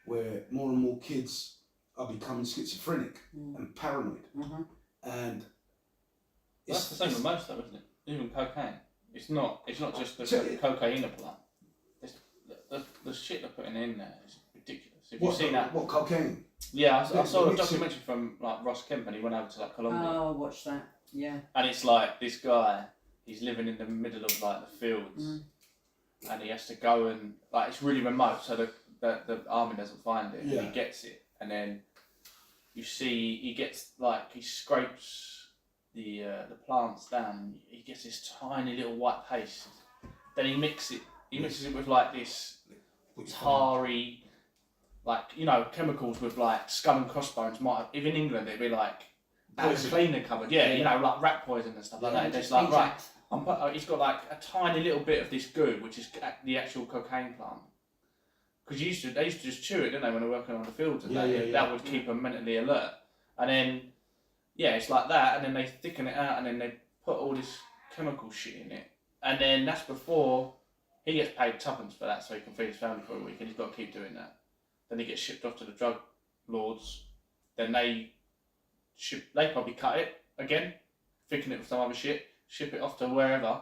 where more and more kids are becoming schizophrenic and paranoid, and that's the same with most though, isn't it? Even cocaine. It's not just the So cocaine plant. It's the shit they're putting in there is ridiculous. If you've seen that, What cocaine? yeah, I saw a mix it. documentary from like Ross Kemp, and he went over to like Colombia, Oh, watch that. Yeah. and it's like this guy, he's living in the middle of like the fields, and he has to go and like it's really remote, so the army doesn't find it, Yeah. and he gets it, and then you see he gets like he scrapes the plants down, he gets this tiny little white paste, then he mixes it with like this tarry, like, you know, chemicals with like skull and crossbones. If in England it'd be like put a Poison. cleaner cupboard, yeah, you know, like rat poison and stuff like that. It's like right, he's got like a tiny little bit of this goo, which is the actual cocaine plant. Because they used to just chew it, didn't they, when they were working on the fields, and that would keep them mentally alert. And then, yeah, it's like that, and then they thicken it out, and then they put all this chemical shit in it, and then that's before he gets paid tuppence for that, so he can feed his family for a week, and he's got to keep doing that. Then he gets shipped off to the drug lords. Then they probably cut it again, thicken it with some other shit, ship it off to wherever.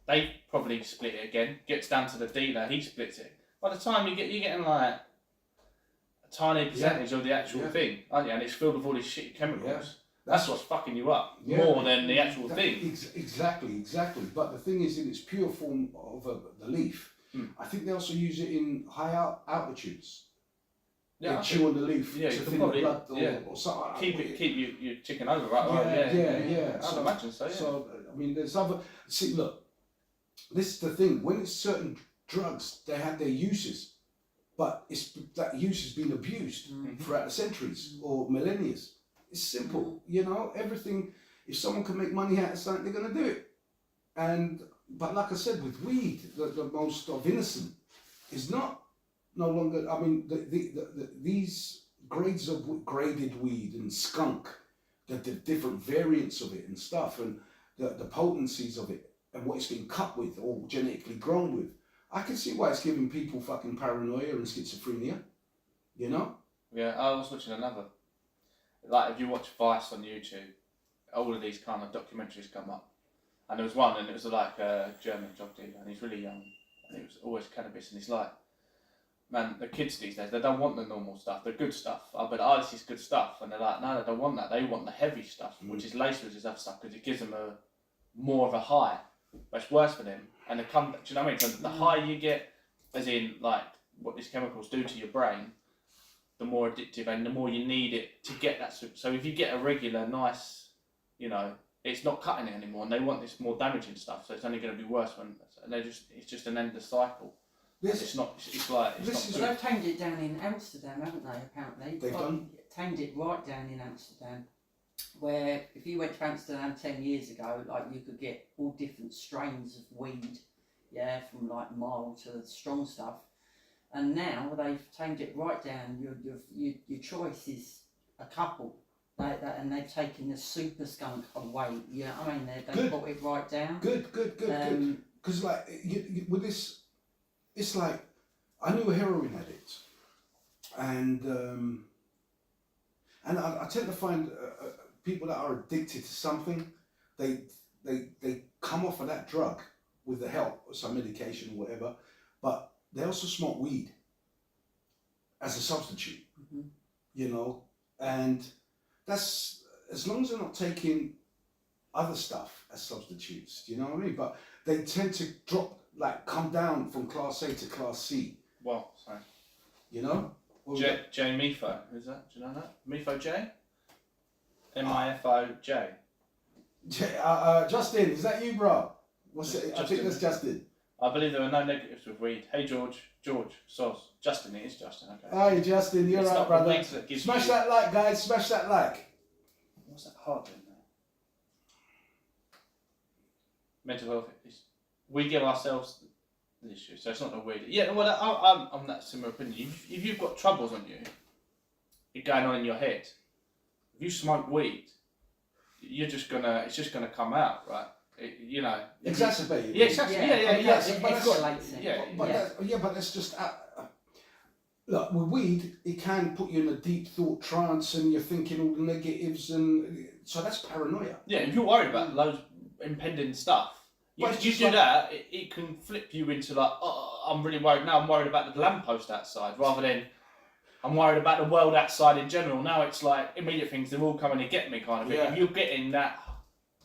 They probably split it again. Gets down to the dealer, he splits it. By the time you're getting like a tiny percentage of the actual thing, aren't you? And it's filled with all these shitty chemicals. Yeah. That's what's fucking you up more than the actual thing. Exactly. But the thing is, in its pure form of the leaf, I think they also use it in high altitudes. Yeah, They chew on the leaf yeah, to you could thin probably- the blood yeah. or something. Keep your chicken over, right? Yeah. I'd imagine so. Yeah. So I mean, there's other. See, look, this is the thing. When it's certain drugs, they have their uses, but that use has been abused throughout the centuries or millennia. It's simple, you know. Everything. If someone can make money out of something, they're gonna do it. But like I said, with weed, the most of innocent is no longer. I mean, these grades of graded weed and skunk, the different variants of it and stuff, and the potencies of it and what it's been cut with or genetically grown with. I can see why it's giving people fucking paranoia and schizophrenia, you know? Yeah, I was watching another. Like, if you watch Vice on YouTube, all of these kind of documentaries come up. And there was one, and it was like a German drug dealer, and he's really young, and it was always cannabis, and he's like, man, the kids these days, they don't want the normal stuff, the good stuff. This is good stuff. And they're like, no, they don't want that. They want the heavy stuff, which is laced with this other stuff, because it gives them more of a high. But it's worse for them. And do you know what I mean? So the higher you get, as in like what these chemicals do to your brain, the more addictive and the more you need it to get that. So if you get a regular, nice, you know, it's not cutting it anymore, and they want this more damaging stuff. So it's only going to be worse it's just an endless cycle. It's not But they've tamed it down in Amsterdam, haven't they, apparently? They've done? Tamed it right down in Amsterdam, where if you went to Amsterdam 10 years ago, like, you could get all different strains of weed, yeah, from like mild to strong stuff. And now they've tamed it right down. Your choice is a couple, like that, and they've taken the super skunk away. You know what I mean? They Good. brought it right down. Good. Because like with this, it's like I knew a heroin addict, and I tend to find people that are addicted to something, they come off of that drug with the help of some medication or whatever, but they also smoke weed as a substitute, you know, and that's as long as they're not taking other stuff as substitutes, do you know what I mean? But they tend to come down from class A to class C. Well, sorry. You know? J Mifo, who's that? Do you know that? Mifo J? MIFO-J. Justin, is that you, bro? What's it? I think Justin. that's Justin. I believe there are no negatives with weed. Hey George, Soz. Justin, it is Justin, okay. Hi, Justin, you're It's right, not the brother. weed that gives Smash you- that like, guys, smash that like. What's that heart doing there? Mental health is. We give ourselves the issue, so it's not the weed. Yeah, well, I'm that similar opinion. If you've got troubles on you, it going on in your head, if you smoke weed, it's just gonna come out, right? You know. Exacerbated. Yeah, exactly. Yeah, Yeah, I yeah, mean, yeah. that's- but it that's- escalates it. yeah, But that's just look, with weed, it can put you in a deep thought trance, and you're thinking all the negatives, and so that's paranoia. Yeah, if you're worried about loads impending stuff, you But it's do just like- that, it can flip you into like, oh, I'm really worried now. I'm worried about the lamppost outside, rather than I'm worried about the world outside in general. Now it's like immediate things. They're all coming to get me, kind of thing. Yeah. If you're getting that,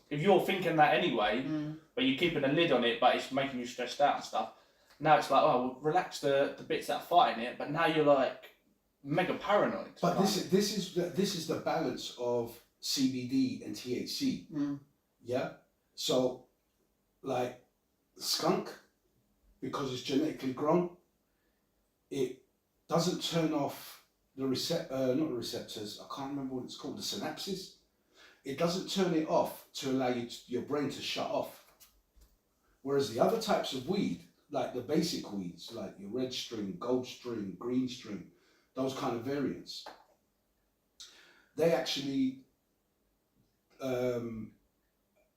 if you're thinking that anyway, Mm. but you're keeping a lid on it, but it's making you stressed out and stuff. Now it's like, oh, well, relax the bits that are fighting it, but now you're like mega paranoid. But kind this is the balance of CBD and THC. Mm. Yeah. So, like skunk, because it's genetically grown, it doesn't turn off the not the receptors. I can't remember what it's called. The synapses. It doesn't turn it off to allow your brain to shut off. Whereas the other types of weed, like the basic weeds, like your red string, gold string, green string, those kind of variants, they actually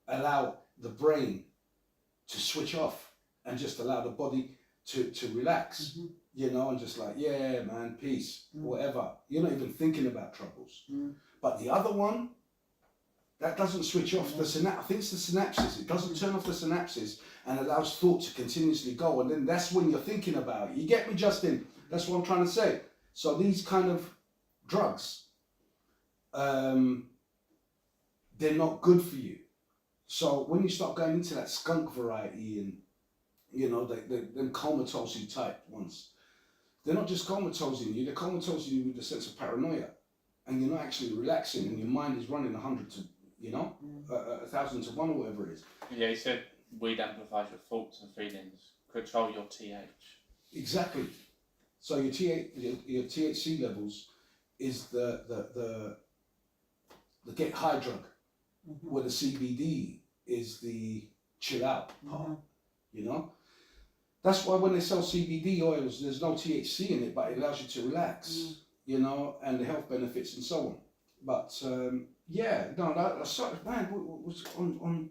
allow the brain to switch off and just allow the body to relax, you know, and just like, yeah, man, peace, whatever. You're not even thinking about troubles. But the other one, that doesn't switch off the synapse. I think it's the synapses. It doesn't turn off the synapses and allows thought to continuously go. And then that's when you're thinking about it. You get me, Justin? That's what I'm trying to say. So these kind of drugs, they're not good for you. So when you start going into that skunk variety and, you know, them comatosing type ones, they're not just comatosing you, they're comatosing you with a sense of paranoia. And you're not actually relaxing, and your mind is running 100 to, you know, 1,000 to 1 or whatever it is. Yeah, he said weed amplifies your thoughts and feelings. Control your TH. Exactly. So your THC levels is the get high drug, where the CBD is the chill out part. You know, that's why when they sell CBD oils, there's no THC in it, but it allows you to relax. You know, and the health benefits and so on. But yeah, no, man, was on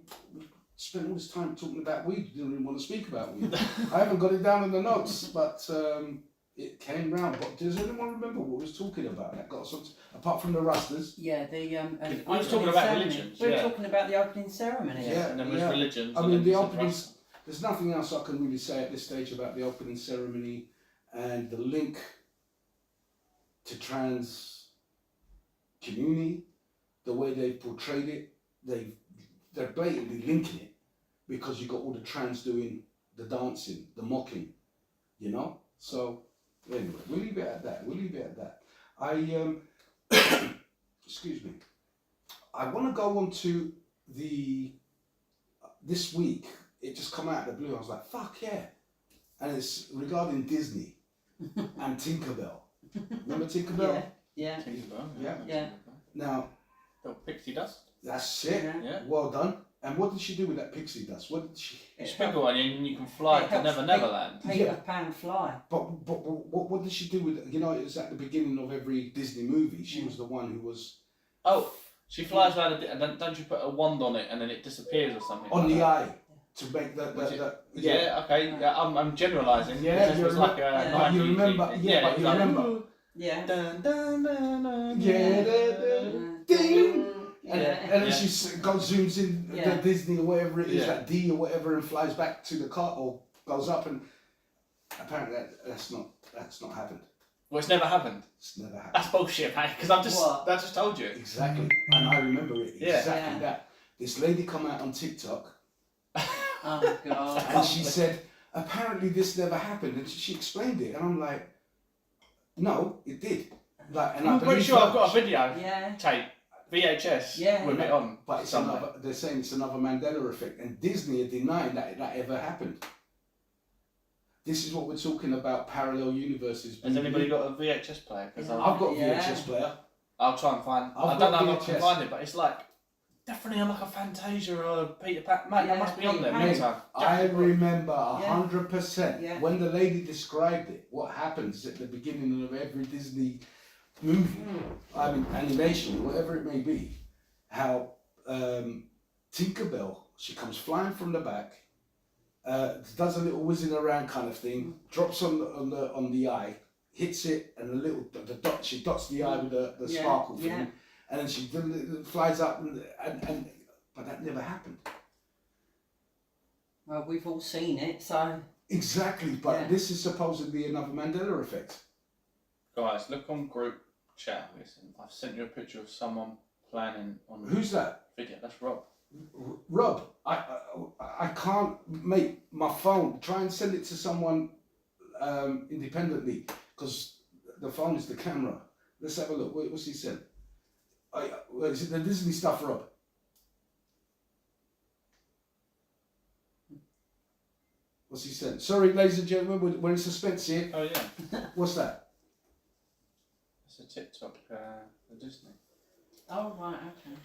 spent all this time talking about weed. Didn't really want to speak about weed. I haven't got it down in the notes, but it came round. But does anyone remember what we was talking about? That got some, apart from the Rastas. Yeah, the We were opening talking about ceremony. religions, We were yeah. talking about the opening ceremony. Yeah. And then there's religions. I and mean, then the there's opening. Rasta. There's nothing else I can really say at this stage about the opening ceremony and the link to trans community, the way they've portrayed it. They're blatantly linking it because you've got all the trans doing the dancing, the mocking, you know. So anyway, we'll leave it at that. I excuse me. I want to go on to this week. It just come out of the blue. I was like, fuck yeah, and it's regarding Disney and Tinkerbell. Remember Tinkerbell? Yeah. Tinkerbell, Yeah. Now Little pixie dust. that's it. Yeah. Yeah. Well done. And what did she do with that pixie dust? What did she? You sprinkle on you and you can fly It to helps Never Neverland. Peter Yeah. Pan fly. But what did she do with? You know, it was at the beginning of every Disney movie. She was the one who was Oh, she flies around and then don't you put a wand on it and then it disappears or something? On like the that? eye to make Yeah, okay. Yeah, I'm generalising. Yeah, This you was like a yeah. But you 90s remember- thing. yeah, but it's you like, remember- Yeah. Dun, dun, dun, dun, Yeah, dun. ding. Yeah. And then Yeah. she goes, zooms in Yeah. the Disney or whatever it is, Yeah. that D or whatever, and flies back to the car or goes up. And apparently that's not happened. Well, it's never happened. It's never happened. That's bullshit, mate. Because What? I just told you. Exactly, and I remember it Yeah. exactly Yeah. that. This lady come out on TikTok Oh God. and she said, apparently this never happened, and she explained it, and I'm like, no, it did. Like, and I I'm pretty believe sure her. I've got a video Yeah. tape, VHS, Yeah. with it on. But it's somewhere. another, they're saying it's another Mandela effect, and Disney are denying that ever happened. This is what we're talking about, parallel universes. Has anybody got a VHS player? Because Yeah. I've got a Yeah. VHS player. I'll try and find. I've I don't got know if I can VHS. find it, but it's like definitely on like a Fantasia or a Peter Pan. Mate, Yeah, that must be on there. Peter Big Pan. time. I Definitely. remember Yeah. 100% Yeah. when the lady described it, what happens at the beginning of every Disney movie, I mean animation, whatever it may be, how Tinkerbell, she comes flying from the back, does a little whizzing around kind of thing, drops on the eye, hits it, and she dots the eye with the Yeah, sparkle thing, yeah. and then she flies up and but that never happened. Well, we've all seen it, so Exactly, but Yeah. this is supposedly another Mandela effect. Guys, look on group chat. Listen, I've sent you a picture of someone planning on Who's that? video. That's Rob. Rob, I can't make my phone. Try and send it to someone independently, because the phone is the camera. Let's have a look. What's he said? Is it the Disney stuff, Rob? What's he said? Sorry, ladies and gentlemen, we're in suspense here. Oh yeah, What's that? it's a TikTok for Disney. oh right, okay.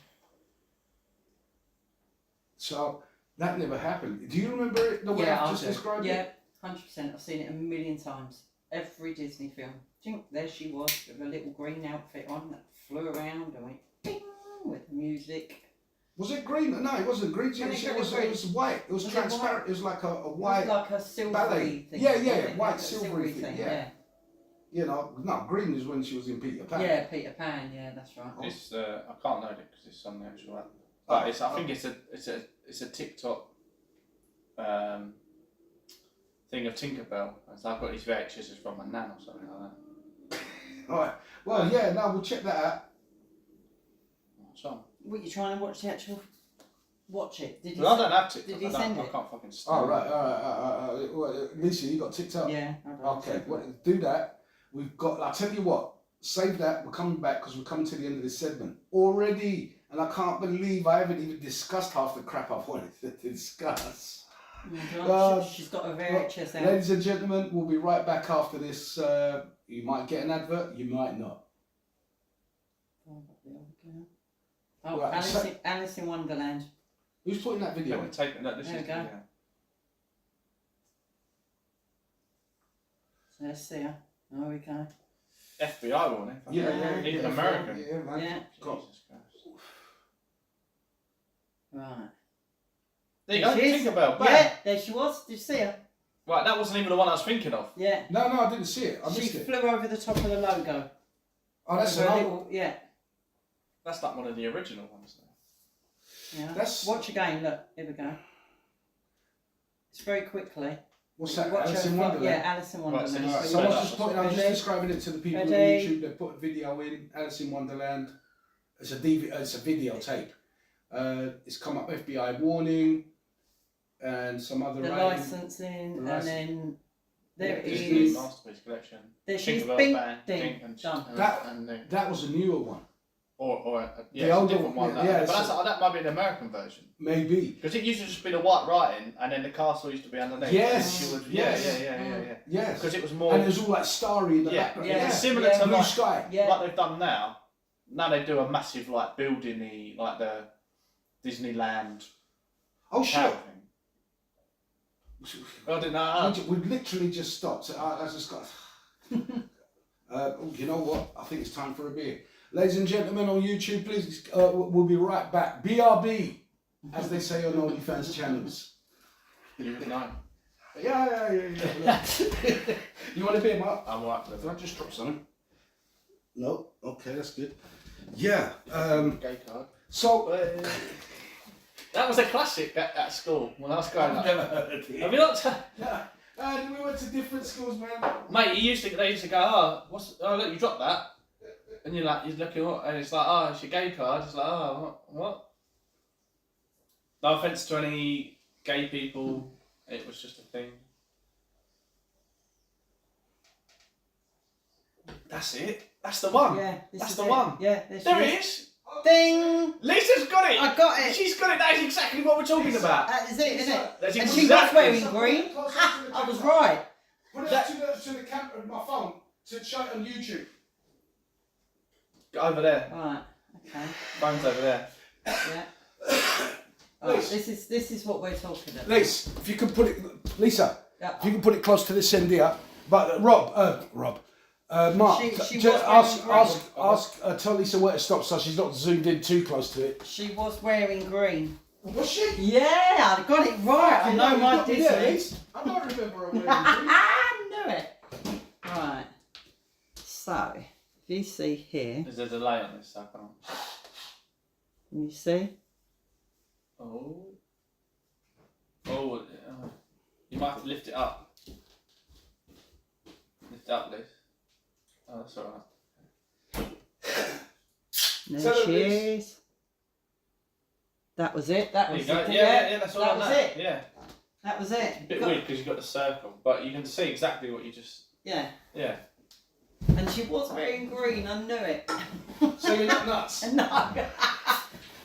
So that never happened. Do you remember it the way Yeah, I've I just do. described Yeah, it? 100%. I've seen it a million times. Every Disney film. Tink, there she was with a little green outfit on that flew around and went bing with music. Was it green? No, it wasn't green. When it It got was, green. it was white. It was Was it transparent. white? It was like a It was white. like a silvery ballet. thing. Yeah, wasn't yeah, it? white Like a silvery thing, yeah. You know, no, green is when she was in Peter Pan. Yeah, Peter Pan. Yeah, that's right. It's I can't load it because it's on the actual app. Oh, But I think it's a TikTok thing of Tinkerbell. And so I've got these VHSs from my nan or something like that. All right. Well, yeah. No, we'll check that out. So, What, you trying to watch the actual? Watch it. Did you? well, I don't have TikTok. Did he I don't- send I it? can't fucking stand All right. All right. Well, Lisa, you got TikTok. Yeah. I don't Okay. know. Well, do that. We've got. I'll tell you what. Save that. We're coming back because we're coming to the end of this segment already, and I can't believe I haven't even discussed half the crap I wanted to discuss. She's got a VHS out. Ladies and gentlemen, we'll be right back after this. You might get an advert, you might not. Oh, Right, Alice in Wonderland. Who's putting that Yeah, video we're in? taking that. This There is we go. yeah. So let's see her. There we go. FBI warning. Yeah, Even American. Yeah, man. Yeah. God. Jesus Christ. Right. There you go. There she is. Tinkerbell. Bam. Yeah, there she was. Did you see her? Right, that wasn't even the one I was thinking of. Yeah. No, I didn't see it. I She missed it. flew over the top of the logo. Oh, that's With a an old. little, yeah. That's like one of the original ones. Yeah. That's- Watch again. Look, here we go. It's very quickly. What's that? Watch Alice her in from- Wonderland. Yeah, Alice in Right, Wonderland. so All this right, is someone's better. just putting. I'm just Ready? describing it to the people on Ready? YouTube. They put a video in Alice in Wonderland. It's a it's a videotape. It's come up FBI warning, and some other The writing. licensing, The and then there it Disney is. Masterpiece Collection. There she is. Tinkerbell, Bing, Bang, ding, Ding, and done. and That was a newer one, or yeah, The it's a older different one, one. yeah, But it's that might be an American version. maybe. Because it used to just be the white writing, and then the castle used to be underneath. Yes, And she would, yes. yeah. Yes. Because it was more. And it was all like starry in the yeah, background. yeah, Yeah. it's similar Yeah. to Blue like, sky. Yeah. like they've done now. Now they do a massive like building the Disneyland Oh tower shit. thing. I didn't know. We literally just stopped. I just got. You know what? I think it's time for a beer. Ladies and gentlemen on YouTube, please, we'll be right back. BRB, as they say on OnlyFans channels. You would know. Yeah. You want a bit, Mark? I'm right with Did I it. just drop something? No. Okay, that's good. Yeah. Gay card. So. That was a classic at school when I was growing I've up. never heard of it. Have you not? And we went to different schools, man. Mate, they used to go, oh look, you dropped that. And you're looking up, and it's like, oh, it's your gay card. It's like, oh, what? No offence to any gay people, it was just a thing. That's it. That's the one. Yeah, That's is the it. one. Yeah, There it is. Ding! Lisa's got it. I got it. She's got it. That is exactly what we're talking about. That is it, isn't it? That's And she was exactly. wearing green. I was right. Put it up to the camera of my phone to show it on YouTube. Over there. Right. Okay. Phone's over there. Yeah. Right, this is what we're talking about. Lisa, if you can put it, Lisa, Yeah. if you can put it close to this end here. But Mark, She ju- was wearing tell Lisa where to stop so she's not zoomed in too close to it. She was wearing green. Was she? Yeah, I got it right. I know my Disney. I don't remember her wearing I knew it. Right. So, if you see here, There's a delay on this, so I can't. can you see? Oh. Oh. You might have to lift it up. Lift it up, Liz. Oh, that's alright. There Tell her she this. is. That was it. That There was you go. it. Yeah, that's all that on was that. it. Yeah. That was it. A bit weird because you've got the circle, but you can see exactly what you just. Yeah. Yeah. And she was wearing green. I knew it. So you're not nuts? No.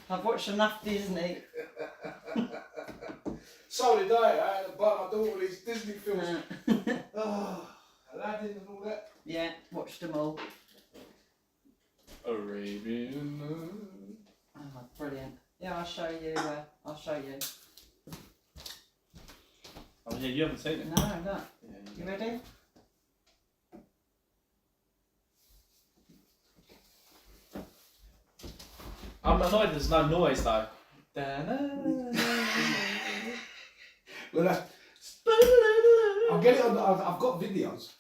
I've watched enough Disney. So did I had to buy my daughter these Disney films. Uh, Oh, Aladdin and all that. yeah, watched them all. Arabian Nights. Oh, brilliant. Yeah, I'll show you. I'll show you. Oh yeah, you haven't seen it. No, no. Yeah, You ready? I'm annoyed there's no noise though. Well, I'll get it on. I've got videos.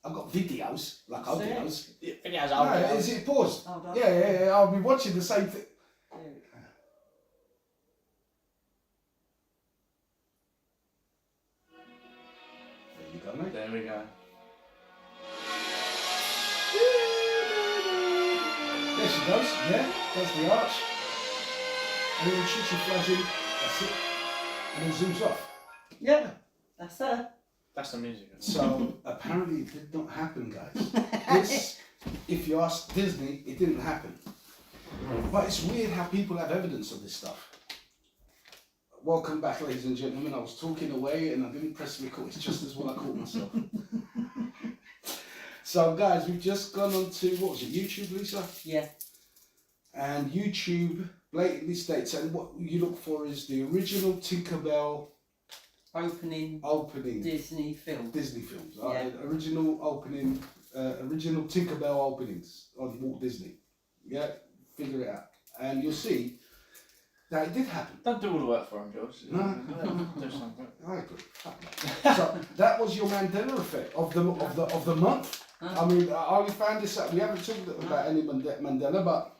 I've got videos, like audios. Videos No, is it paused? Hold on. Yeah. I'll be watching the same thing. There you go, mate. There we go. There she goes. Yeah, that's the arch. And then she flies in. That's it. And then zooms off. Yeah, that's her. That's the music. So apparently it did not happen, guys. This, if you ask Disney, it didn't happen. But it's weird how people have evidence of this stuff. Welcome back, ladies and gentlemen. I was talking away and I didn't press record. It's just as well I caught myself. So, guys, we've just gone on to, what was it, YouTube, Lisa? Yeah. And YouTube blatantly states, and what you look for is the original Tinkerbell Opening opening. Disney film. Disney films. Yeah. Original opening, original Tinkerbell openings on Walt Disney. Yeah, figure it out. And you'll see that it did happen. Don't do all the work for him, George. No. Do something. I agree. So that was your Mandela effect of the month. I mean, I only found this out. We haven't talked about any Mandela, but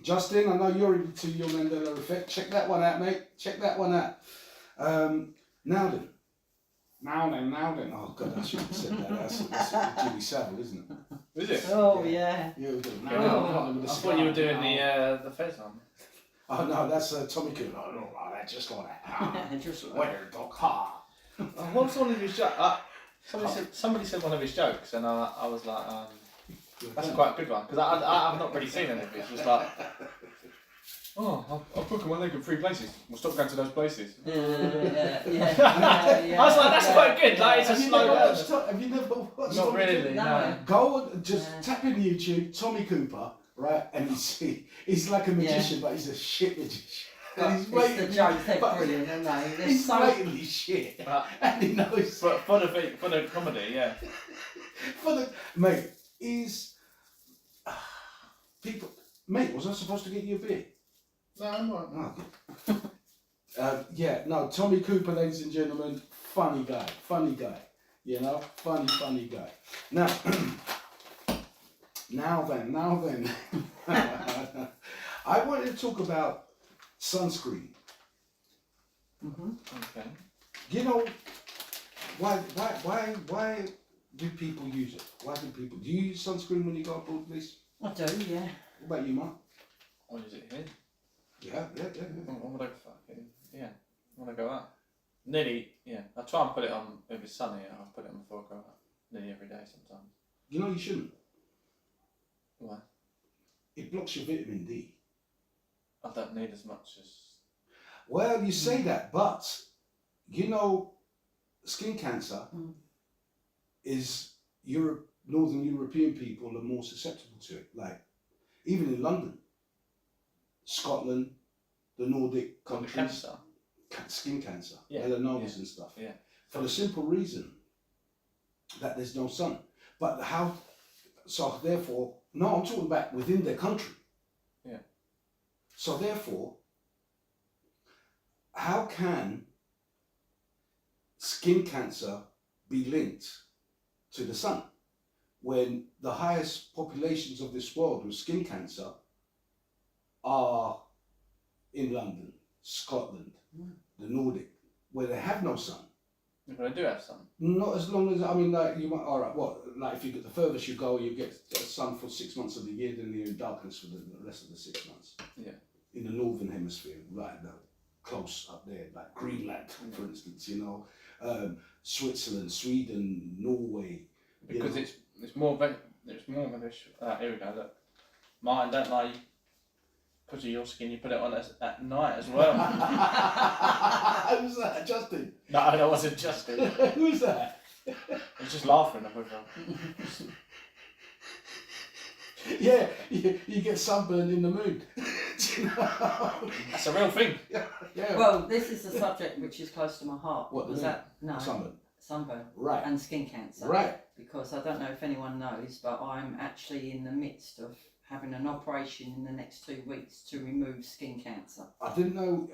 Justin, I know you're into your Mandela effect. Check that one out, mate. Check that one out. Now then. Oh God, I should have said that. That's Jimmy Savile, isn't it? Is it? Oh, yeah. Yeah, we're doing I thought you were doing the Fez one. Oh no, that's Tommy Cooper. Oh, no, that's just like that. Just like Where dog ha? What's one of his jokes? Somebody said one of his jokes, and I was like, that's quite a good one because I've not really seen any of it. It's just like, oh, I've broken my leg in 3 places. We'll stop going to those places. Yeah. I was like, that's quite good. Like, it's a slow burn. Have you never watched? Not Tommy really. Cooper? No. Go and just tap in YouTube, Tommy Cooper, right, and you see he's like a magician, but he's a shit magician. And he's It's the jokes, they're brilliant, aren't they? They're He's so... blatantly shit, and he knows. But for the comedy, yeah. For the mate, he's people, mate, was I supposed to get you a beer? No, I'm right. Oh, okay. Yeah, no, Tommy Cooper, ladies and gentlemen, funny guy, you know, funny guy. Now, now then, I wanted to talk about sunscreen. Okay. You know, why do people use it? Do you use sunscreen when you go abroad, please? I do, yeah. What about you, Mark? What is it here? Yeah. What would I fucking, yeah, when I go out. Nearly, yeah. I try and put it on, if it's sunny, I'll put it on before I go out. Nearly every day sometimes. You know you shouldn't. Why? It blocks your vitamin D. I don't need as much as... Well, you say that, but you know, skin cancer is Northern European people are more susceptible to it. Like, even in London, Scotland, the Nordic countries, Cancer. skin cancer, Yeah, melanomas and stuff. Yeah. For the simple reason that there's no sun. But so therefore, no, I'm talking about within their country. Yeah. So therefore, how can skin cancer be linked to the sun when the highest populations of this world with skin cancer are in London, Scotland, the Nordic, where they have no sun? But I do have some. Not as long as, I mean, like, you might, all right, what, like, if you get the furthest you go, you get sun for 6 months of the year, then you're in darkness for the rest of the 6 months. Yeah. In the northern hemisphere, right, close up there, like Greenland, for instance, you know, Switzerland, Sweden, Norway. Because you know. it's more of an issue. Here we go, look. Mine, don't lie. Because of your skin, you put it on at night as well. Who's that, Justin? No, that wasn't Justin. Who's that? I was just laughing. I was Yeah, you get sunburned in the moon. Do you know? That's a real thing. Yeah. Well, this is a subject which is close to my heart. What, the Was moon? that? No. Sunburn. Sunburn. Right. And skin cancer. Right. Because I don't know if anyone knows, but I'm actually in the midst of having an operation in the next 2 weeks to remove skin cancer. I didn't know,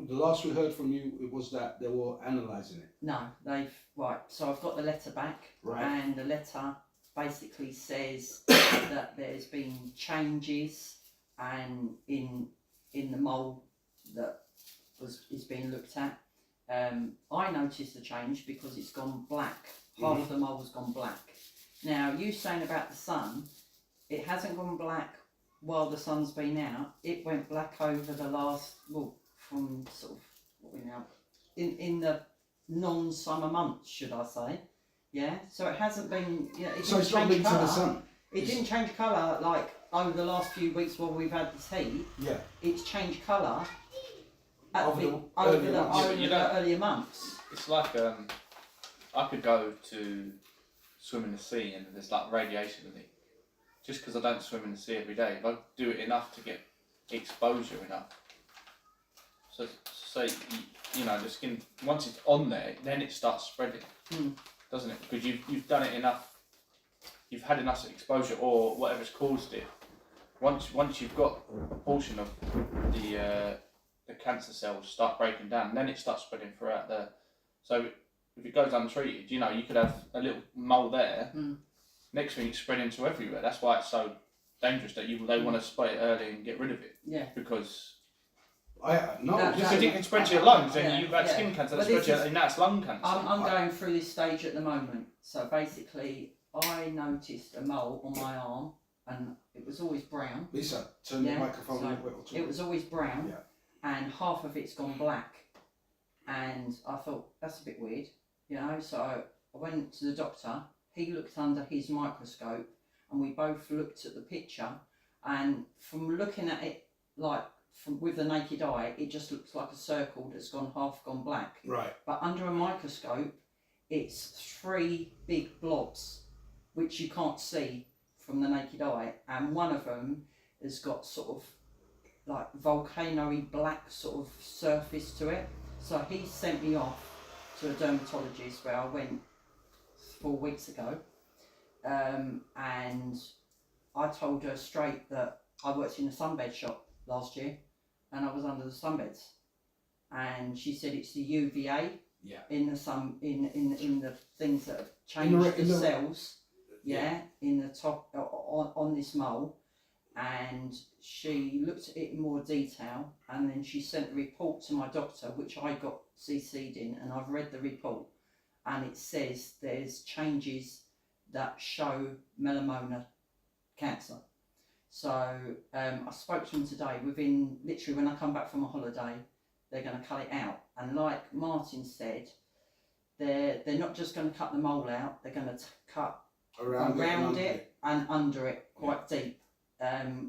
the last we heard from you, it was that they were analysing it. No, so I've got the letter back, Right. and the letter basically says that there's been changes and in the mole that is being looked at. I noticed the change because it's gone black. Half of the mole's gone black. Now, you saying about the sun, it hasn't gone black while the sun's been out. It went black over the last, from sort of, what we now, in the non-summer months, should I say. Yeah, so it hasn't been, it So didn't it's not change linked to the colour. sun? It didn't change colour like over the last few weeks while we've had this heat. Yeah. It's changed colour Over the over earlier the months. earlier months. It's like I could go to swim in the sea and there's like radiation in it. Just because I don't swim in the sea every day, if I do it enough to get exposure enough. So you know, the skin, once it's on there, then it starts spreading, doesn't it? Because you've done it enough, you've had enough exposure or whatever's caused it. Once you've got a portion of the cancer cells start breaking down, then it starts spreading throughout the. So if it goes untreated, you know, you could have a little mole there. Next thing it's spreading to everywhere. That's why it's so dangerous that they want to spot it early and get rid of it. Yeah. Because Just it can spread to your lungs, and Yeah, you've had yeah. skin cancer. But That's this spread to now it's lung cancer. I'm going through this stage at the moment. So basically, I noticed a mole on my arm, and it was always brown. Lisa, turn the microphone so a little bit. it was always brown, Yeah. and half of it's gone black. And I thought, that's a bit weird, you know. So I went to the doctor. He looked under his microscope, and we both looked at the picture. And from looking at it, with the naked eye, it just looks like a circle that's half gone black. Right. But under a microscope, it's 3 big blobs, which you can't see from the naked eye. And one of them has got sort of like volcano-y black sort of surface to it. So he sent me off to a dermatologist where I went 4 weeks ago. And I told her straight that I worked in a sunbed shop last year, and I was under the sunbeds, and she said it's the UVA Yeah. in the sun in the things that have In the changed re- in the the- cells, in the top on this mole, and she looked at it in more detail, and then she sent the report to my doctor, which I got CC'd in, and I've read the report, and it says there's changes that show melanoma cancer. So I spoke to them today. Within literally when I come back from a holiday, they're going to cut it out. And like Martin said, they're not just going to cut the mole out. They're going to cut around it and under it quite deep.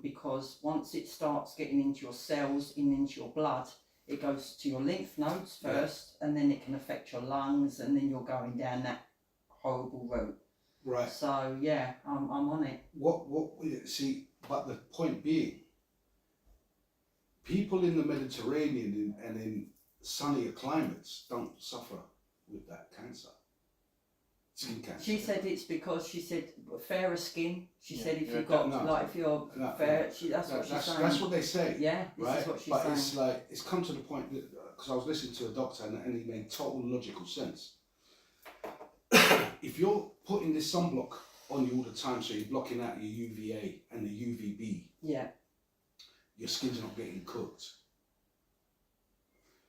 Because once it starts getting into your cells, into your blood, it goes to your lymph nodes first, and then it can affect your lungs, and then you're going down that horrible route. Right. So yeah, I'm on it. See, but the point being, people in the Mediterranean and in sunnier climates don't suffer with that cancer. Skin cancer. She said it's because she said fairer skin. She said if yeah, you've got no, if you're no, fair, that's what she's saying. That's what they say. Yeah, this right? is what she's but saying. it's like it's come to the point that because I was listening to a doctor and he made total logical sense. If you're putting this sunblock on you all the time, so you're blocking out your UVA and the UVB, Yeah. your skin's not getting cooked.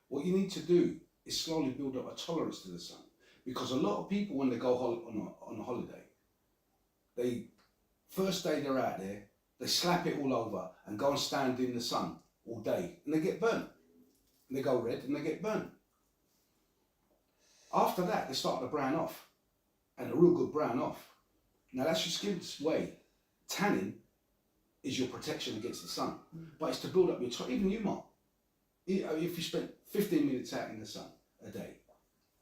What you need to do is slowly build up a tolerance to the sun, because a lot of people when they go on a holiday, they first day they're out there, they slap it all over and go and stand in the sun all day, and they get burnt. And they go red and they get burnt. After that, they start to brown off, and a real good brown off. Now that's your skin's way. Tanning is your protection against the sun, but it's to build up your even you, Mark. If you spent 15 minutes out in the sun a day,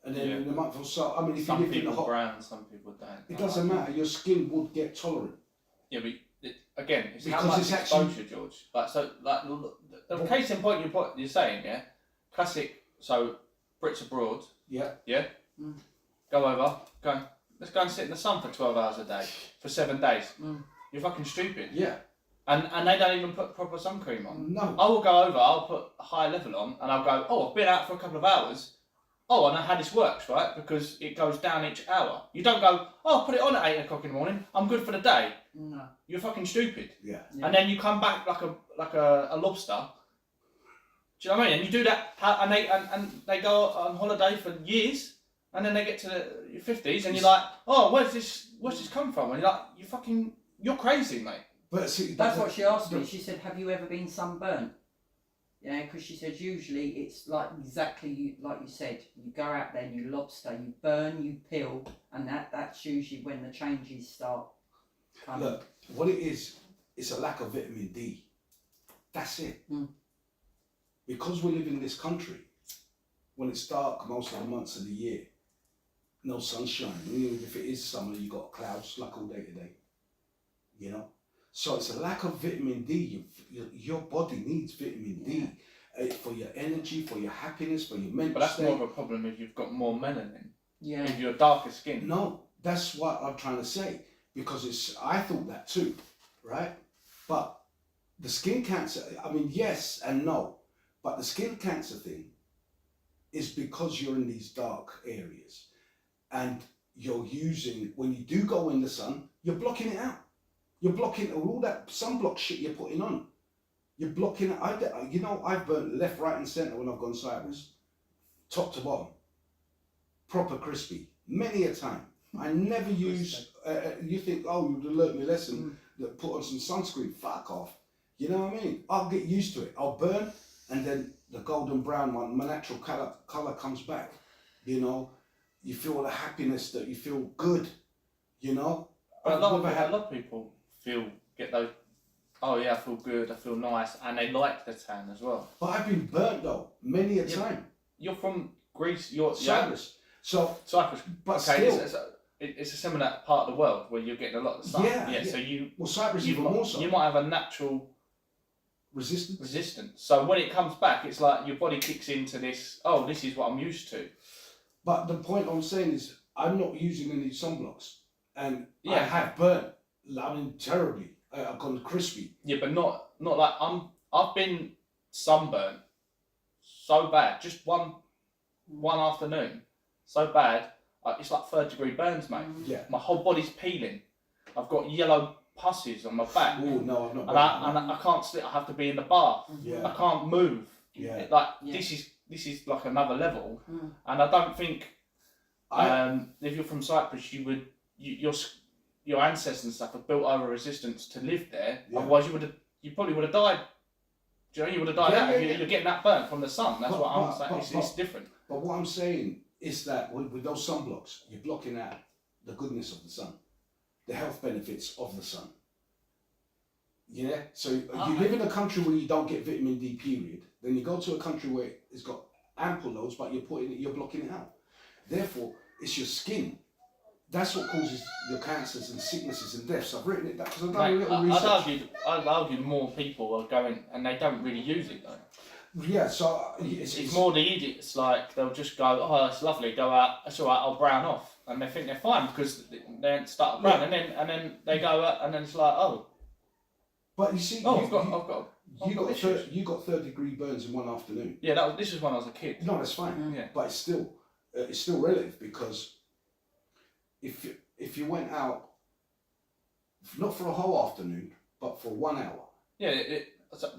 and then in a month or so, I mean, if some you live in people the hot, brown, some people don't. it doesn't matter. Your skin would get tolerant. Yeah, but again, it's Because how much it's actually- exposure, George. Like so, like the case in point you're saying, yeah, classic. So Brits abroad, Yeah. go over, let's go and sit in the sun for 12 hours a day for 7 days. Mm. You're fucking stupid. Yeah. And they don't even put proper sun cream on. No. I will go over, I'll put a high level on, and I'll go, oh, I've been out for a couple of hours. Oh, I know how this works, right? Because it goes down each hour. You don't go, oh, put it on at 8 o'clock in the morning, I'm good for the day. No. You're fucking stupid. Yeah. Yeah. And then you come back like a lobster. Do you know what I mean? And you do that, and they go on holiday for years, and then they get to your 50s, and you're like, oh, where's this come from? And you're like, you're crazy, mate. But see, That's what she asked me. She said, "Have you ever been sunburnt?" Yeah, because she said usually it's like exactly like you said. You go out there and you lobster, you burn, you peel, and that's usually when the changes start coming. Look, what it is, it's a lack of vitamin D. That's it. Mm. Because we live in this country, when it's dark most of the months of the year, no sunshine. Even if it is summer, you got clouds like all day today. You know, so it's a lack of vitamin D. Your body needs vitamin D for your energy, for your happiness, for your mental But that's state. more of a problem if you've got more melanin. Yeah. If you're darker skin. No, that's what I'm trying to say, because I thought that too, right? But the skin cancer, I mean, yes and no, but the skin cancer thing is because you're in these dark areas and you're using, when you do go in the sun, you're blocking it out. You're blocking all that sunblock shit you're putting on. You're blocking it. I've burnt left, right and centre when I've gone Cyprus. Top to bottom. Proper crispy. Many a time. I never use, you think, oh, you've learnt me lesson, that put on some sunscreen. Fuck off. You know what I mean? I'll get used to it. I'll burn, and then the golden brown one, my natural colour comes back. You know, you feel the happiness that you feel good. You know? But a lot of people get those, oh yeah, I feel good, I feel nice, and they like the tan as well. But I've been burnt though, many a time. You're from Greece, Cyprus. So, Cyprus. but Okay, still. it's a similar part of the world where you're getting a lot of the sun. Yeah. So Well, Cyprus even more so. you might have a natural resistance. So when it comes back, it's like your body kicks into this, oh, this is what I'm used to. But the point I'm saying is, I'm not using any sunblocks. And I Yeah. have burnt, I mean, terribly. gone crispy. Yeah, but not like I've been sunburnt so bad, just one afternoon, so bad. It's like 3rd-degree burns, mate. Yeah. My whole body's peeling. I've got yellow pusses on my back. Oh no, I've not. And I can't sleep. I have to be in the bath. Yeah. I can't move. Yeah. This is like another level. Mm. And I don't think if you're from Cyprus, your ancestors and stuff have built over resistance to live there. Yeah. Otherwise, you probably would have died. Do you know, you would have died out. Yeah. You're getting that burnt from the sun. That's what I'm saying. but- It's different. But what I'm saying is that with those sunblocks, you're blocking out the goodness of the sun, the health benefits of the sun. Yeah. So you live in a country where you don't get vitamin D, period. Then you go to a country where it's got ample loads, but you're blocking it out. Therefore, it's your skin. That's what causes your cancers and sicknesses and deaths. I've written it down because I've done a little research. I'd argue more people are going and they don't really use it though. Yeah, so It's more the idiots, like they'll just go, oh, it's lovely, go out, it's all right, I'll brown off, and they think they're fine because they don't start brown, and then they go out, and then it's like, oh, But you see, oh, you I've got issues. you got 3rd-degree burns in one afternoon. Yeah, this was when I was a kid. No, that's fine. Yeah. But it's still relative because if you went out, not for a whole afternoon, but for 1 hour, Yeah,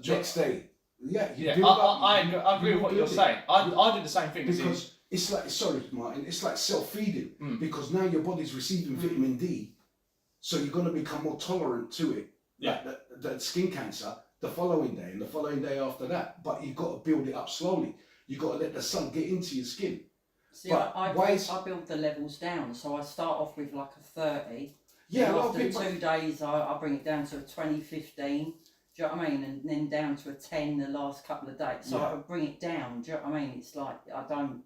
next day, yeah, you yeah, build up, I you agree with what you're build it. saying. I do the same thing. Because it's like, sorry, Martin, it's like self-feeding because now your body's receiving vitamin D, so you're going to become more tolerant to it. Yeah. Like the skin cancer the following day and the following day after that. But you've got to build it up slowly. You've got to let the sun get into your skin. See, But I build the levels down, so I start off with like a 30. Yeah, and a lot of after people. 2 days, I bring it down to a 20, 15. Do you know what I mean? And then down to a 10 the last couple of days. So Yeah. I bring it down. Do you know what I mean? It's like I don't,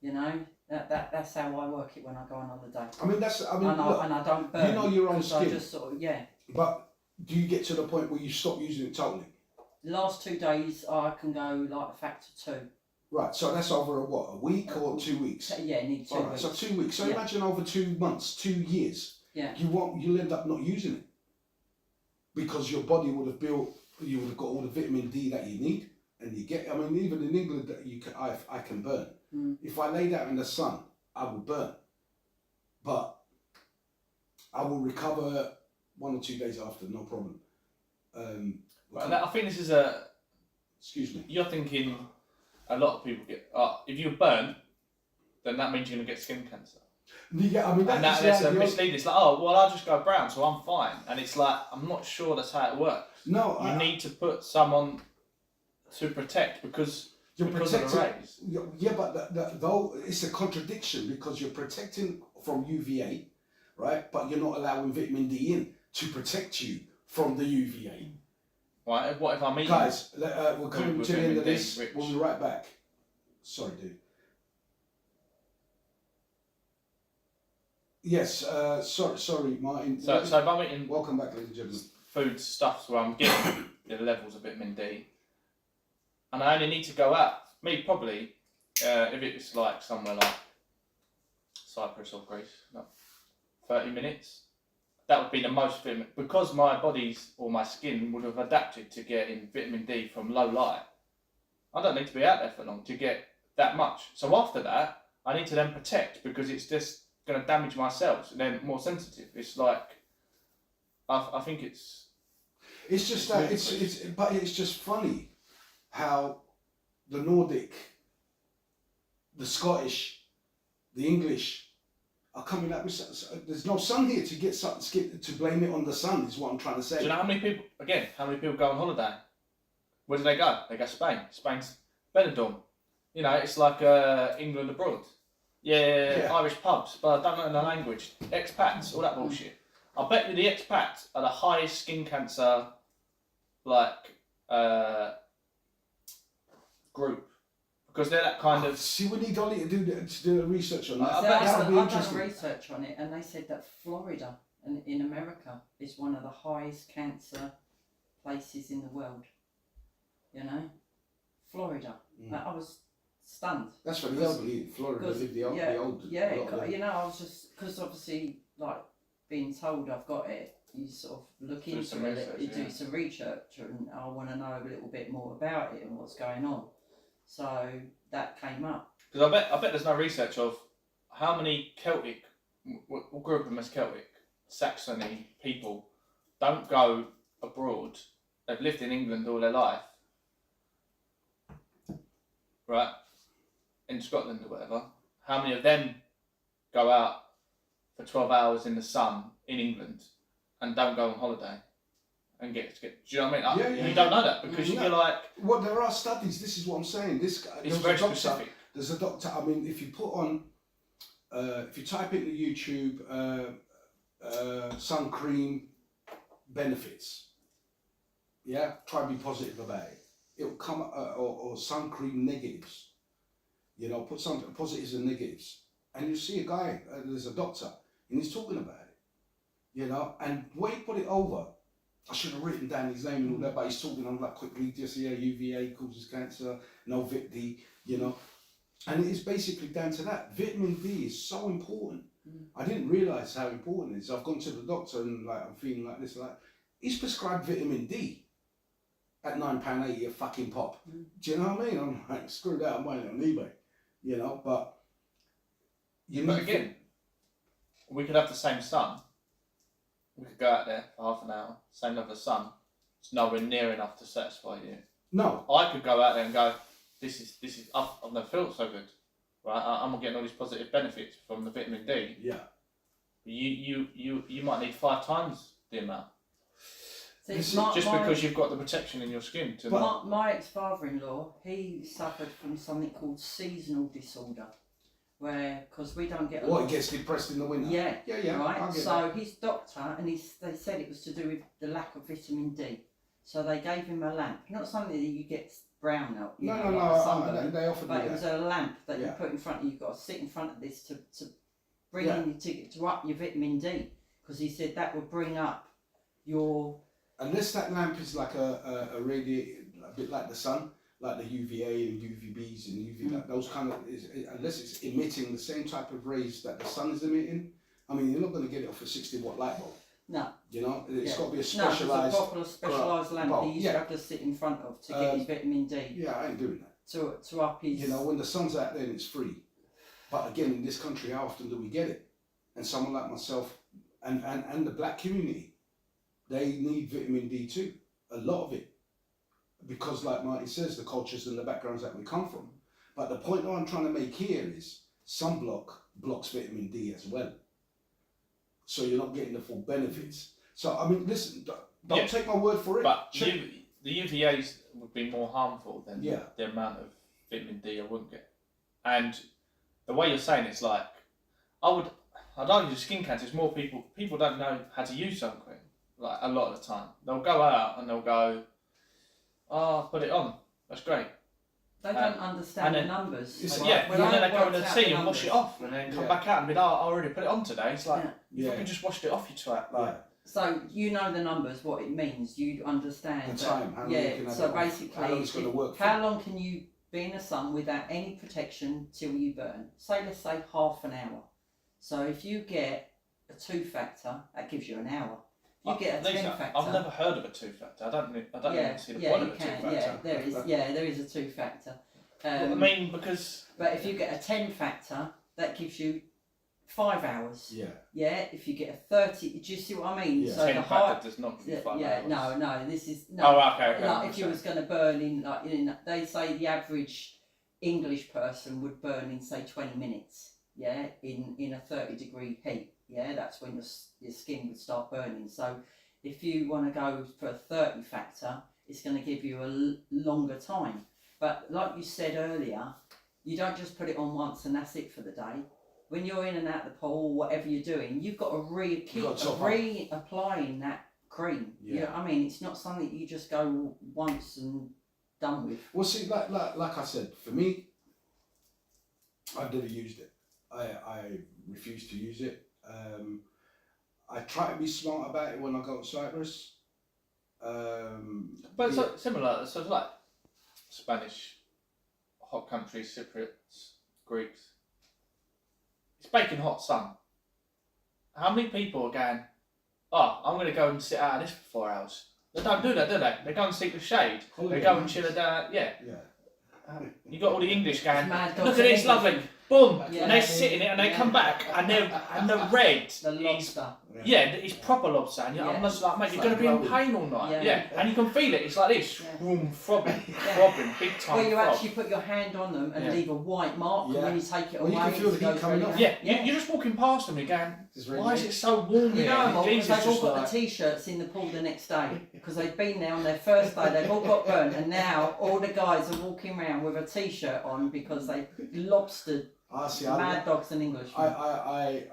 you know, that's how I work it when I go on holiday. I mean, look, And I don't burn. you know your own 'cause I skin. just sort of, yeah. But do you get to the point where you stop using it totally? The last 2 days, I can go like a factor 2. Right, so that's over a week or 2 weeks? Yeah, need 2 All right, weeks. so 2 weeks. So Yeah. imagine over 2 months, 2 years. Yeah. You'll end up not using it because your body would have you would have got all the vitamin D that you need, and you get. I mean, even in England, I can burn. Mm. If I laid out in the sun, I will burn, but I will recover 1 or 2 days after, no problem. I think this is Excuse me. you're thinking a lot of people get, if you're burnt, then that means you're going to get skin cancer. Yeah, I mean And that's a misleading. It's like, oh, well, I'll just go brown, so I'm fine. And it's like, I'm not sure that's how it works. No, You need to put someone to protect because you're of protecting. the rays. Yeah, but though it's a contradiction because you're protecting from UVA, right? But you're not allowing vitamin D in to protect you from the UVA. Right? What if I'm eating? Guys, we're coming with to the end vitamin of D, this. rich. We'll be right back. Sorry, dude. Yes, sorry, Martin. So if I'm eating Welcome back, ladies and gentlemen. food stuffs where I'm getting the levels of vitamin D, and I only need to go out. Me probably, if it's like somewhere like Cyprus or Greece, like 30 minutes. That would be the most vitamin because my body's or my skin would have adapted to getting vitamin D from low light. I don't need to be out there for long to get that much. So after that, I need to then protect because it's just going to damage my cells and they're more sensitive. It's like I think it's It's just that but it's just funny how the Nordic, the Scottish, the English are coming up with. There's no sun here to get to blame it on the sun. Is what I'm trying to say. Do you know how many people go on holiday? Where do they go? They go Spain. Spain's Benidorm. You know, it's like England abroad. Yeah, Irish pubs, but I don't know the language. Expats, all that bullshit. I bet you the expats are the highest skin cancer, group. Because they're that kind of... See, we need Ollie to do the research on that. I So bet that would be I've done interesting. research on it, and they said that Florida, in America, is one of the highest cancer places in the world. You know, Florida. I was stunned. That's for the elderly in Florida. Because- Live the old. yeah, a lot of them. you know, I was just because obviously like being told I've got it. you sort of look Do into some it, research, you do yeah. some research, and I want to know a little bit more about it and what's going on. So that came up. Because I bet there's no research of how many Celtic, we'll group them as Celtic, Saxony people, don't go abroad. They've lived in England all their life, right? In Scotland or whatever. How many of them go out for 12 hours in the sun in England and don't go on holiday and get do you know what I mean? Yeah, You don't know that because No. you're like, Well, there are studies. This is what I'm saying. it's There's very a doctor. specific. There's a doctor. I mean, if you put on, if you type into YouTube, sun cream benefits, yeah, try to be positive about it. It'll come or sun cream negatives. You know, put some positives and negatives, and you see a guy. There's a doctor, and he's talking about it. You know, and when he put it over, I should have written down his name and all that, but he's talking on that quickly. Just UVA causes cancer. No Vit D. You know. And it is basically down to that. Vitamin D is so important. I didn't realise how important it is. I've gone to the doctor and like I'm feeling like this, like he's prescribed vitamin D at £9.80 a fucking pop. Do you know what I mean? I'm like, screw that, I'm buying it on eBay. You know, but But again, we could have the same sun. We could go out there for half an hour, same level of sun. It's nowhere near enough to satisfy you. No. I could go out there and go, this is I've never felt so good, right? I'm getting all these positive benefits from the vitamin D. Yeah. You might need 5 times the amount. See, Just because you've got the protection in your skin. My ex-father-in-law, he suffered from something called seasonal disorder, where because we don't get a lot. He gets depressed in the winter. Yeah. Yeah. Right. So his doctor they said it was to do with the lack of vitamin D. So they gave him a lamp, not something that you get brown out. No. Like a sunburn, They offered but me it was that. a lamp that Yeah. you put in front of you. You've got to sit in front of this to bring Yeah. in to up your vitamin D, because he said that would bring up your. Unless that lamp is like a radiator, a bit like the sun, like the UVA and UVBs and UV, like those kind of, unless it's emitting the same type of rays that the sun is emitting, I mean, you're not going to get it off a 60-watt light bulb. No. You know, it's got to be a No, it's specialised. a proper specialised lamp bulb. he used to have to sit in front of to get his vitamin D. Yeah, I ain't doing that. To up his. You know, when the sun's out there and it's free. But again, in this country, how often do we get it? And someone like myself and the black community, they need vitamin D too. A lot of it. Because like Marty says, the cultures and the backgrounds that we come from. But the point that I'm trying to make here is sunblock blocks vitamin D as well. So you're not getting the full benefits. So, I mean, listen, don't take my word for it. But the UVAs would be more harmful than Yeah. the amount of vitamin D I wouldn't get. And the way you're saying it's like, I don't use skin cancer. It's more people don't know how to use sun cream. Like a lot of the time, they'll go out and they'll go, "Oh, put it on. That's great." They don't understand and the numbers. It's- When Yeah, I and then they go in worked the out sea the and wash it numbers- off, and then come Yeah. back out and be, "Oh, I already put it on today." It's like you Yeah. fucking just washed it off, you twat. Like, So you know the numbers, what it means. You understand The that- time, how long you can have so it on, basically, how long it's gonna work for. how long can you be in the sun without any protection till you burn? Let's say half an hour. So if you get a 2-factor, that gives you an hour. If you get a Lisa, 10-factor, I've never heard of a 2-factor. I don't even see the yeah, point you of a can. 2-factor. There is a 2-factor. Well, I mean, because But if you get a 10-factor, that gives you 5 hours. Yeah. Yeah. If you get a 30, do you see what I mean? Yeah. So the 10-factor does not give you 5 hours. no. This is no. Oh, okay. Like if you was going to burn in, they say the average English person would burn in say 20 minutes. Yeah, in a 30-degree heat. Yeah, that's when your skin would start burning. So if you want to go for a 30-factor, it's going to give you a longer time. But like you said earlier, you don't just put it on once and that's it for the day. When you're in and out the pool, whatever you're doing, you've got to keep reapplying that cream. Yeah. You know what I mean? It's not something you just go once and done with. Well, see, like I said, for me, I've never used it. I refuse to use it. I try to be smart about it when I go to Cyprus. But it's similar. So it's like Spanish, hot countries, Cypriots, Greeks. It's baking hot sun. How many people are going, oh, I'm going to go and sit out of this for 4 hours. They don't do that, do they? They go and seek the shade. Holiday They go and homes. chill it down. Yeah. Yeah. You got all the English going, Mad look dogs at and this, English. lovely. Boom. Yeah. And they sit in it and they Yeah. come back and the red The is lobster. yeah, it's proper lobster, and Yeah. I'm just like, mate, It's you're going to be like in pain all night. Yeah. Yeah. And you can feel it. It's like this, Yeah. boom, throbbing, Yeah. throbbing, big time. Where you throb. actually put your hand on them and Yeah. leave a white mark, Yeah. and when you take it Well, you away, can feel the it goes heat coming really off. down. Yeah, you're just walking past them, you're going, It's why really is it so warm You here? know them And all the because geezer's they've all just got like, the t-shirts in the pool the next day because they've been there on their first day. They've all got burnt, and now all the guys are walking around with a t-shirt on because they lobstered I see. Mad Dogs and English. I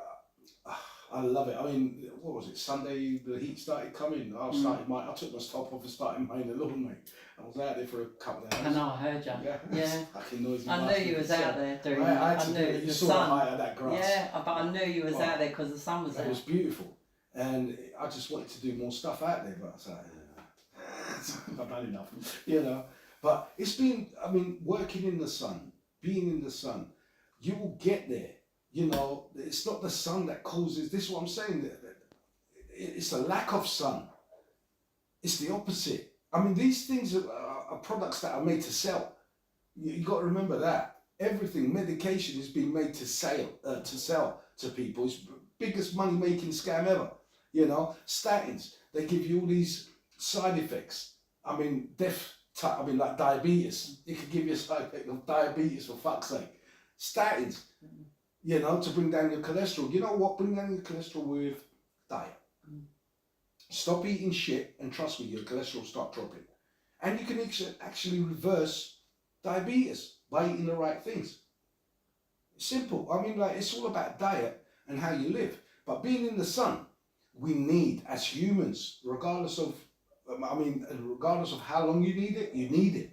love it. I mean, what was it? Sunday, the heat started coming. I took my top off and started mowing the lawn, mate. I was out there for a couple of hours. I know, I heard you. Yeah. Yeah. Fucking noisy. I knew bastard. you was out there doing I had it. I to knew do it it. was You the saw the sun. height of that grass. Yeah, but I knew you was Wow. out there because the sun was It out. was beautiful, and I just wanted to do more stuff out there, but I was like, I've had enough, you know. But it's been, I mean, working in the sun, being in the sun, you will get there. You know, it's not the sun that causes this. Is what I'm saying. That it's a lack of sun. It's the opposite. I mean, these things are products that are made to sell. You got to remember that everything, medication, is being made to sell to people. It's the biggest money making scam ever. You know, statins. They give you all these side effects. I mean, like diabetes. It could give you a side effect of diabetes, for fuck's sake. Statins. You know, to bring down your cholesterol. You know what? Bring down your cholesterol with diet. Stop eating shit, and trust me, your cholesterol will start dropping. And you can actually reverse diabetes by eating the right things. Simple. I mean, like, it's all about diet and how you live. But being in the sun, we need, as humans, regardless of how long you need it.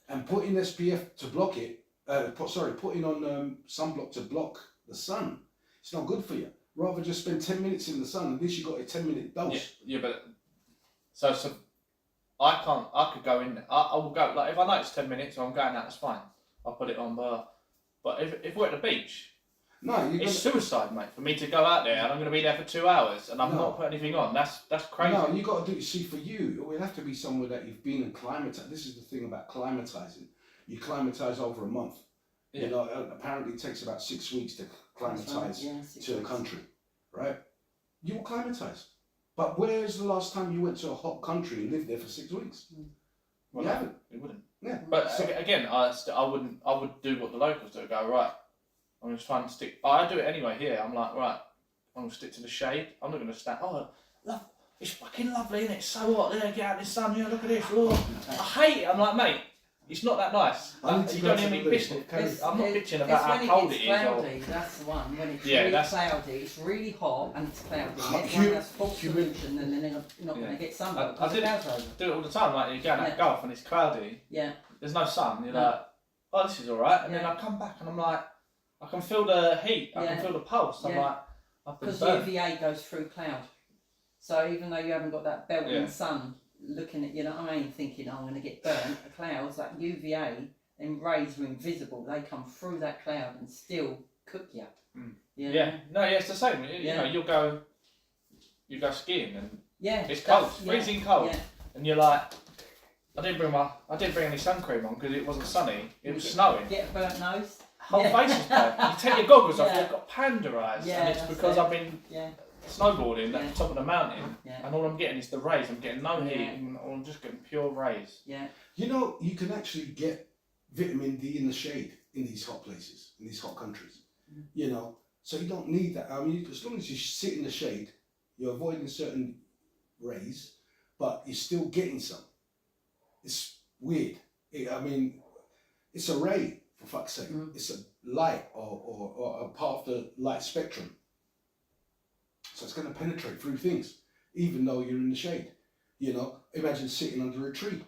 And putting SPF to block it, putting on sunblock to block the sun, it's not good for you. Rather just spend 10 minutes in the sun, at least you got a 10-minute dose. yeah, but so I could go in there. I will go, like, if I know it's 10 minutes or I'm going out, that's fine. I'll put it on, but if we're at the beach, No, it's suicide, mate, for me to go out there and I'm going to be there for 2 hours and I'm not putting anything on. That's crazy. No, you got to do it. See, for you, it would have to be somewhere that you've been and climatized. This is the thing about climatizing. You climatize over a month. Yeah. You know, apparently it takes about 6 weeks to climatize Yeah, 6 to a weeks. country, right? You will climatize. But where's the last time you went to a hot country and lived there for 6 weeks? Well, You no, haven't. it wouldn't. Yeah. But So- again, I would do what the locals do. Go, right, I'm just trying to stick. I do it anyway here. I'm like, right, I'm gonna stick to the shade. I'm not gonna stand. Oh, love, it's fucking lovely, isn't it? It's so hot there. Get out in the sun here. Look at this. Oh, I hate it. I'm like, mate, it's not that nice. I need Like, to you go don't to hear the me loo. pissing. Okay. I'm not bitching It's about when how cold it it gets is. Or, cloudy, that's the one. When it's Yeah, really that's- cloudy, it's really hot and it's cloudy. Hot, Everyone has false humid. solution and then they're not Yeah. going to get I sunburned did because the clouds are over. do it all the time. Like you're going out Yeah. golf and it's cloudy. Yeah, There's no sun. You're No. like, oh, this is all right. And then Yeah. I come back and I'm like, I can feel the heat. I Yeah. can feel the pulse. I'm Yeah. like, I've been because burnt. UVA goes through cloud. So even though you haven't got that belting Yeah. sun looking at you, know what I mean, thinking, oh, I'm going to get burnt, the clouds, that UVA, and rays are invisible. They come through that cloud and still cook you. Mm. You know? Yeah, no, yeah, it's the same. You Yeah. know, you go skiing and Yeah. it's cold, that's- freezing cold, Yeah. and you're like, I didn't bring any sun cream on because it wasn't sunny. It was snowing. Get a burnt nose. Whole Yeah. face is burnt. You take your goggles off, Yeah. you've got panda eyes, Yeah, and it's that's because it. I've been Yeah. snowboarding at Yeah. the top of the mountain, Yeah. and all I'm getting is the rays. I'm getting no heat, Yeah. and I'm just getting pure rays. Yeah. You know, you can actually get vitamin D in the shade in these hot places, in these hot countries. You know, so you don't need that. I mean, as long as you sit in the shade, you're avoiding certain rays, but you're still getting some. It's weird. I mean, it's a ray, for fuck's sake. Mm. It's a light or a part of the light spectrum. So it's going to penetrate through things, even though you're in the shade. You know, imagine sitting under a tree.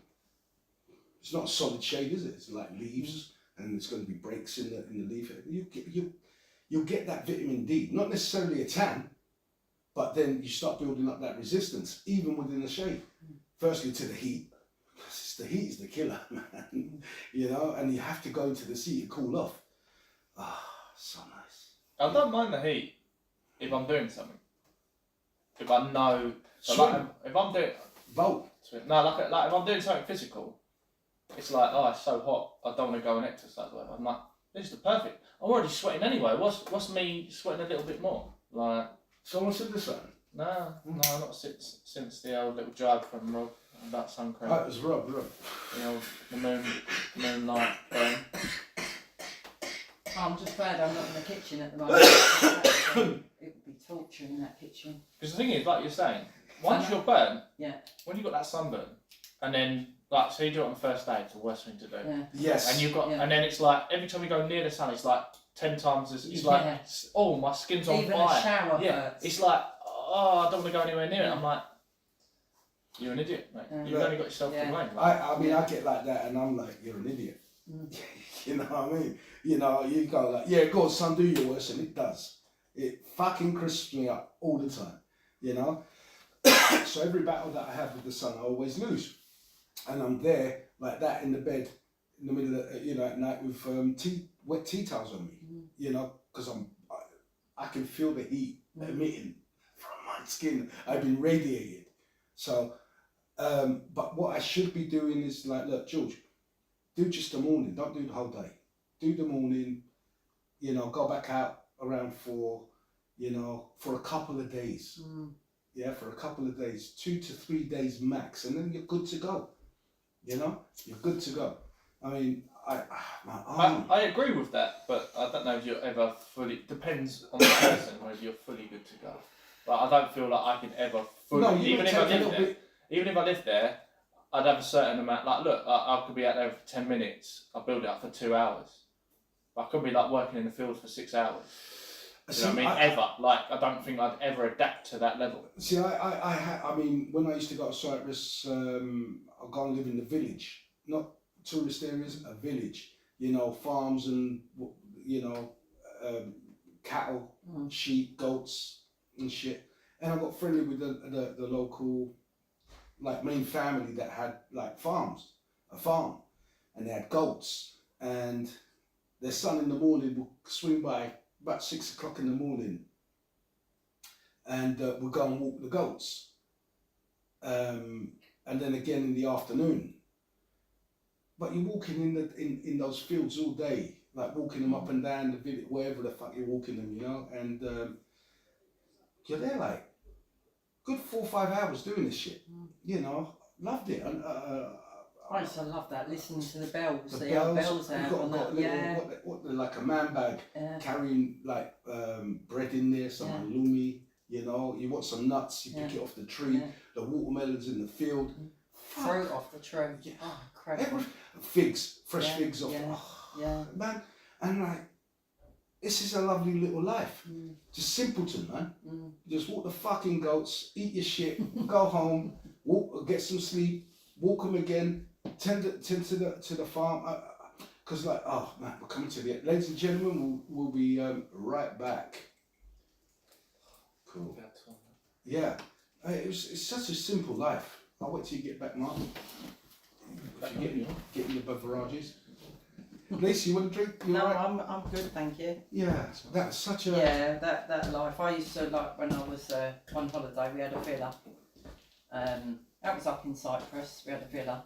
It's not a solid shade, is it? It's like leaves, and there's going to be breaks in the leaf. You'll get that vitamin D, not necessarily a tan, but then you start building up that resistance, even within the shade. Firstly, to the heat. The heat is the killer, man. You know, and you have to go into the sea to cool off. Ah, so nice. I don't mind the heat if I'm doing something. if I know. So Swim. like, if I'm doing Boat. no, like if I'm doing something physical, it's like, oh, it's so hot, I don't want to go and exercise. Whatever. I'm like, this is the perfect. I'm already sweating anyway. What's me sweating a little bit more? Like, Someone said the sun. no, not since the old little drive from Rob about sun cream. Oh, it was Rob. You know, the moonlight burn. I'm just glad I'm not in the kitchen at the moment. It would be torture in that kitchen. Because the thing is, like you're saying, once you're burnt, Yeah. when you've got that sunburn, and then like, so you do it on the first day, it's the worst thing to do. Yeah. Yes. And you've got, Yeah. and then it's like every time you go near the sun, it's like 10 times as. It's like, Yeah. oh, my skin's on Even fire. a shower Yeah, hurts. it's like, oh, I don't want to go anywhere near it. Yeah. I'm like, you're an idiot, mate. Yeah. You've only got yourself Yeah. to blame. I mean, I get like that, and I'm like, you're an idiot. Mm. You know what I mean? You know, you go like, yeah, go on, son, do your worst, and it does. It fucking crisps me up all the time. You know. So every battle that I have with the sun, I always lose, and I'm there like that in the bed in the middle of at night with wet tea towels on me. Mm. You know, because I can feel the heat emitting from my skin. I've been radiated. So, but what I should be doing is like, look, George, do just the morning. Don't do the whole day. Do the morning. You know, go back out around 4. You know, for a couple of days. Mm. Yeah, for a couple of days, 2 to 3 days max, and then you're good to go. You know, you're good to go. I mean, I agree with that, but I don't know if you're ever fully. Depends on the person whether you're fully good to go. But I don't feel like I can ever fully. No, you even might if I take a lived little there, bit. even if I lived there, I'd have a certain amount. Like, look, I could be out there for 10 minutes. I build it up for 2 hours. I could be like working in the field for 6 hours. You know what I mean? Ever. Like, I don't think I'd ever adapt to that level. See, I mean, when I used to go to Cyprus, I'd go and live in the village, not tourist areas, a village. You know, farms and cattle, sheep, goats, and shit. And I got friendly with the local, like, main family that had like a farm, and they had goats, and their son in the morning would swing by about 6 o'clock in the morning, and we'll go and walk the goats, and then again in the afternoon. But you're walking in those fields all day, like walking them up and down the village, wherever the fuck you're walking them, you know, and you're there like good 4 or 5 hours doing this shit, you know. Loved it. And I used to love that, listening to the bells, the the bells out got on a that. little, Yeah. like a man bag, Yeah. carrying like bread in there, some halloumi, you know. You want some nuts, you pick it off the tree. Yeah. The watermelons in the field. Fruit off the tree. Yeah. Oh, incredible. Figs, fresh Yeah, figs off. yeah, Oh, yeah. man, and like, this is a lovely little life. Mm. Just simpleton, man. Mm. Just walk the fucking goats, eat your shit, go home, walk, get some sleep, walk them again, tend to the farm. Because like, oh man, we're coming to the end. Ladies and gentlemen, we'll be right back. Cool. Yeah, it's such a simple life. I'll wait till you get back, Mark. If you get in the beverages. Lisa, you want a drink? You No, alright? I'm good, thank you. Yeah, that's such a... Yeah, that life. I used to, like, when I was on holiday, we had a villa. That was up in Cyprus. We had a villa,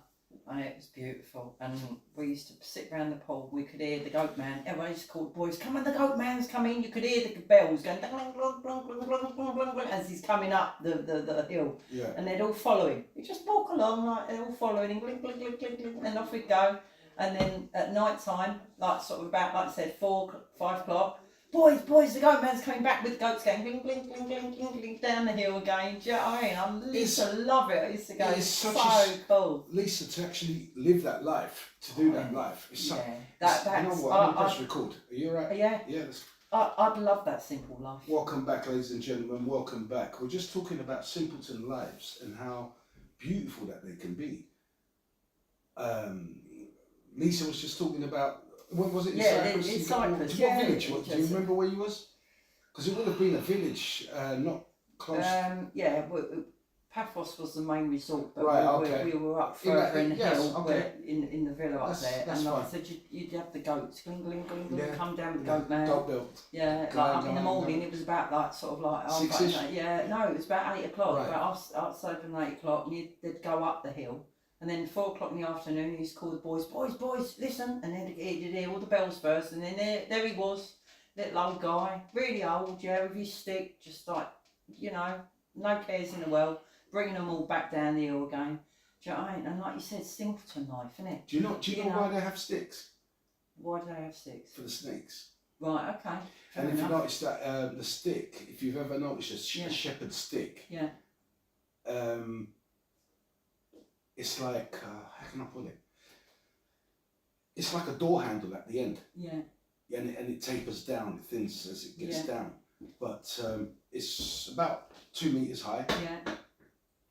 and it was beautiful. And we used to sit round the pool. We could hear the goat man. Everyone used to call the boys, "Come on, the goat man's coming." You could hear the bells going ding, ding, ding, ding, ding, ding, ding, as he's coming up the hill. Yeah. And they'd all follow him. He'd just walk along, like, they're all following him, blink, blink, blink, blink, blink, and off we'd go. And then at night time, like sort of about, like I said, 5 o'clock, boys, the goat man's coming back with the goats going blink, blink, blink, blink, blink, blink, down the hill again. Do you know what I mean? I used to love it. I used to go, It's it's such so cool. Lisa, to actually live that life, to do that life, it's so... Yeah, you that's, know what, I'm going to press record. Are you alright? yeah, Yeah, that's... I'd love that simple life. Welcome back, ladies and gentlemen, welcome back. We're just talking about simpleton lives and how beautiful that they can be. Lisa was just talking about, what was it in Cyprus? in Cyprus. What Yeah, village? Do you remember where you was? Because it would have been a village, not close. Yeah, Paphos was the main resort, but Right, okay. we were up In that- further in the yes, hill, okay. in the villa up there. That's And like I fine. said, you'd have the goats, gling, gling, gling, gling, Yeah. come down with the Yeah. goat man. Goat milk. Yeah, like Go up on, in the go on, morning, go it was about like sort of like Six-ish? yeah, no, it was about 8 o'clock. Right. About half 7, 8 o'clock, and they'd go up the hill, and then 4 o'clock in the afternoon, he used to call the boys, listen, and then he'd hear all the bells first, and then there he was, little old guy, really old, yeah, with his stick, just like, you know, no cares in the world, bringing them all back down the hill again. Do you know what I mean? And like you said, simpleton life, isn't it? Do you know why they have sticks? Why do they have sticks? For the snakes. Right, okay. Fair And if you enough. notice that the stick, if you've ever noticed Yeah. a shepherd's stick, Yeah. it's like, how can I put it? It's like a door handle at the end. Yeah. And it tapers down, it thins as it gets Yeah. down. But it's about 2 meters high. Yeah.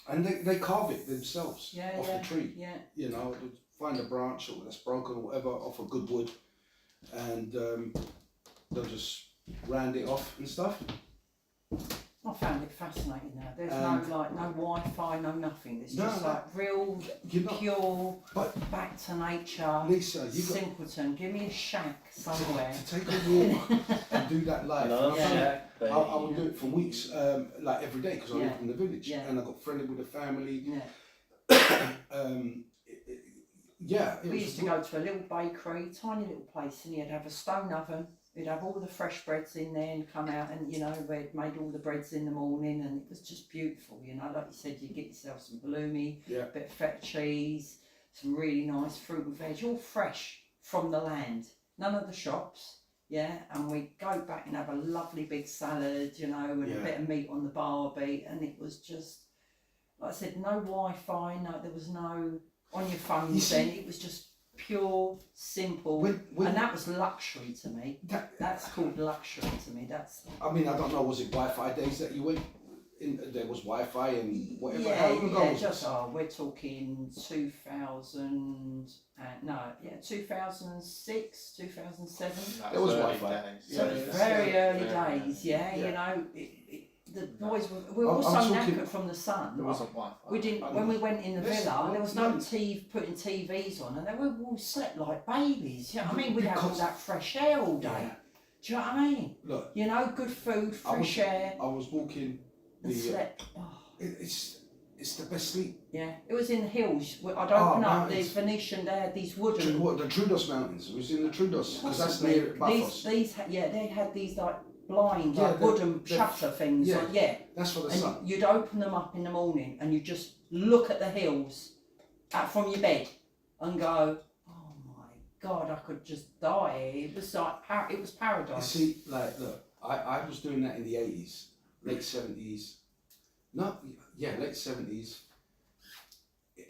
And they carve it themselves Yeah, off yeah. the tree. Yeah. You know, they find a branch that's broken or whatever off a good wood, and they'll just round it off and stuff. I found it fascinating now. There's And- no Wi-Fi, no nothing. It's No, just no. like real, You know, pure, but back to nature, Lisa, you got simpleton. Give me a shack somewhere. to take a walk and do that life. Love And I've done it. Shack, baby. I would do it for weeks, like every day, because I Yeah. live in the village, Yeah. and I got friendly with the family. Yeah. Yeah, it We was used to go to a little bakery, tiny little place, and you'd have a stone oven. You'd have all the fresh breads in there and come out, and you know, we'd made all the breads in the morning, and it was just beautiful. You know, like you said, you get yourself some halloumi, Yeah. a bit of feta cheese, some really nice fruit and veg, all fresh from the land. None of the shops. Yeah, and we'd go back and have a lovely big salad, you know, and Yeah. a bit of meat on the barbie, and it was just, like I said, no Wi-Fi, no, there was no on your phones You see- then. It was just pure, simple, When and that was luxury to me. that, That's called luxury to me. That's I mean, I don't know, was it Wi-Fi days that you went? There was Wi-Fi and whatever. How yeah, long ago yeah. was Just this? we're talking 2000, no, yeah, 2006, 2007. There was early Wi-Fi. days. So Yeah, very early very days, yeah. Yeah. You know, the boys we were I'm all so talking- knackered from the sun. There wasn't Wi-Fi. We didn't I when know. we went in the Listen, villa. There was no no. putting TVs on, and they were all slept like babies. You know what I mean? We'd have all Because- that fresh air all day. Yeah. Do you know what I mean? Look, You know, good food, I was- fresh air, I was walking. and The, slept. Oh, it's the best sleep. yeah, it was in the hills. I'd Oh, open up the mountains. Venetian. They had these wooden. What, the Trudos Mountains? It was in the Trudos, because that's Possibly. near Paphos. Yeah, they had these like blind, Yeah, like the- wooden the- shutter things. yeah. Like, yeah, That's for the and sun. you'd open them up in the morning, and you just look at the hills out from your bed, and go, "Oh my God, I could just die." It was like it was You paradise. see, like, look, I was doing that in the 80s, late 70s. Late 70s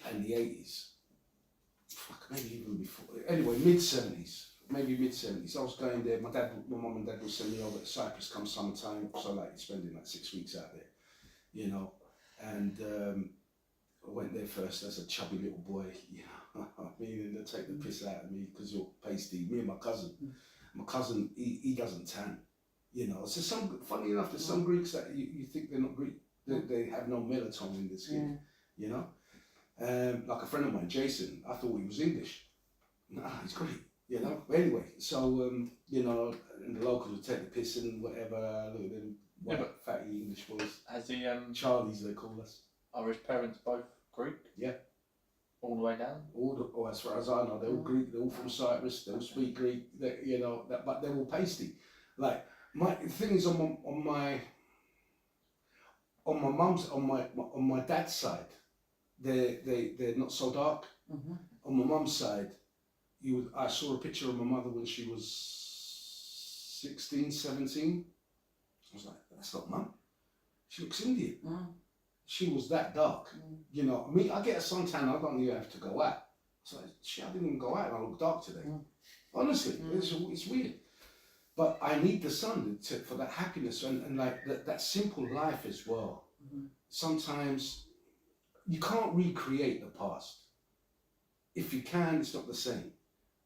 and the 80s. Fuck, maybe even before. Anyway, mid 70s. Maybe mid 70s. I was going there. My mum and dad would send me over to Cyprus come summertime. So I like spending like 6 weeks out there, you know. And I went there first as a chubby little boy, you know. I mean, and they take the piss out of me because you're pasty. Me and my cousin. My cousin, he doesn't tan, you know. So funny enough, there's some Greeks that you think they're not Greek. They have no melatonin in their skin, you know. Like a friend of mine, Jason, I thought he was English. Nah, he's Greek, you know. But anyway, so you know, and the locals would take the piss and whatever. Look at them white, Yeah, fatty English boys. Has he Charlies, they call us. are his parents both Greek? Yeah. All the way down? Or as far as I know, they're all Greek. They're all from Cyprus. They all speak Greek. You know, but they're all pasty. Like the thing is on my dad's side, they're not so dark. Mm-hmm. On my mum's side, I saw a picture of my mother when she was 16, 17. I was like, that's not mum. She looks Indian. Mm. She was that dark. You know, I mean, I get a suntan, I don't even have to go out. So I didn't even go out and I look dark today. Honestly, it's weird. But I need the sun for that happiness and like that simple life as well. Sometimes you can't recreate the past. If you can, it's not the same.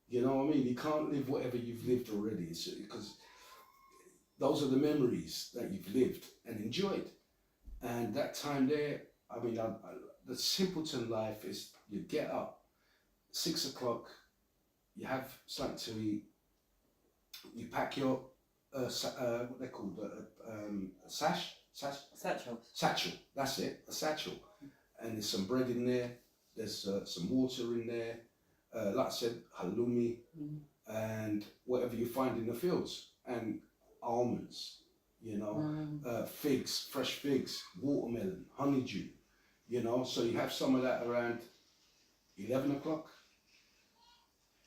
You know what I mean? You can't live whatever you've lived already, because those are the memories that you've lived and enjoyed. And that time there, I mean, the simpleton life is you get up 6 o'clock, you have something to eat, you pack your what they called Satchels. satchel. That's it, a satchel, and there's some bread in there. There's some water in there. Like I said, halloumi, and whatever you find in the fields, and almonds. You know, figs, fresh figs, watermelon, honeydew. You know, so you have some of that around 11 o'clock.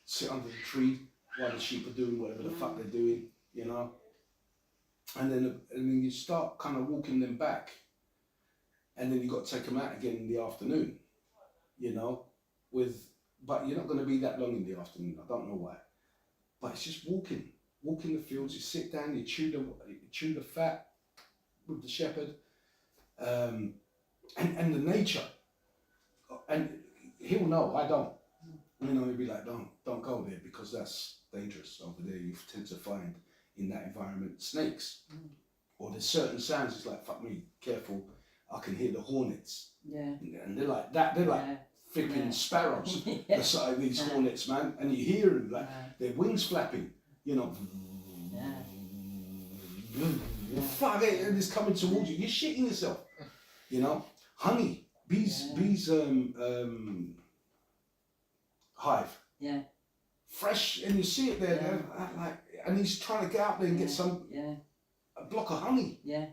Sit under the tree while the sheep are doing whatever the fuck they're doing, you know. And then you start kind of walking them back. And then you got to take them out again in the afternoon, you know. But you're not going to be that long in the afternoon. I don't know why. But it's just walking the fields. You sit down, you chew the fat with the shepherd. And the nature, and he'll know, I don't. You know, he'll be like, don't go there because that's dangerous. Over there you tend to find in that environment snakes. Or there's certain sounds, it's like, fuck me, careful, I can hear the hornets. Yeah. And they're like that, they're like flipping sparrows beside these hornets, man. And you hear them, like, their wings flapping, you know. Fuck it, and it's coming towards you, you're shitting yourself, you know. Honey, bees hive. Yeah. Fresh, and you see it there, like, and he's trying to get out there and get some a block of honey. Yeah.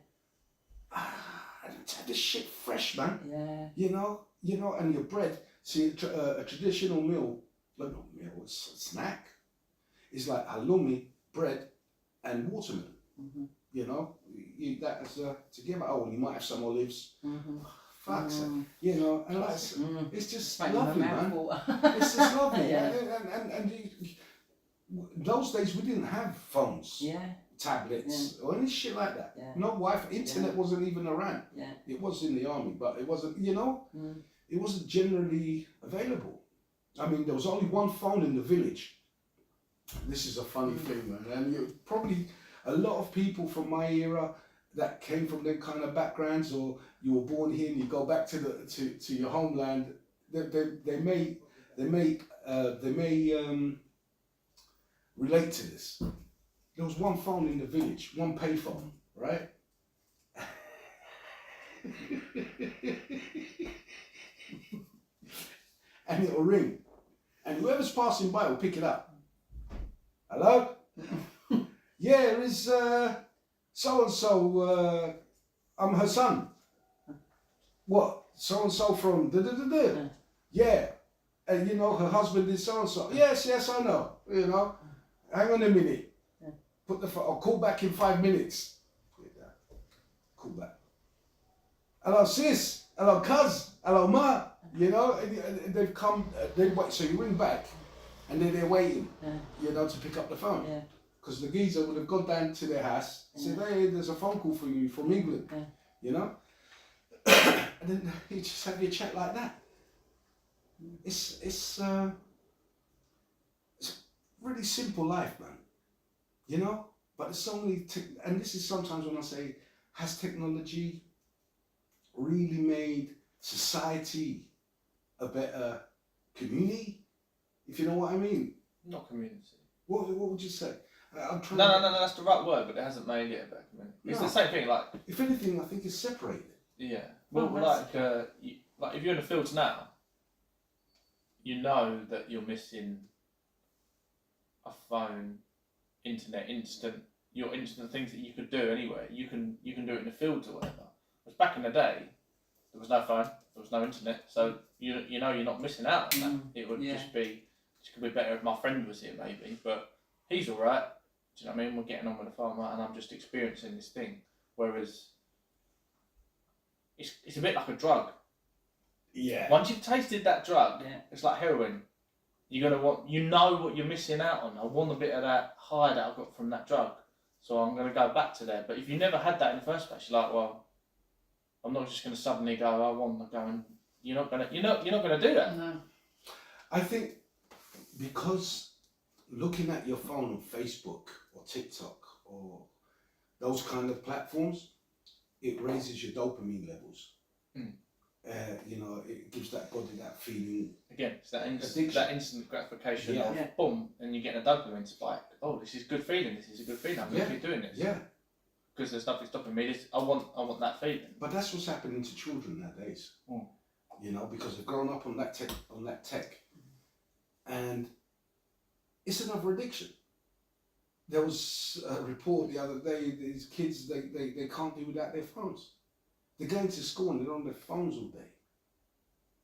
This shit fresh, man. Yeah. You know, and your bread. See, a traditional meal, like not meal, it's a snack. It's like halloumi, bread, and watermelon. You know, you eat that as together. Oh, and you might have some olives. Fuck's you know, and like, it's just lovely, man. It's just lovely, and those days we didn't have phones, tablets, or any shit like that. No Wi-Fi, internet wasn't even around. It was in the army, but it wasn't. You know, it wasn't generally available. I mean, there was only one phone in the village. This is a funny thing, man, and you probably a lot of people from my era that came from them kind of backgrounds, or you were born here and you go back to your homeland, they may relate to this. There was one phone in the village, one payphone, right? And it'll ring, and whoever's passing by will pick it up. Hello? Yeah, is so and so. I'm her son. What? So and so from da da da da. Yeah, and you know her husband is so and so. Yes, I know. You know, hang on a minute. Put the phone. I'll call back in 5 minutes. Call back. Hello, sis. Hello, cuz. Hello, ma. You know, and they've come. They wait. So you ring back, and then they're waiting. You know, to pick up the phone. Because the geezer would have gone down to their house and said, hey, there's a phone call for you from England, you know? And then you just have your chat like that. It's a really simple life, man, you know? But there's so many, and this is sometimes when I say, has technology really made society a better community? If you know what I mean. Not community. What would you say? I'm trying no, that's the right word, but it hasn't made it a better community. It's the same thing, like... If anything, I think it's separated. Yeah. Well, like if you're in the fields now, you know that you're missing a phone, internet, instant things that you could do anywhere. You can do it in the fields or whatever. Whereas back in the day, there was no phone, there was no internet, so you know you're not missing out on that. It would just be, it could be better if my friend was here maybe, but he's alright. Do you know what I mean? We're getting on with the farm and I'm just experiencing this thing. Whereas it's a bit like a drug. Yeah. Once you've tasted that drug, it's like heroin. You're gonna want, you know what you're missing out on. I want a bit of that high that I got from that drug, so I'm gonna go back to there. But if you never had that in the first place, you're like, well, I'm not just gonna suddenly go, I want to go, and you're not gonna do that. No. I think because looking at your phone on Facebook or TikTok or those kind of platforms, it raises your dopamine levels. you know, it gives that body that feeling. Again, it's that Addiction. instant gratification Yeah. of Yeah. boom, and you're getting a dopamine spike. Oh, this is good feeling. This is a good feeling. I'm going to keep doing this. Yeah, Because there's nothing stopping me. I want that feeling. but that's what's happening to children nowadays. Mm. You know, because they've grown up on that tech, and it's another addiction. There was a report the other day. These kids, they can't do without their phones. They're going to school and they're on their phones all day.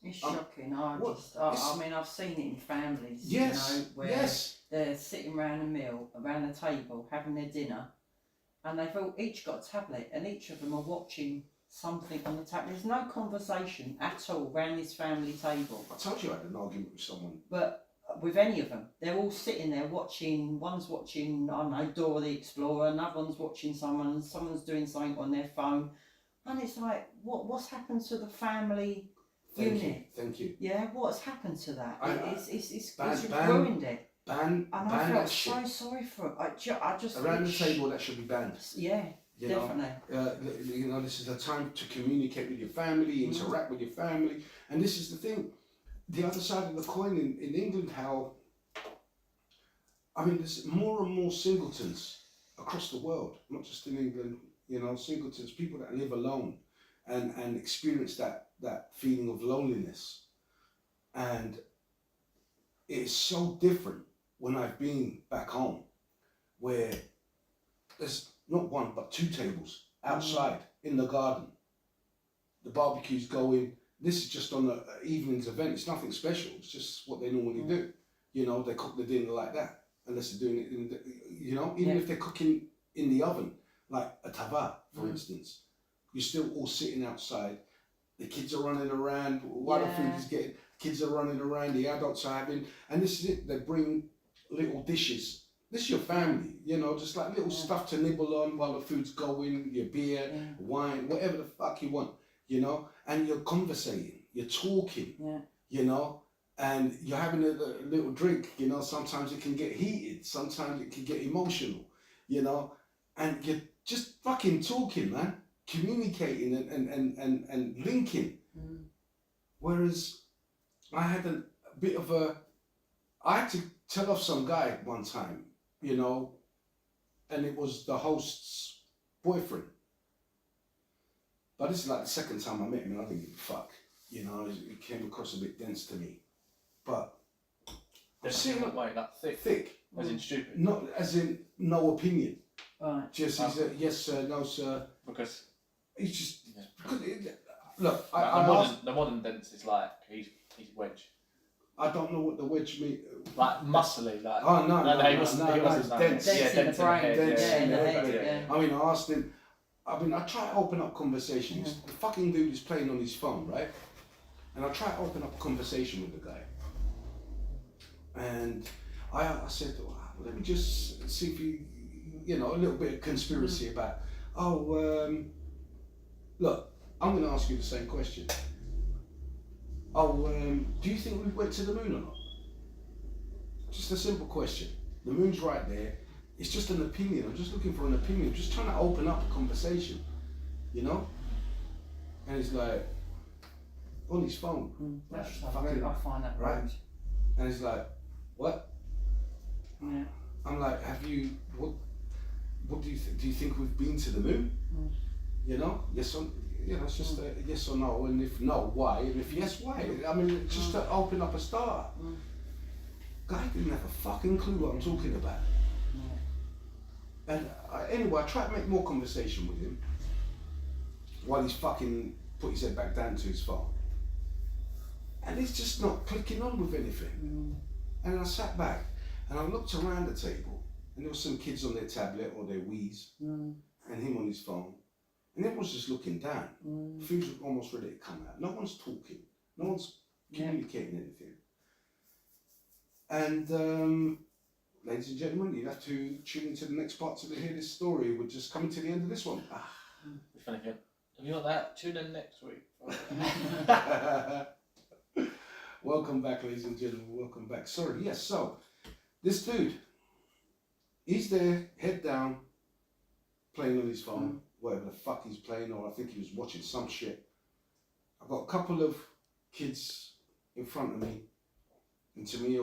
It's shocking. I it's- mean, I've seen it in families. Yes, You know, where yes. they're sitting around a meal, around a table, having their dinner, and they've all each got a tablet, and each of them are watching something on the tablet. There's no conversation at all around this family table. I told you I had an argument with someone. But with any of them, they're all sitting there watching. One's watching, I don't know, Dora the Explorer. Another one's watching someone's doing something on their phone, and it's like, what's happened to the family unit? Thank you. Yeah, what's happened to that? It's ban- ruined it. Ban And I that felt shit. so sorry for it. I just Around the wish- table, that should be banned. Yeah, You definitely. know, you know, this is a time to communicate with your family, interact with your family, and this is the thing. The other side of the coin in England, how I mean, there's more and more singletons across the world, not just in England. You know, singletons, people that live alone, and experience that feeling of loneliness, and it's so different when I've been back home, where there's not one but two tables outside in the garden. The barbecue's going. This is just on an evening's event. It's nothing special. It's just what they normally do. You know, they cook the dinner like that, unless they're doing it in the, you know, even if they're cooking in the oven, like a tava, for instance, you're still all sitting outside. The kids are running around while the food is getting. Kids are running around. The adults are having, and this is it. They bring little dishes. This is your family, you know, just like little stuff to nibble on while the food's going. Your beer, wine, whatever the fuck you want, you know. And you're conversating. You're talking. You know. And you're having a little drink, you know, sometimes it can get heated, sometimes it can get emotional, you know, and you're just fucking talking, man, communicating and linking. Whereas I had a bit of I had to tell off some guy one time, you know, and it was the host's boyfriend. But this is like the second time I met him and I didn't give a fuck, you know, it came across a bit dense to me. But Sitting that way, that thick. thick, As in stupid. not as in no opinion. Right. Just he's a yes sir, no sir. Because He's just Yeah. because look. the modern dentist is like he's wedge. I don't know what the wedge mean. Like muscly, like Oh no, he wasn't it's dense. Dense in the brain, dense in the head, head, I mean, I asked him. I mean, I try to open up conversations. The fucking dude is playing on his phone, right? And I try to open up a conversation with the guy. And I said, well, let me just see if you know, a little bit of conspiracy about, look, I'm going to ask you the same question. Do you think we went to the moon or not? Just a simple question. The moon's right there. It's just an opinion. I'm just looking for an opinion. Just trying to open up a conversation, you know? And he's like, on his phone. That's like, so rude. I find that right? rude. And he's like, what? Yeah. I'm like, what do you think? Do you think we've been to the moon? You know? Yes or, you know, it's just a yes or no. And if no, why? And if yes, why? I mean, just to open up a start. Guy didn't have a fucking clue what I'm talking about. And anyway, I tried to make more conversation with him while he's fucking put his head back down to his phone. And he's just not clicking on with anything. And I sat back and I looked around the table and there were some kids on their tablet or their Wii's and him on his phone. And everyone's just looking down. Food's almost ready to come out. No one's talking. No one's communicating anything. And ladies and gentlemen, you have to tune into the next part to hear this story. We're just coming to the end of this one. It's funny. Have you got that? Tune in next week. Welcome back, ladies and gentlemen. Welcome back. Sorry, yes. So, this dude, he's there, head down, playing on his phone, whatever the fuck he's playing, or I think he was watching some shit. I've got a couple of kids in front of me, and to me,